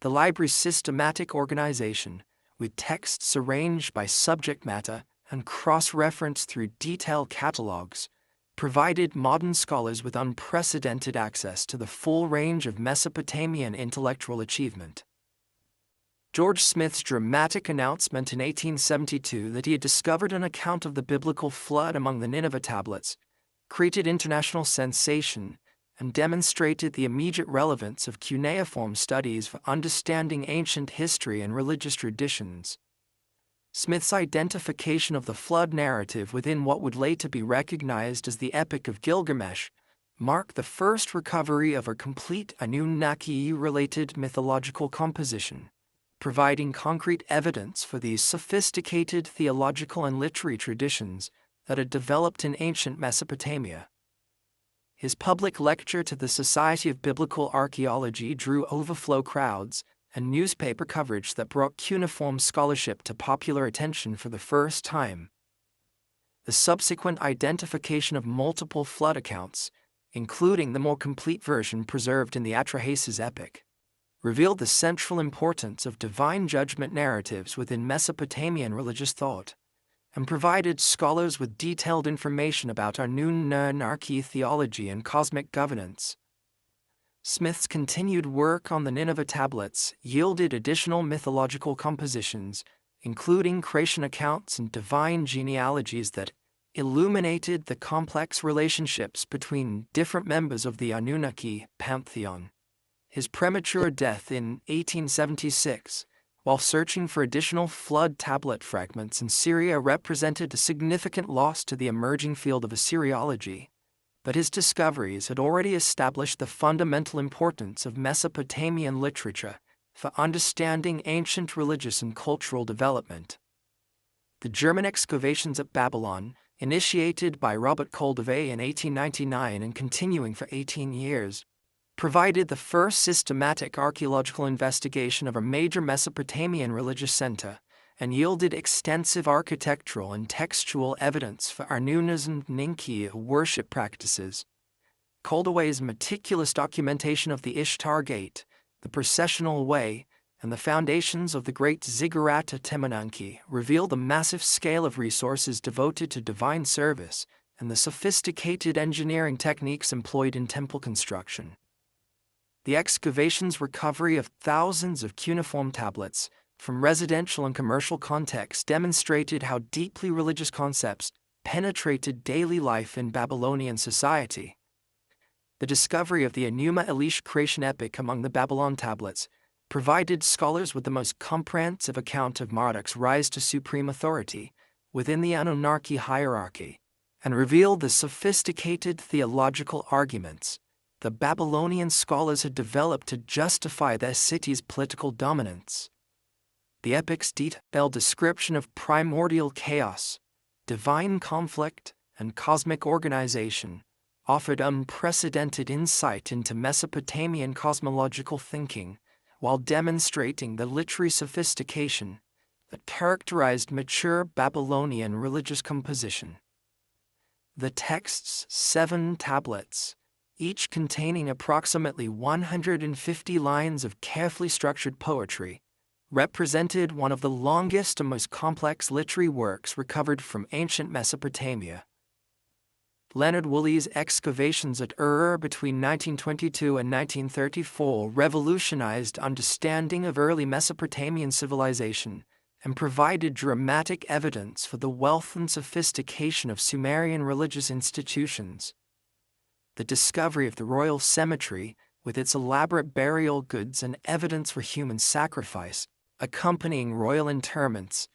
The library's systematic organization, with texts arranged by subject matter and cross-referenced through detailed catalogs, provided modern scholars with unprecedented access to the full range of Mesopotamian intellectual achievement. George Smith's dramatic announcement in 1872 that he had discovered an account of the biblical flood among the Nineveh tablets created international sensation and demonstrated the immediate relevance of cuneiform studies for understanding ancient history and religious traditions. Smith's identification of the flood narrative within what would later be recognized as the Epic of Gilgamesh marked the first recovery of a complete Anunnaki-related mythological composition, providing concrete evidence for these sophisticated theological and literary traditions that had developed in ancient Mesopotamia. His public lecture to the Society of Biblical Archaeology drew overflow crowds and newspaper coverage that brought cuneiform scholarship to popular attention for the first time. The subsequent identification of multiple flood accounts, including the more complete version preserved in the Atrahasis epic, revealed the central importance of divine judgment narratives within Mesopotamian religious thought, and provided scholars with detailed information about Anunnaki theology and cosmic governance. Smith's continued work on the Nineveh tablets yielded additional mythological compositions, including creation accounts and divine genealogies that illuminated the complex relationships between different members of the Anunnaki pantheon. His premature death in 1876, while searching for additional flood tablet fragments in Syria, represented a significant loss to the emerging field of Assyriology, but his discoveries had already established the fundamental importance of Mesopotamian literature for understanding ancient religious and cultural development. The German excavations at Babylon, initiated by Robert Koldewey in 1899 and continuing for 18 years, provided the first systematic archaeological investigation of a major Mesopotamian religious center and yielded extensive architectural and textual evidence for Anunnaki and Enki worship practices. Koldewey's meticulous documentation of the Ishtar Gate, the processional way, and the foundations of the great ziggurat at Temenanki reveal the massive scale of resources devoted to divine service and the sophisticated engineering techniques employed in temple construction. The excavation's recovery of thousands of cuneiform tablets from residential and commercial contexts demonstrated how deeply religious concepts penetrated daily life in Babylonian society. The discovery of the Enuma Elish creation epic among the Babylon tablets provided scholars with the most comprehensive account of Marduk's rise to supreme authority within the Anunnaki hierarchy, and revealed the sophisticated theological arguments the Babylonian scholars had developed to justify their city's political dominance. The epic's detailed description of primordial chaos, divine conflict, and cosmic organization offered unprecedented insight into Mesopotamian cosmological thinking, while demonstrating the literary sophistication that characterized mature Babylonian religious composition. The text's 7 tablets, each containing approximately 150 lines of carefully structured poetry, represented one of the longest and most complex literary works recovered from ancient Mesopotamia. Leonard Woolley's excavations at Ur between 1922 and 1934 revolutionized understanding of early Mesopotamian civilization and provided dramatic evidence for the wealth and sophistication of Sumerian religious institutions. The discovery of the royal cemetery, with its elaborate burial goods and evidence for human sacrifice, accompanying royal interments,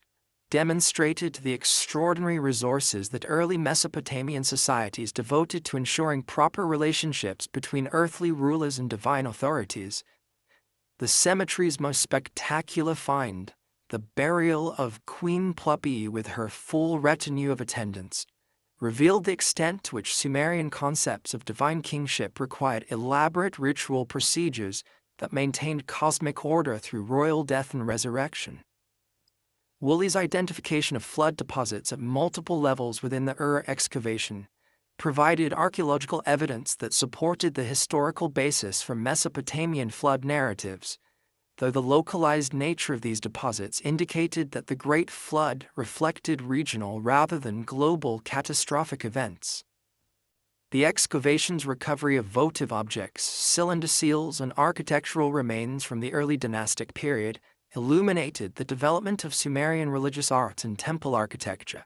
demonstrated the extraordinary resources that early Mesopotamian societies devoted to ensuring proper relationships between earthly rulers and divine authorities. The cemetery's most spectacular find, the burial of Queen Plupi with her full retinue of attendants, revealed the extent to which Sumerian concepts of divine kingship required elaborate ritual procedures that maintained cosmic order through royal death and resurrection. Woolley's identification of flood deposits at multiple levels within the Ur excavation provided archaeological evidence that supported the historical basis for Mesopotamian flood narratives, though the localized nature of these deposits indicated that the Great Flood reflected regional rather than global catastrophic events. The excavation's recovery of votive objects, cylinder seals, and architectural remains from the early dynastic period illuminated the development of Sumerian religious art and temple architecture,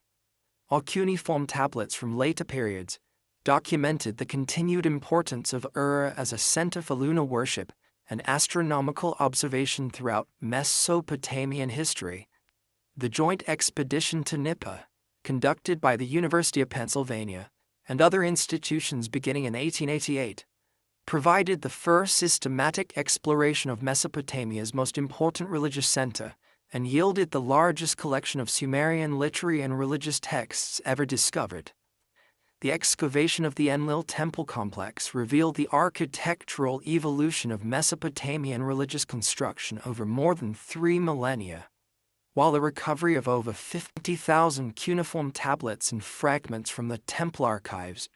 while cuneiform tablets from later periods documented the continued importance of Ur as a center for lunar worship and astronomical observation throughout Mesopotamian history. The joint expedition to Nippur, conducted by the University of Pennsylvania and other institutions beginning in 1888, provided the first systematic exploration of Mesopotamia's most important religious center and yielded the largest collection of Sumerian literary and religious texts ever discovered. The excavation of the Enlil temple complex revealed the architectural evolution of Mesopotamian religious construction over more than 3 millennia, while the recovery of over 50,000 cuneiform tablets and fragments from the temple archives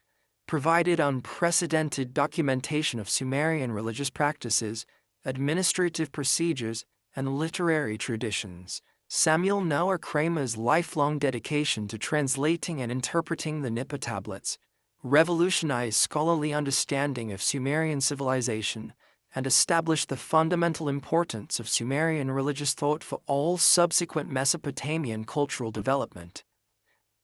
provided unprecedented documentation of Sumerian religious practices, administrative procedures, and literary traditions. Samuel Noah Kramer's lifelong dedication to translating and interpreting the Nippur tablets revolutionized scholarly understanding of Sumerian civilization and established the fundamental importance of Sumerian religious thought for all subsequent Mesopotamian cultural development.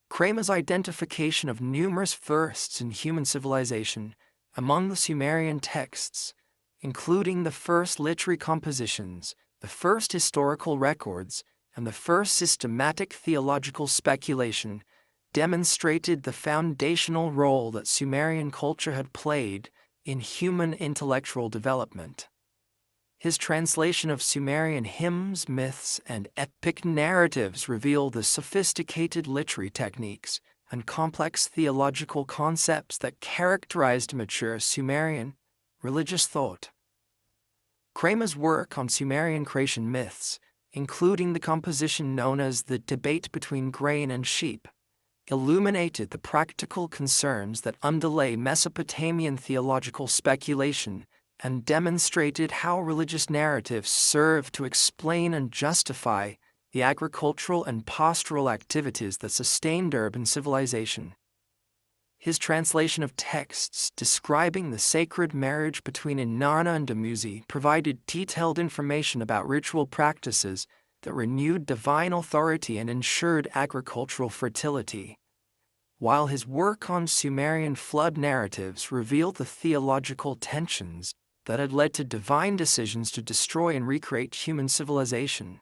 Kramer's identification of numerous firsts in human civilization among the Sumerian texts, including the first literary compositions, the first historical records, and the first systematic theological speculation, demonstrated the foundational role that Sumerian culture had played in human intellectual development. His translation of Sumerian hymns, myths, and epic narratives reveal the sophisticated literary techniques and complex theological concepts that characterized mature Sumerian religious thought. Kramer's work on Sumerian creation myths, including the composition known as The Debate Between Grain and Sheep, illuminated the practical concerns that underlay Mesopotamian theological speculation and demonstrated how religious narratives serve to explain and justify the agricultural and pastoral activities that sustained urban civilization. His translation of texts describing the sacred marriage between Inanna and Dumuzi provided detailed information about ritual practices that renewed divine authority and ensured agricultural fertility, while his work on Sumerian flood narratives revealed the theological tensions that had led to divine decisions to destroy and recreate human civilization.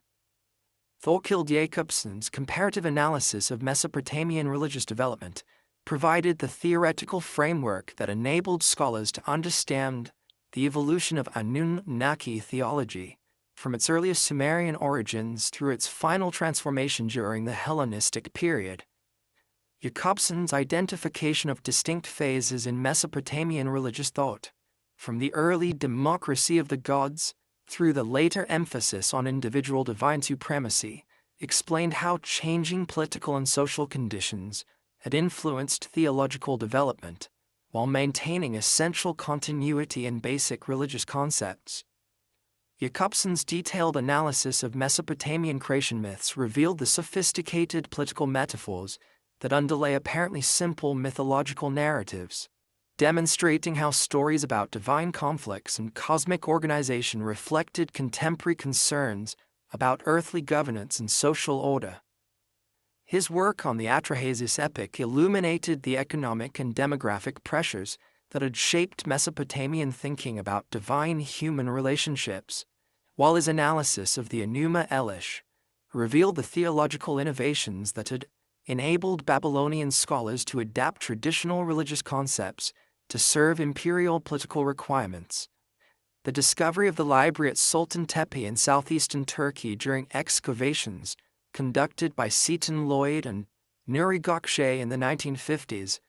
Thorkild Jacobsson's comparative analysis of Mesopotamian religious development provided the theoretical framework that enabled scholars to understand the evolution of Anunnaki theology, from its earliest Sumerian origins through its final transformation during the Hellenistic period. Jacobsson's identification of distinct phases in Mesopotamian religious thought, from the early democracy of the gods through the later emphasis on individual divine supremacy, explained how changing political and social conditions had influenced theological development, while maintaining essential continuity in basic religious concepts. Jacobsson's detailed analysis of Mesopotamian creation myths revealed the sophisticated political metaphors that underlay apparently simple mythological narratives, demonstrating how stories about divine conflicts and cosmic organization reflected contemporary concerns about earthly governance and social order. His work on the Atrahasis epic illuminated the economic and demographic pressures that had shaped Mesopotamian thinking about divine-human relationships, while his analysis of the Enuma Elish revealed the theological innovations that had enabled Babylonian scholars to adapt traditional religious concepts to serve imperial political requirements. The discovery of the library at Sultan Tepe in southeastern Turkey during excavations conducted by Seton Lloyd and Nuri Gökçe in the 1950s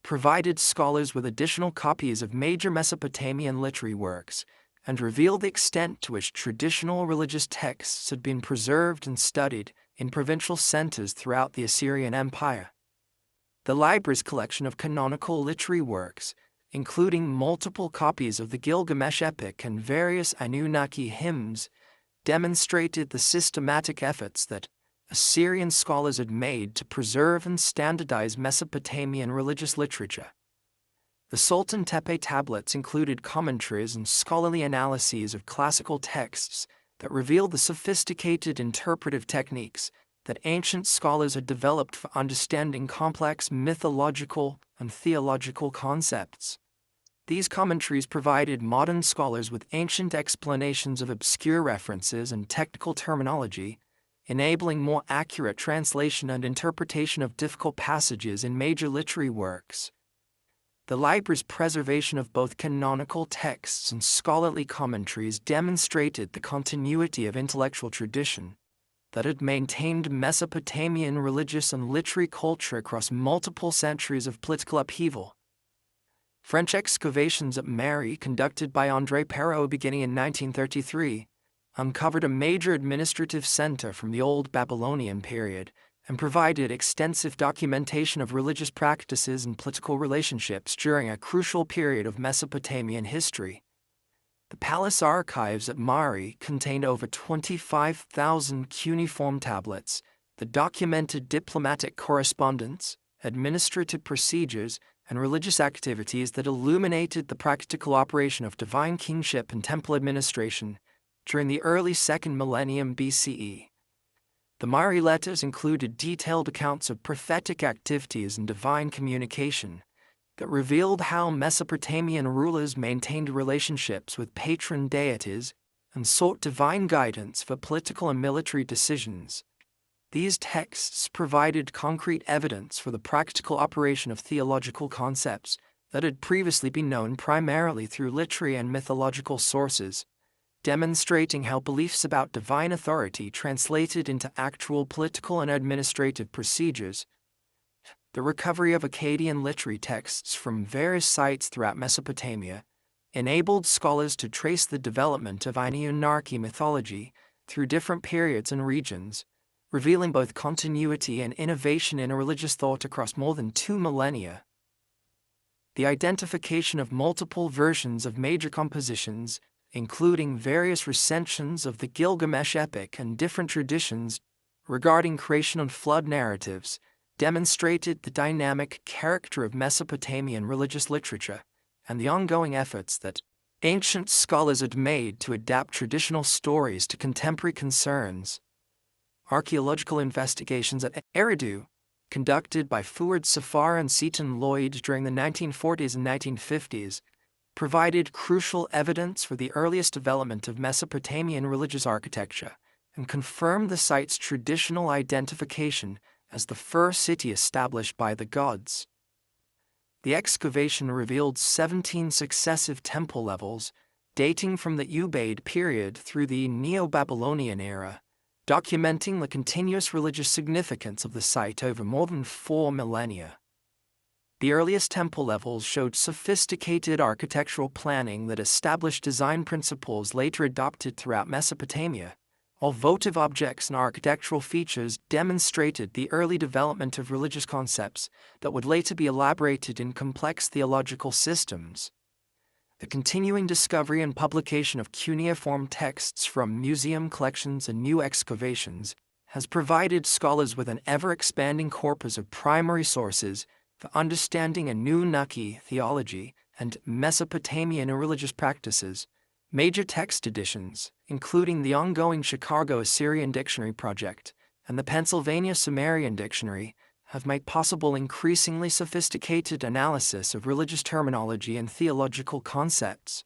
provided scholars with additional copies of major Mesopotamian literary works and revealed the extent to which traditional religious texts had been preserved and studied in provincial centers throughout the Assyrian Empire. The library's collection of canonical literary works, including multiple copies of the Gilgamesh epic and various Anunnaki hymns, demonstrated the systematic efforts that Assyrian scholars had made to preserve and standardize Mesopotamian religious literature. The Sultan Tepe tablets included commentaries and scholarly analyses of classical texts that revealed the sophisticated interpretive techniques that ancient scholars had developed for understanding complex mythological and theological concepts. These commentaries provided modern scholars with ancient explanations of obscure references and technical terminology, enabling more accurate translation and interpretation of difficult passages in major literary works. The library's preservation of both canonical texts and scholarly commentaries demonstrated the continuity of intellectual tradition that had maintained Mesopotamian religious and literary culture across multiple centuries of political upheaval. French excavations at Mary, conducted by André Perrault beginning in 1933, uncovered a major administrative center from the Old Babylonian period and provided extensive documentation of religious practices and political relationships during a crucial period of Mesopotamian history. The palace archives at Mari contained over 25,000 cuneiform tablets that documented diplomatic correspondence, administrative procedures, and religious activities that illuminated the practical operation of divine kingship and temple administration during the early 2nd millennium BCE. The Mari letters included detailed accounts of prophetic activities and divine communication that revealed how Mesopotamian rulers maintained relationships with patron deities and sought divine guidance for political and military decisions. These texts provided concrete evidence for the practical operation of theological concepts that had previously been known primarily through literary and mythological sources, demonstrating how beliefs about divine authority translated into actual political and administrative procedures. The recovery of Akkadian literary texts from various sites throughout Mesopotamia enabled scholars to trace the development of Anunnaki mythology through different periods and regions, revealing both continuity and innovation in a religious thought across more than 2 millennia. The identification of multiple versions of major compositions, including various recensions of the Gilgamesh epic and different traditions regarding creation and flood narratives, demonstrated the dynamic character of Mesopotamian religious literature and the ongoing efforts that ancient scholars had made to adapt traditional stories to contemporary concerns. Archaeological investigations at Eridu, conducted by Fuad Safar and Seton Lloyd during the 1940s and 1950s, provided crucial evidence for the earliest development of Mesopotamian religious architecture and confirmed the site's traditional identification as the first city established by the gods. The excavation revealed 17 successive temple levels, dating from the Ubaid period through the Neo-Babylonian era, documenting the continuous religious significance of the site over more than 4 millennia. The earliest temple levels showed sophisticated architectural planning that established design principles later adopted throughout Mesopotamia, while votive objects and architectural features demonstrated the early development of religious concepts that would later be elaborated in complex theological systems. The continuing discovery and publication of cuneiform texts from museum collections and new excavations has provided scholars with an ever-expanding corpus of primary sources for understanding Anunnaki theology and Mesopotamian religious practices. Major text editions, including the ongoing Chicago Assyrian Dictionary Project and the Pennsylvania Sumerian Dictionary, have made possible increasingly sophisticated analysis of religious terminology and theological concepts,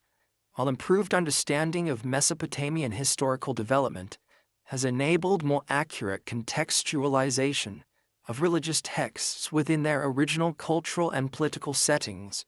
while improved understanding of Mesopotamian historical development has enabled more accurate contextualization of religious texts within their original cultural and political settings.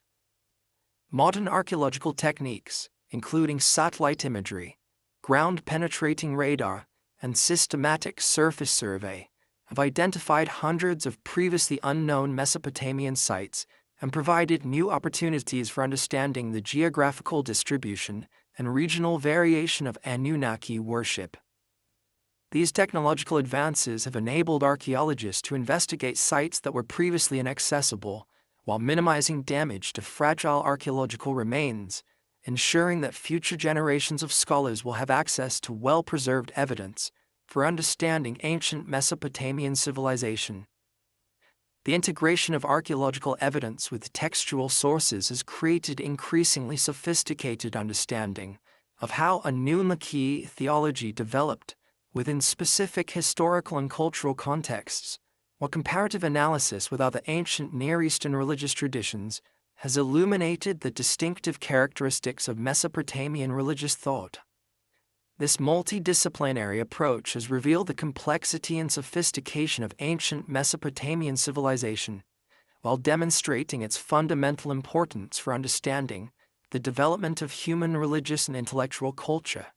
Modern archaeological techniques, including satellite imagery, ground-penetrating radar, and systematic surface survey, have identified hundreds of previously unknown Mesopotamian sites and provided new opportunities for understanding the geographical distribution and regional variation of Anunnaki worship. These technological advances have enabled archaeologists to investigate sites that were previously inaccessible, while minimizing damage to fragile archaeological remains, ensuring that future generations of scholars will have access to well-preserved evidence for understanding ancient Mesopotamian civilization. The integration of archaeological evidence with textual sources has created increasingly sophisticated understanding of how Anunnaki theology developed within specific historical and cultural contexts, while comparative analysis with other ancient Near Eastern religious traditions has illuminated the distinctive characteristics of Mesopotamian religious thought. This multidisciplinary approach has revealed the complexity and sophistication of ancient Mesopotamian civilization, while demonstrating its fundamental importance for understanding the development of human religious and intellectual culture.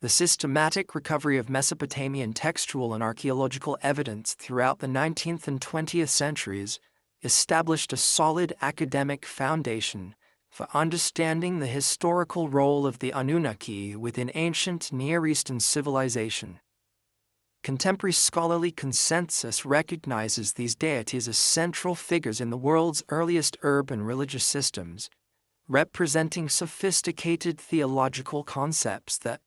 The systematic recovery of Mesopotamian textual and archaeological evidence throughout the 19th and 20th centuries established a solid academic foundation for understanding the historical role of the Anunnaki within ancient Near Eastern civilization. Contemporary scholarly consensus recognizes these deities as central figures in the world's earliest urban religious systems, representing sophisticated theological concepts that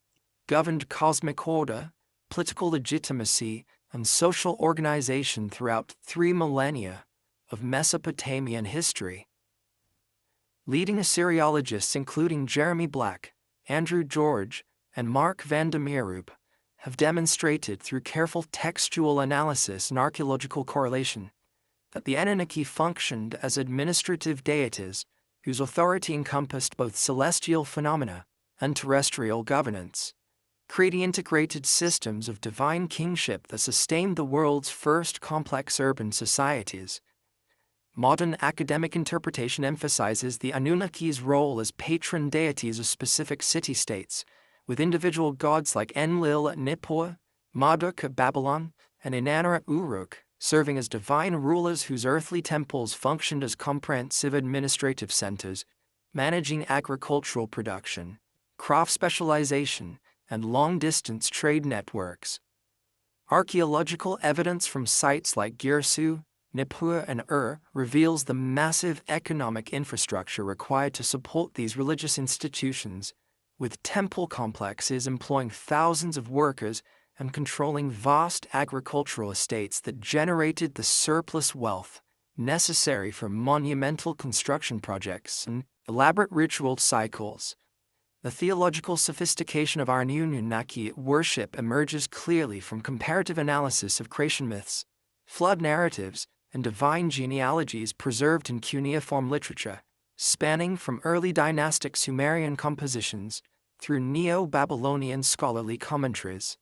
governed cosmic order, political legitimacy, and social organization throughout 3 millennia of Mesopotamian history. Leading Assyriologists including Jeremy Black, Andrew George, and Mark van der Meerup have demonstrated through careful textual analysis and archaeological correlation that the Anunnaki functioned as administrative deities whose authority encompassed both celestial phenomena and terrestrial governance, creating integrated systems of divine kingship that sustained the world's first complex urban societies. Modern academic interpretation emphasizes the Anunnaki's role as patron deities of specific city-states, with individual gods like Enlil at Nippur, Marduk at Babylon, and Inanna at Uruk, serving as divine rulers whose earthly temples functioned as comprehensive administrative centers, managing agricultural production, craft specialization, and long-distance trade networks. Archaeological evidence from sites like Girsu, Nippur, and reveals the massive economic infrastructure required to support these religious institutions, with temple complexes employing thousands of workers and controlling vast agricultural estates that generated the surplus wealth necessary for monumental construction projects and elaborate ritual cycles. The theological sophistication of our Anunnaki worship emerges clearly from comparative analysis of creation myths, flood narratives, and divine genealogies preserved in cuneiform literature, spanning from early dynastic Sumerian compositions through Neo-Babylonian scholarly commentaries.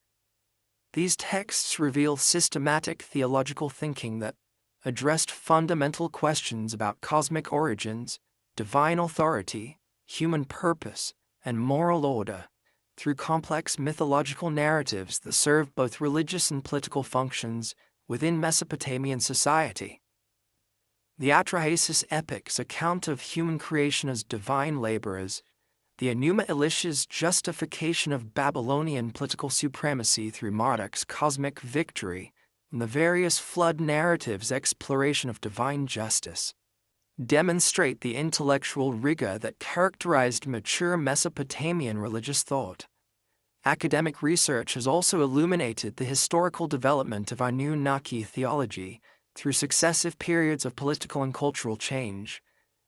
These texts reveal systematic theological thinking that addressed fundamental questions about cosmic origins, divine authority, human purpose, and moral order, through complex mythological narratives that serve both religious and political functions within Mesopotamian society. The Atrahasis epic's account of human creation as divine laborers, the Enuma Elish's justification of Babylonian political supremacy through Marduk's cosmic victory, and the various flood narratives' exploration of divine justice, demonstrate the intellectual rigor that characterized mature Mesopotamian religious thought. Academic research has also illuminated the historical development of Anunnaki theology through successive periods of political and cultural change,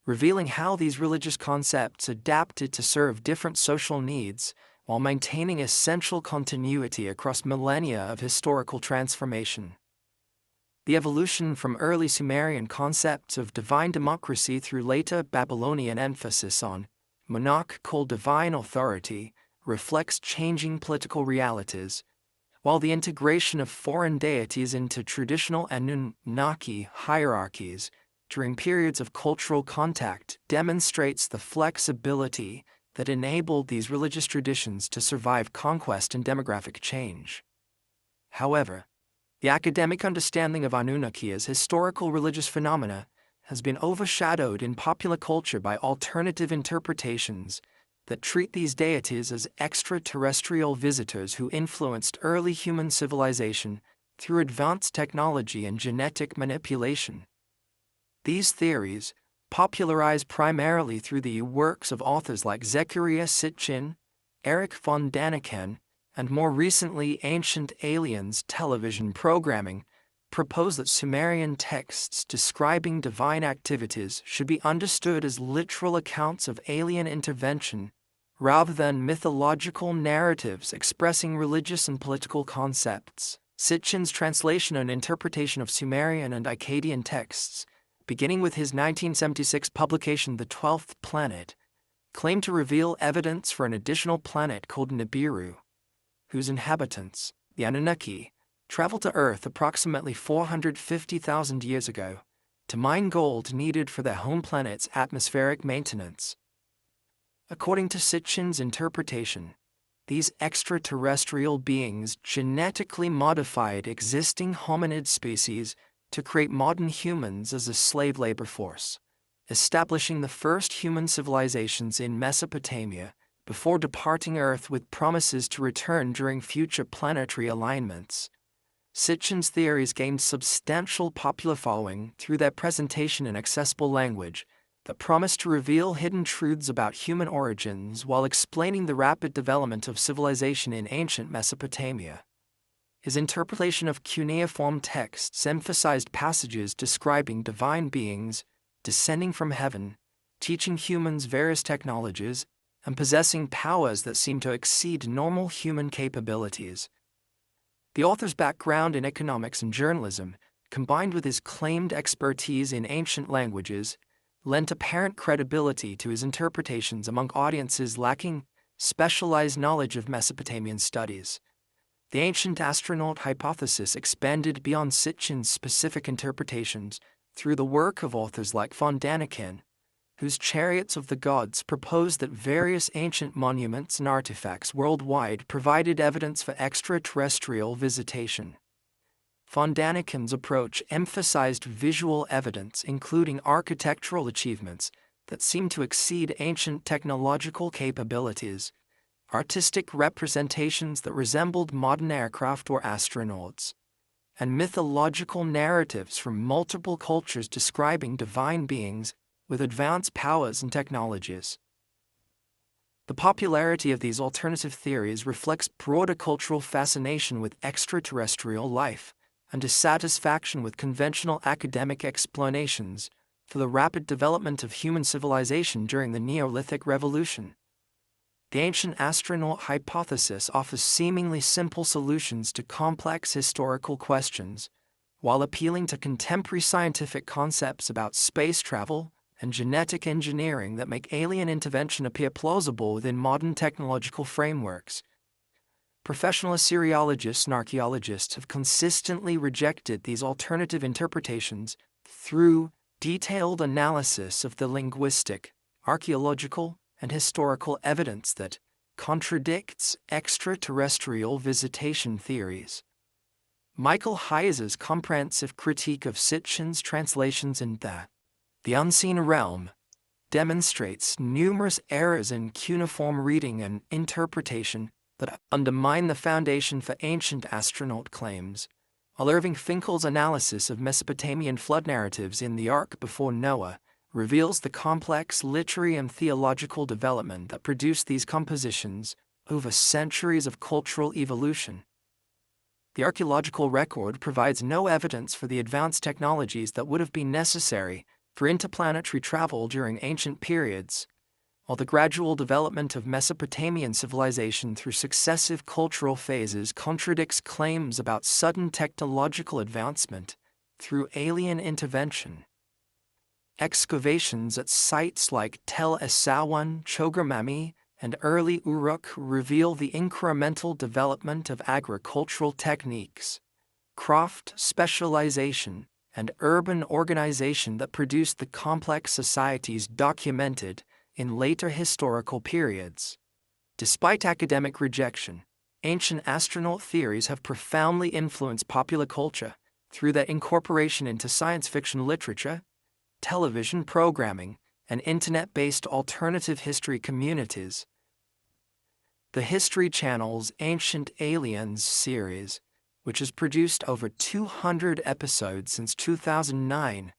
revealing how these religious concepts adapted to serve different social needs while maintaining essential continuity across millennia of historical transformation. The evolution from early Sumerian concepts of divine democracy through later Babylonian emphasis on monarchical divine authority reflects changing political realities, while the integration of foreign deities into traditional Anunnaki hierarchies during periods of cultural contact demonstrates the flexibility that enabled these religious traditions to survive conquest and demographic change. However, the academic understanding of Anunnaki as historical religious phenomena has been overshadowed in popular culture by alternative interpretations that treat these deities as extraterrestrial visitors who influenced early human civilization through advanced technology and genetic manipulation. These theories, popularized primarily through the works of authors like Zecharia Sitchin, Erich von Däniken, and more recently Ancient Aliens television programming, propose that Sumerian texts describing divine activities should be understood as literal accounts of alien intervention rather than mythological narratives expressing religious and political concepts. Sitchin's translation and interpretation of Sumerian and Akkadian texts, beginning with his 1976 publication The 12th Planet, claimed to reveal evidence for an additional planet called Nibiru, whose inhabitants, the Anunnaki, traveled to Earth approximately 450,000 years ago to mine gold needed for their home planet's atmospheric maintenance. According to Sitchin's interpretation, these extraterrestrial beings genetically modified existing hominid species to create modern humans as a slave labor force, establishing the first human civilizations in Mesopotamia before departing Earth with promises to return during future planetary alignments. Sitchin's theories gained substantial popular following through their presentation in accessible language that promised to reveal hidden truths about human origins while explaining the rapid development of civilization in ancient Mesopotamia. His interpretation of cuneiform texts emphasized passages describing divine beings descending from heaven, teaching humans various technologies, and possessing powers that seem to exceed normal human capabilities. The author's background in economics and journalism, combined with his claimed expertise in ancient languages, lent apparent credibility to his interpretations among audiences lacking specialized knowledge of Mesopotamian studies. The ancient astronaut hypothesis expanded beyond Sitchin's specific interpretations through the work of authors like von Däniken, whose Chariots of the Gods proposed that various ancient monuments and artifacts worldwide provided evidence for extraterrestrial visitation. Von Daniken's approach emphasized visual evidence, including architectural achievements that seemed to exceed ancient technological capabilities, artistic representations that resembled modern aircraft or astronauts, and mythological narratives from multiple cultures describing divine beings with advanced powers and technologies. The popularity of these alternative theories reflects broader cultural fascination with extraterrestrial life and dissatisfaction with conventional academic explanations for the rapid development of human civilization during the Neolithic Revolution. The ancient astronaut hypothesis offers seemingly simple solutions to complex historical questions, while appealing to contemporary scientific concepts about space travel and genetic engineering that make alien intervention appear plausible within modern technological frameworks. Professional Assyriologists and archaeologists have consistently rejected these alternative interpretations through detailed analysis of the linguistic, archaeological, and historical evidence that contradicts extraterrestrial visitation theories. Michael Heiser's comprehensive critique of Sitchin's translations in The Unseen Realm demonstrates numerous errors in cuneiform reading and interpretation that undermine the foundation for ancient astronaut claims, while Irving Finkel's analysis of Mesopotamian flood narratives in the Ark before Noah reveals the complex literary and theological development that produced these compositions over centuries of cultural evolution. The archaeological record provides no evidence for the advanced technologies that would have been necessary for interplanetary travel during ancient periods, while the gradual development of Mesopotamian civilization through successive cultural phases contradicts claims about sudden technological advancement through alien intervention. Excavations at sites like Tel Essaouan, Chogramami, and early Uruk reveal the incremental development of agricultural techniques, craft specialization, and urban organization that produced the complex societies documented in later historical periods. Despite academic rejection, ancient astronaut theories have profoundly influenced popular culture through their incorporation into science fiction literature, television programming, and internet-based alternative history communities. The History Channel's Ancient Aliens series, which has produced over 200 episodes since 2009,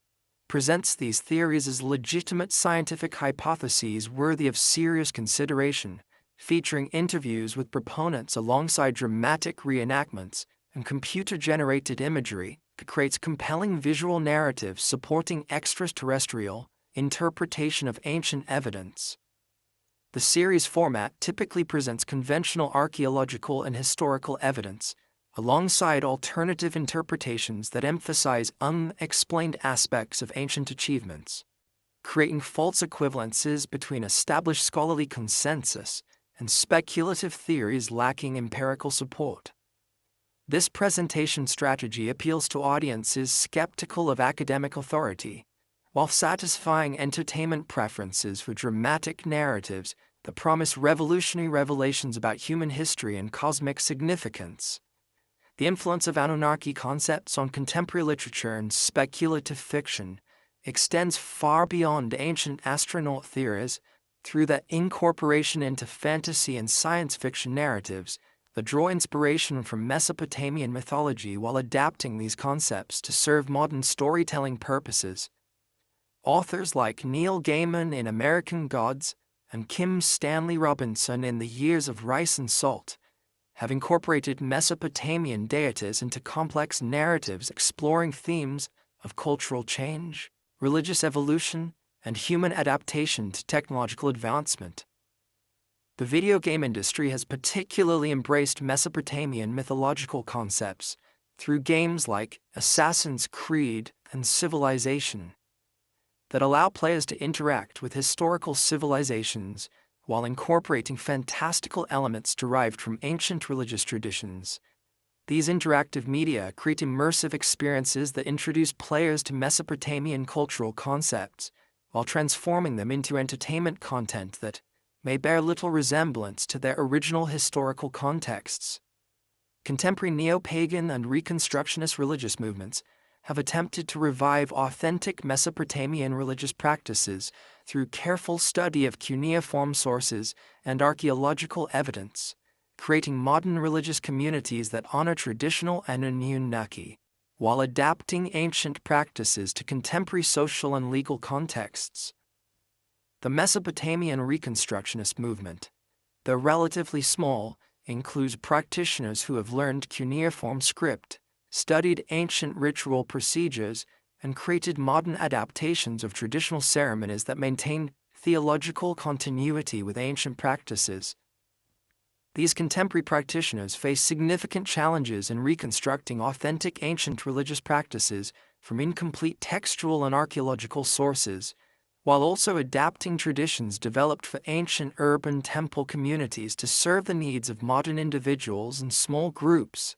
presents these theories as legitimate scientific hypotheses worthy of serious consideration, featuring interviews with proponents alongside dramatic reenactments and computer-generated imagery that creates compelling visual narratives supporting extraterrestrial interpretation of ancient evidence. The series format typically presents conventional archaeological and historical evidence, alongside alternative interpretations that emphasize unexplained aspects of ancient achievements, creating false equivalences between established scholarly consensus and speculative theories lacking empirical support. This presentation strategy appeals to audiences skeptical of academic authority, while satisfying entertainment preferences for dramatic narratives that promise revolutionary revelations about human history and cosmic significance. The influence of Anunnaki concepts on contemporary literature and speculative fiction extends far beyond ancient astronaut theories through their incorporation into fantasy and science fiction narratives that draw inspiration from Mesopotamian mythology while adapting these concepts to serve modern storytelling purposes. Authors like Neil Gaiman in American Gods and Kim Stanley Robinson in The Years of Rice and Salt have incorporated Mesopotamian deities into complex narratives exploring themes of cultural change, religious evolution, and human adaptation to technological advancement. The video game industry has particularly embraced Mesopotamian mythological concepts through games like Assassin's Creed and Civilization that allow players to interact with historical civilizations while incorporating fantastical elements derived from ancient religious traditions. These interactive media create immersive experiences that introduce players to Mesopotamian cultural concepts, while transforming them into entertainment content that may bear little resemblance to their original historical contexts. Contemporary neo-pagan and reconstructionist religious movements have attempted to revive authentic Mesopotamian religious practices through careful study of cuneiform sources and archaeological evidence, creating modern religious communities that honor traditional Anunnaki, while adapting ancient practices to contemporary social and legal contexts. The Mesopotamian Reconstructionist movement, though relatively small, includes practitioners who have learned cuneiform script, studied ancient ritual procedures, and created modern adaptations of traditional ceremonies that maintain theological continuity with ancient practices. These contemporary practitioners face significant challenges in reconstructing authentic ancient religious practices from incomplete textual and archaeological sources, while also adapting traditions developed for ancient urban temple communities to serve the needs of modern individuals and small groups.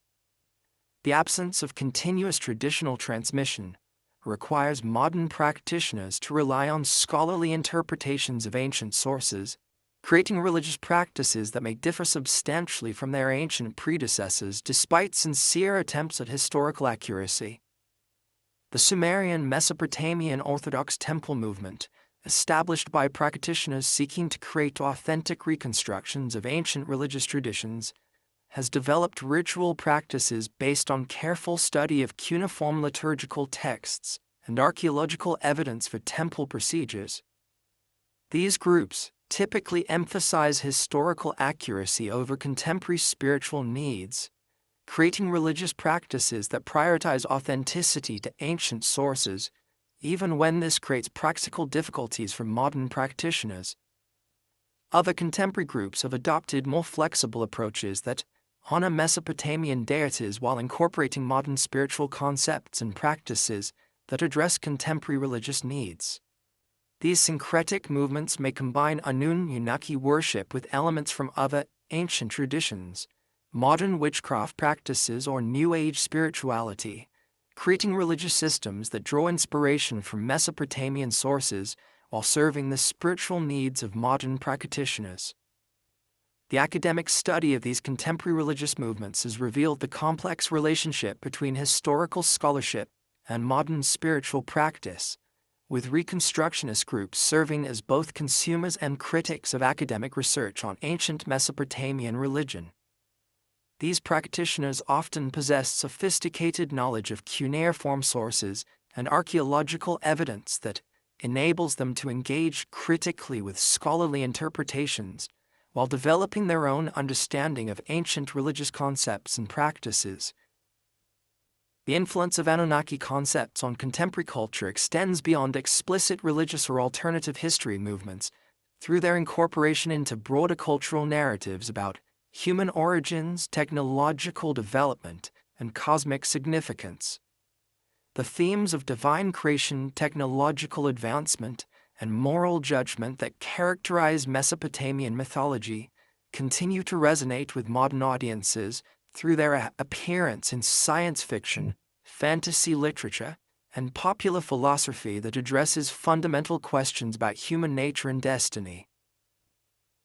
The absence of continuous traditional transmission requires modern practitioners to rely on scholarly interpretations of ancient sources, creating religious practices that may differ substantially from their ancient predecessors despite sincere attempts at historical accuracy. The Sumerian Mesopotamian Orthodox Temple movement, established by practitioners seeking to create authentic reconstructions of ancient religious traditions, has developed ritual practices based on careful study of cuneiform liturgical texts and archaeological evidence for temple procedures. These groups typically emphasize historical accuracy over contemporary spiritual needs, creating religious practices that prioritize authenticity to ancient sources, even when this creates practical difficulties for modern practitioners. Other contemporary groups have adopted more flexible approaches that honor Mesopotamian deities while incorporating modern spiritual concepts and practices that address contemporary religious needs. These syncretic movements may combine Anunnaki worship with elements from other ancient traditions, modern witchcraft practices, or New Age spirituality, creating religious systems that draw inspiration from Mesopotamian sources while serving the spiritual needs of modern practitioners. The academic study of these contemporary religious movements has revealed the complex relationship between historical scholarship and modern spiritual practice, with Reconstructionist groups serving as both consumers and critics of academic research on ancient Mesopotamian religion. These practitioners often possess sophisticated knowledge of cuneiform sources and archaeological evidence that enables them to engage critically with scholarly interpretations while developing their own understanding of ancient religious concepts and practices. The influence of Anunnaki concepts on contemporary culture extends beyond explicit religious or alternative history movements through their incorporation into broader cultural narratives about human origins, technological development, and cosmic significance. The themes of divine creation, technological advancement, and moral judgment that characterize Mesopotamian mythology continue to resonate with modern audiences through their appearance in science fiction, fantasy literature, and popular philosophy that addresses fundamental questions about human nature and destiny.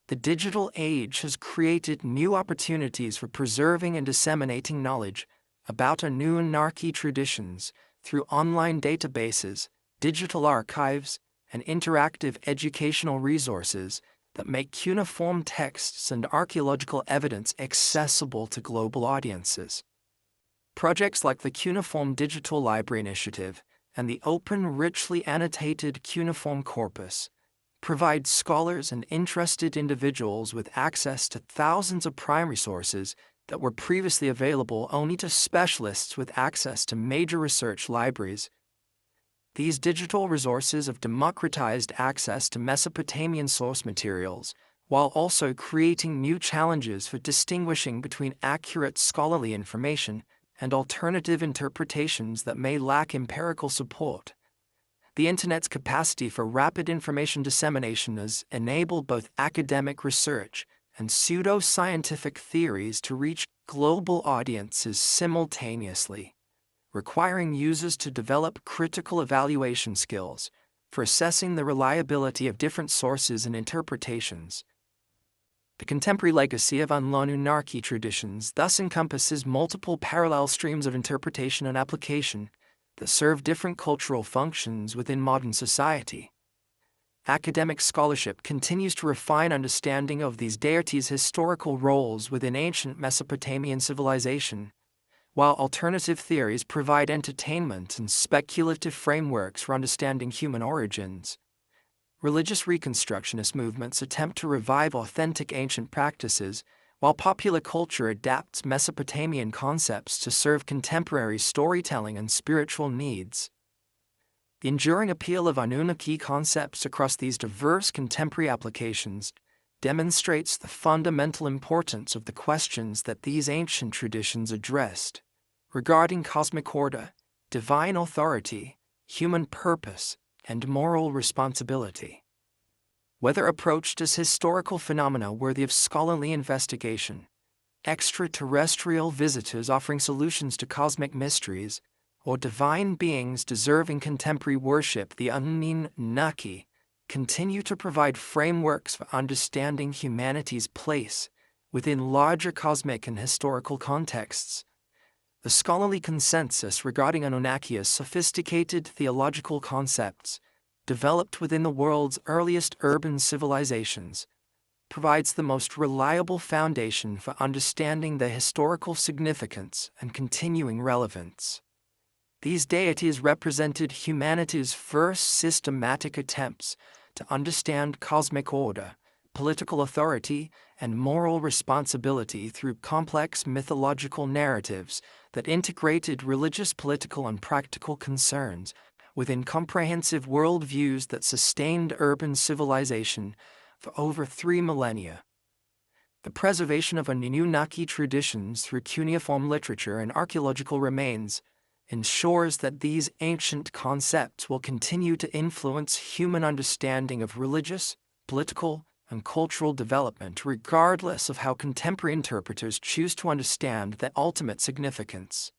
The digital age has created new opportunities for preserving and disseminating knowledge about Anunnaki traditions through online databases, digital archives, and interactive educational resources that make cuneiform texts and archaeological evidence accessible to global audiences. Projects like the Cuneiform Digital Library Initiative and the Open Richly Annotated Cuneiform Corpus provide scholars and interested individuals with access to thousands of primary sources that were previously available only to specialists with access to major research libraries. These digital resources have democratized access to Mesopotamian source materials, while also creating new challenges for distinguishing between accurate scholarly information and alternative interpretations that may lack empirical support. The Internet's capacity for rapid information dissemination has enabled both academic research and pseudo-scientific theories to reach global audiences simultaneously, requiring users to develop critical evaluation skills, for assessing the reliability of different sources and interpretations. The contemporary legacy of Anunnaki traditions thus encompasses multiple parallel streams of interpretation and application that serve different cultural functions within modern society. Academic scholarship continues to refine understanding of these deities' historical roles within ancient Mesopotamian civilization, while alternative theories provide entertainment and speculative frameworks for understanding human origins. Religious reconstructionist movements attempt to revive authentic ancient practices, while popular culture adapts Mesopotamian concepts to serve contemporary storytelling and spiritual needs. The enduring appeal of Anunnaki concepts across these diverse contemporary applications demonstrates the fundamental importance of the questions that these ancient traditions addressed regarding cosmic order, divine authority, human purpose, and moral responsibility. Whether approached as historical phenomena worthy of scholarly investigation, extraterrestrial visitors offering solutions to cosmic mysteries, or divine beings deserving contemporary worship, the Anunnaki continue to provide frameworks for understanding humanity's place within larger cosmic and historical contexts. The scholarly consensus regarding Anunnaki as sophisticated theological concepts developed within the world's earliest urban civilizations provides the most reliable foundation for understanding their historical significance and continuing relevance. These deities represented humanity's first systematic attempts to understand cosmic order, political authority, and moral responsibility through complex mythological narratives that integrated religious, political, and practical concerns within comprehensive worldviews that sustained urban civilization for over 3 millennia. The preservation of Anunnaki traditions through cuneiform literature and archaeological remains ensures that these ancient concepts will continue to influence human understanding of religious, political, and cultural development regardless of how contemporary interpreters choose to understand their ultimate significance.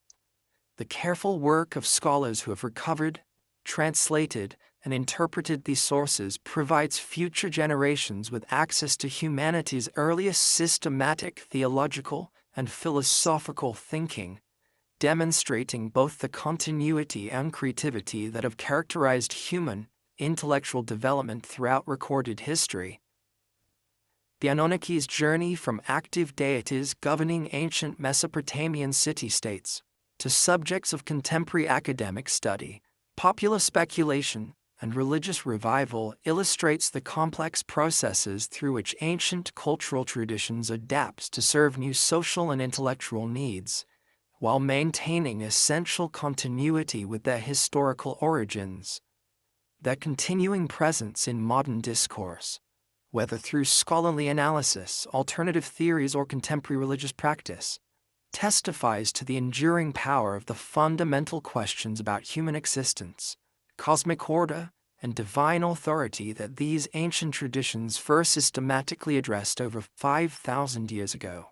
The careful work of scholars who have recovered, translated, and interpreted these sources provides future generations with access to humanity's earliest systematic theological and philosophical thinking, demonstrating both the continuity and creativity that have characterized human intellectual development throughout recorded history. The Anunnaki's journey from active deities governing ancient Mesopotamian city-states to subjects of contemporary academic study, popular speculation, and religious revival illustrates the complex processes through which ancient cultural traditions adapt to serve new social and intellectual needs, while maintaining essential continuity with their historical origins. Their continuing presence in modern discourse, whether through scholarly analysis, alternative theories, or contemporary religious practice, testifies to the enduring power of the fundamental questions about human existence, cosmic order, and divine authority that these ancient traditions first systematically addressed over 5,000 years ago.